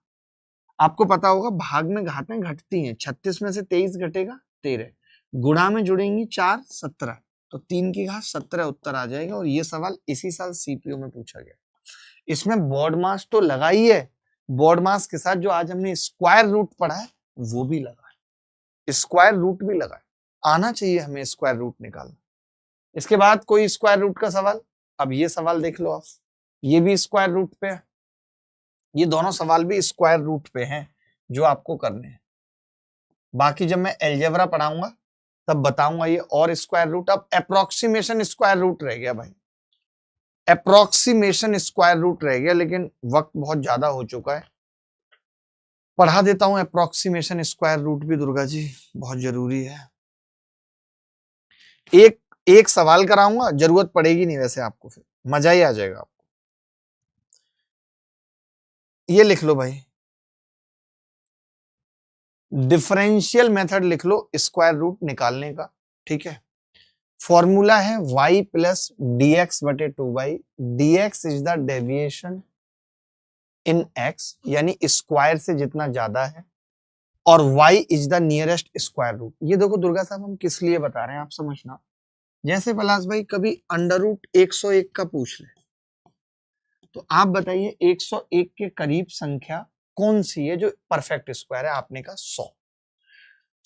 आपको पता होगा भाग में घातें घटती हैं, 36 में से 23 घटेगा 13, गुणा में जुड़ेंगी 4 17, तो 3 की घात 17 उत्तर आ जाएगा। और ये सवाल इसी साल सीपीओ में पूछा गया। इसमें बोर्ड मास तो लगा ही है, बोर्ड मास के साथ जो आज हमने स्क्वायर रूट पढ़ा है वो भी लगा है, स्क्वायर रूट भी लगा है। आना चाहिए हमें स्क्वायर रूट निकालना। इसके बाद कोई स्क्वायर रूट का सवाल, अब ये सवाल देख लो आप, ये भी स्क्वायर रूट पे है, ये दोनों सवाल भी स्क्वायर रूट पे हैं जो आपको करने हैं। बाकी जब मैं अलजेब्रा पढ़ाऊंगा तब बताऊंगा ये और स्क्वायर रूट। अब अप्रोक्सीमेशन स्क्वायर रूट रह गया भाई, अप्रोक्सीमेशन स्क्वायर रूट रह गया, लेकिन वक्त बहुत ज्यादा हो चुका है। पढ़ा देता हूं अप्रोक्सीमेशन स्क्वायर रूट भी दुर्गा जी, बहुत जरूरी है। एक सवाल कराऊंगा, जरूरत पड़ेगी नहीं वैसे आपको, फिर मजा ही आ जाएगा आपको। ये लिख लो भाई, डिफरेंशियल मेथड लिख लो स्क्वायर रूट निकालने का। ठीक है, फॉर्मूला है y प्लस dx बटे 2y। dx is the deviation in x, यानी स्क्वायर से जितना ज्यादा है, और y is the nearest square root. ये देखो दुर्गा साहब हम किस लिए बता रहे हैं आप समझना, जैसे पलाश भाई कभी अंडर रूट 101 का पूछ ले, तो आप बताइए 101 के करीब संख्या कौन सी है जो परफेक्ट स्क्वायर है? आपने कहा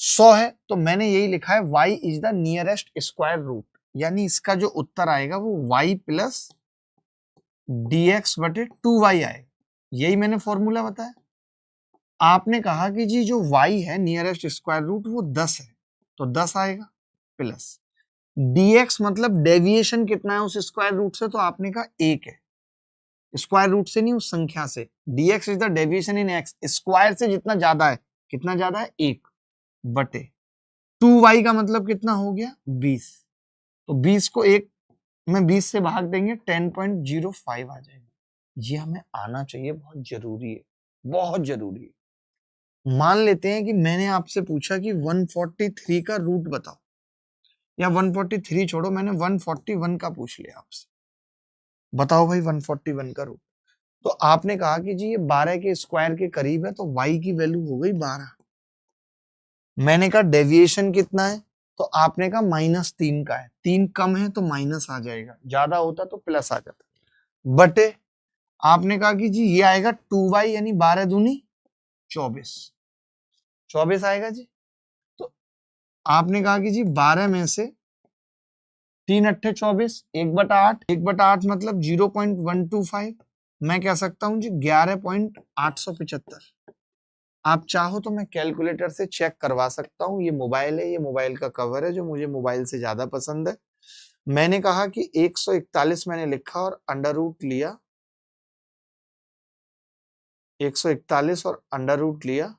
100 है, तो मैंने यही लिखा है y is the nearest square root, यानी इसका जो उत्तर आएगा वो y प्लस dx बटे 2y आएगा। यही मैंने फॉर्मूला बताया। आपने कहा कि जी जो y है नियरेस्ट स्क्वायर रूट वो 10 है, तो 10 आएगा प्लस dx मतलब डेविएशन कितना है उस स्क्वायर रूट से, तो आपने कहा 1 है। स्क्वायर रूट से नहीं, उस संख्या से। dx is the deviation in x, square से जितना ज्यादा है, कितना ज्यादा है? 1 बटे 2y का मतलब कितना हो गया? 20। तो 20 को 1 में 20 से भाग देंगे 10.05 आ जाएगा। ये हमें आना चाहिए, बहुत जरूरी है, बहुत जरूरी है। मान लेते हैं कि मैंने आपसे पूछा कि 143 का रूट बताओ, या 143 छोड़ो, मैंने 141 का पूछ लिया आपसे, बताओ भाई 141 का रूट। तो आपने कहा कि जी ये 12 के स्क्वायर के करीब है, तो y की वैल्यू हो गई 12। मैंने कहा डेविएशन कितना है, तो आपने कहा -3 का है। 3 कम है तो माइनस आ जाएगा, ज्यादा होता तो प्लस आ जाता। बटे आपने कहा कि जी ये आएगा 2y, यानी 12 दूनी 24, 24 आएगा जी। तो आपने कहा कि जी 12 में से 3 अट्ठे 24, 1/8, 1/8 मतलब 0.125। मैं कह सकता हूं जी 11.875। आप चाहो तो मैं कैलकुलेटर से चेक करवा सकता हूं। ये मोबाइल है, ये मोबाइल का कवर है जो मुझे मोबाइल से ज्यादा पसंद है। मैंने कहा कि 141 मैंने लिखा और अंडर रूट लिया, 141 और अंडर रूट लिया,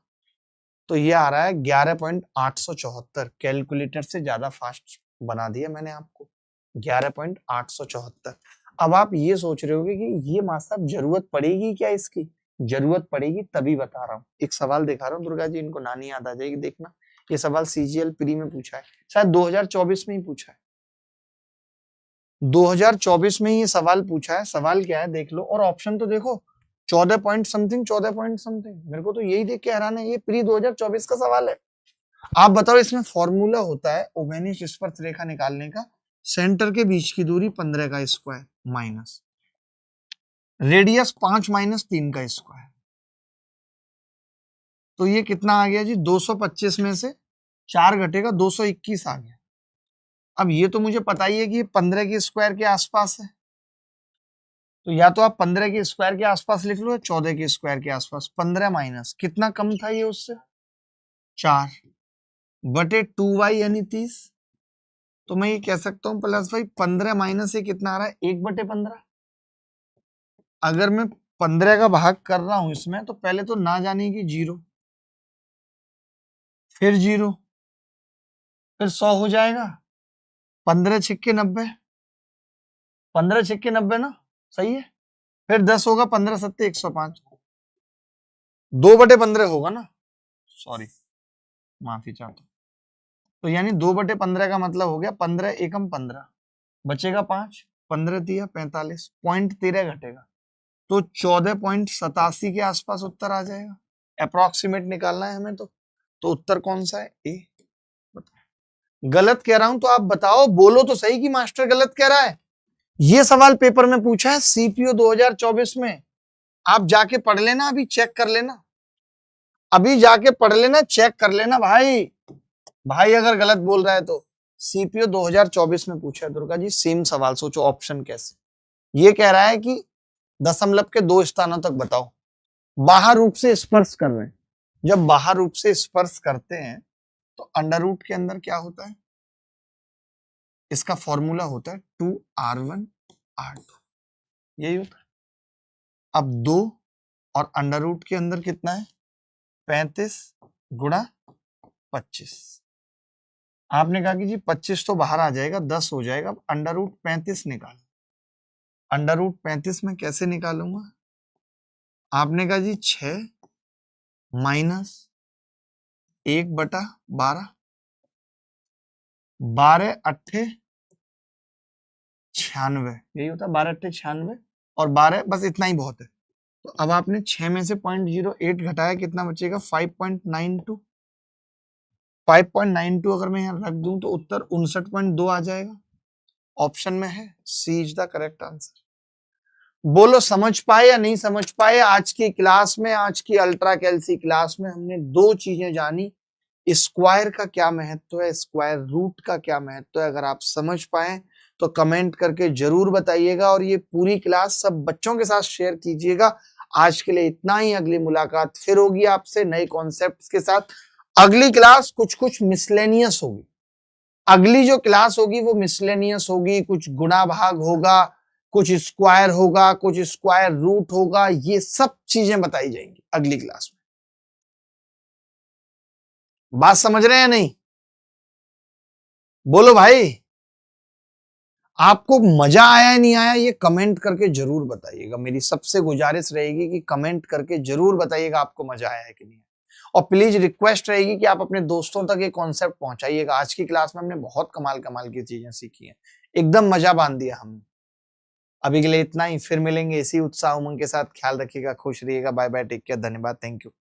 तो ये आ रहा है 11.874। कैलकुलेटर से ज्यादा फास्ट बना दिया मैंने आपको, 11.874। अब आप ये सोच रहे होगे कि ये मास्टर साहब जरूरत पड़ेगी क्या इसकी? जरूरत पड़ेगी तभी बता रहा हूँ। एक सवाल दिखा रहा हूँ दुर्गा जी, इनको नानी याद आ जाएगी, देखना। ये सवाल सीजीएल प्री में पूछा है, शायद 2024 में ही पूछा है, 2024 में ही ये सवाल पूछा है। सवाल क्या है देख लो, और ऑप्शन तो देखो, 14 पॉइंट समथिंग, 14 पॉइंट समथिंग। मेरे को तो यही देख के हैरान है, ये प्री 2024 का सवाल है। आप बताओ, इसमें फॉर्मूला होता है ओबेनिश स्पर्श रेखा निकालने का, सेंटर के बीच की दूरी 15 का स्क्वायर माइनस रेडियस 5 माइनस 3 का स्क्वायर, तो ये कितना आ गया जी? 225 में से 4 घटेगा 221 आ गया। अब ये तो मुझे पता ही है कि ये 15 के स्क्वायर के आसपास है, तो या तो आप 15 के स्क्वायर के आसपास लिख लो या 14 के स्क्वायर के आसपास। 15 माइनस कितना कम था ये उससे? 4 बटे 2y यानी 30। तो मैं ये कह सकता हूं प्लस भाई 15 माइनस ये कितना आ रहा है? 1/15। अगर मैं 15 का भाग कर रहा हूं इसमें, तो पहले तो ना जाने की 0, फिर 0, फिर 100 हो जाएगा। 15 छिक्के 90, 15 छिक्के 90 ना, सही है। फिर 10 होगा, 15 सत्ते 105, 2/15 होगा ना, सॉरी माफी चाहता हूं। तो यानी 2/15 का मतलब हो गया 15 एकम 15, बचेगा 5, 15 दिया 45, पॉइंट 13 घटेगा, तो 14.87 के आसपास उत्तर आ जाएगा। अप्रोक्सीमेट निकालना है हमें, तो उत्तर कौन सा है? ए। गलत कह रहा हूं तो आप बताओ, बोलो तो सही कि मास्टर गलत कह रहा है। ये सवाल पेपर में पूछा है सीपीओ 2024 में, आप जाके पढ़ लेना, अभी चेक कर लेना, अभी जाके पढ़ लेना, चेक कर लेना भाई। भाई अगर गलत बोल रहा है तो सीपीओ 2024 में पूछा है दुर्गा जी, सेम सवाल। सोचो ऑप्शन कैसे। ये कह रहा है कि दशमलव के 2 स्थानों तक बताओ, बाहर रूप से स्पर्श कर रहे हैं। जब बाहर रूप से स्पर्श करते हैं तो अंडर रूट के अंदर क्या होता है? इसका फॉर्मूला होता है 2r1r2, यही होता है। अब 2 और अंडर रूट के अंदर कितना है? 35 गुणा 25। आपने कहा कि जी 25 तो बाहर आ जाएगा, 10 हो जाएगा। अब अंडर रूट 35 निकालो। अंडर रूट 35 में कैसे निकालूंगा? आपने कहा जी 6 माइनस 1/12, 12 अट्ठे 96, यही होता है 12 अट्ठे 96, और 12 बस इतना ही बहुत है। तो अब आपने 6 में से 0.08 घटाया, कितना बचेगा? 5.92। 5.92 अगर मैं यहाँ रख दूं तो उत्तर 59.2 आ जाएगा। ऑप्शन में है, सी इज द करेक्ट आंसर। बोलो समझ पाए या नहीं समझ पाए? आज की क्लास में, आज की अल्ट्रा कैल्सी क्लास में हमने दो चीजें जानी, स्क्वायर का क्या महत्व है, स्क्वायर रूट का क्या महत्व है। अगर आप समझ पाए तो कमेंट करके जरूर बताइएगा और ये पूरी क्लास सब बच्चों के साथ शेयर कीजिएगा। आज के लिए इतना ही, अगली मुलाकात फिर होगी आपसे नए कॉन्सेप्ट्स के साथ। अगली क्लास कुछ मिसलेनियस होगी, अगली जो क्लास होगी वो मिसलेनियस होगी, कुछ गुणा भाग होगा, कुछ स्क्वायर होगा, कुछ स्क्वायर रूट होगा, ये सब चीजें बताई जाएंगी अगली क्लास में। बात समझ रहे हैं नहीं? बोलो भाई, आपको मजा आया नहीं आया ये कमेंट करके जरूर बताइएगा। मेरी सबसे गुजारिश रहेगी कि कमेंट करके जरूर बताइएगा आपको मजा आया है कि नहीं। और प्लीज रिक्वेस्ट रहेगी कि आप अपने दोस्तों तक ये कॉन्सेप्ट पहुंचाइएगा। आज की क्लास में हमने बहुत कमाल कमाल की चीजें सीखी हैं, एकदम मजा बांध दिया हमने। अभी के लिए इतना ही, फिर मिलेंगे इसी उत्साह उमंग के साथ। ख्याल रखिएगा, खुश रहिएगा। बाय बाय, टेक केयर, धन्यवाद, थैंक यू।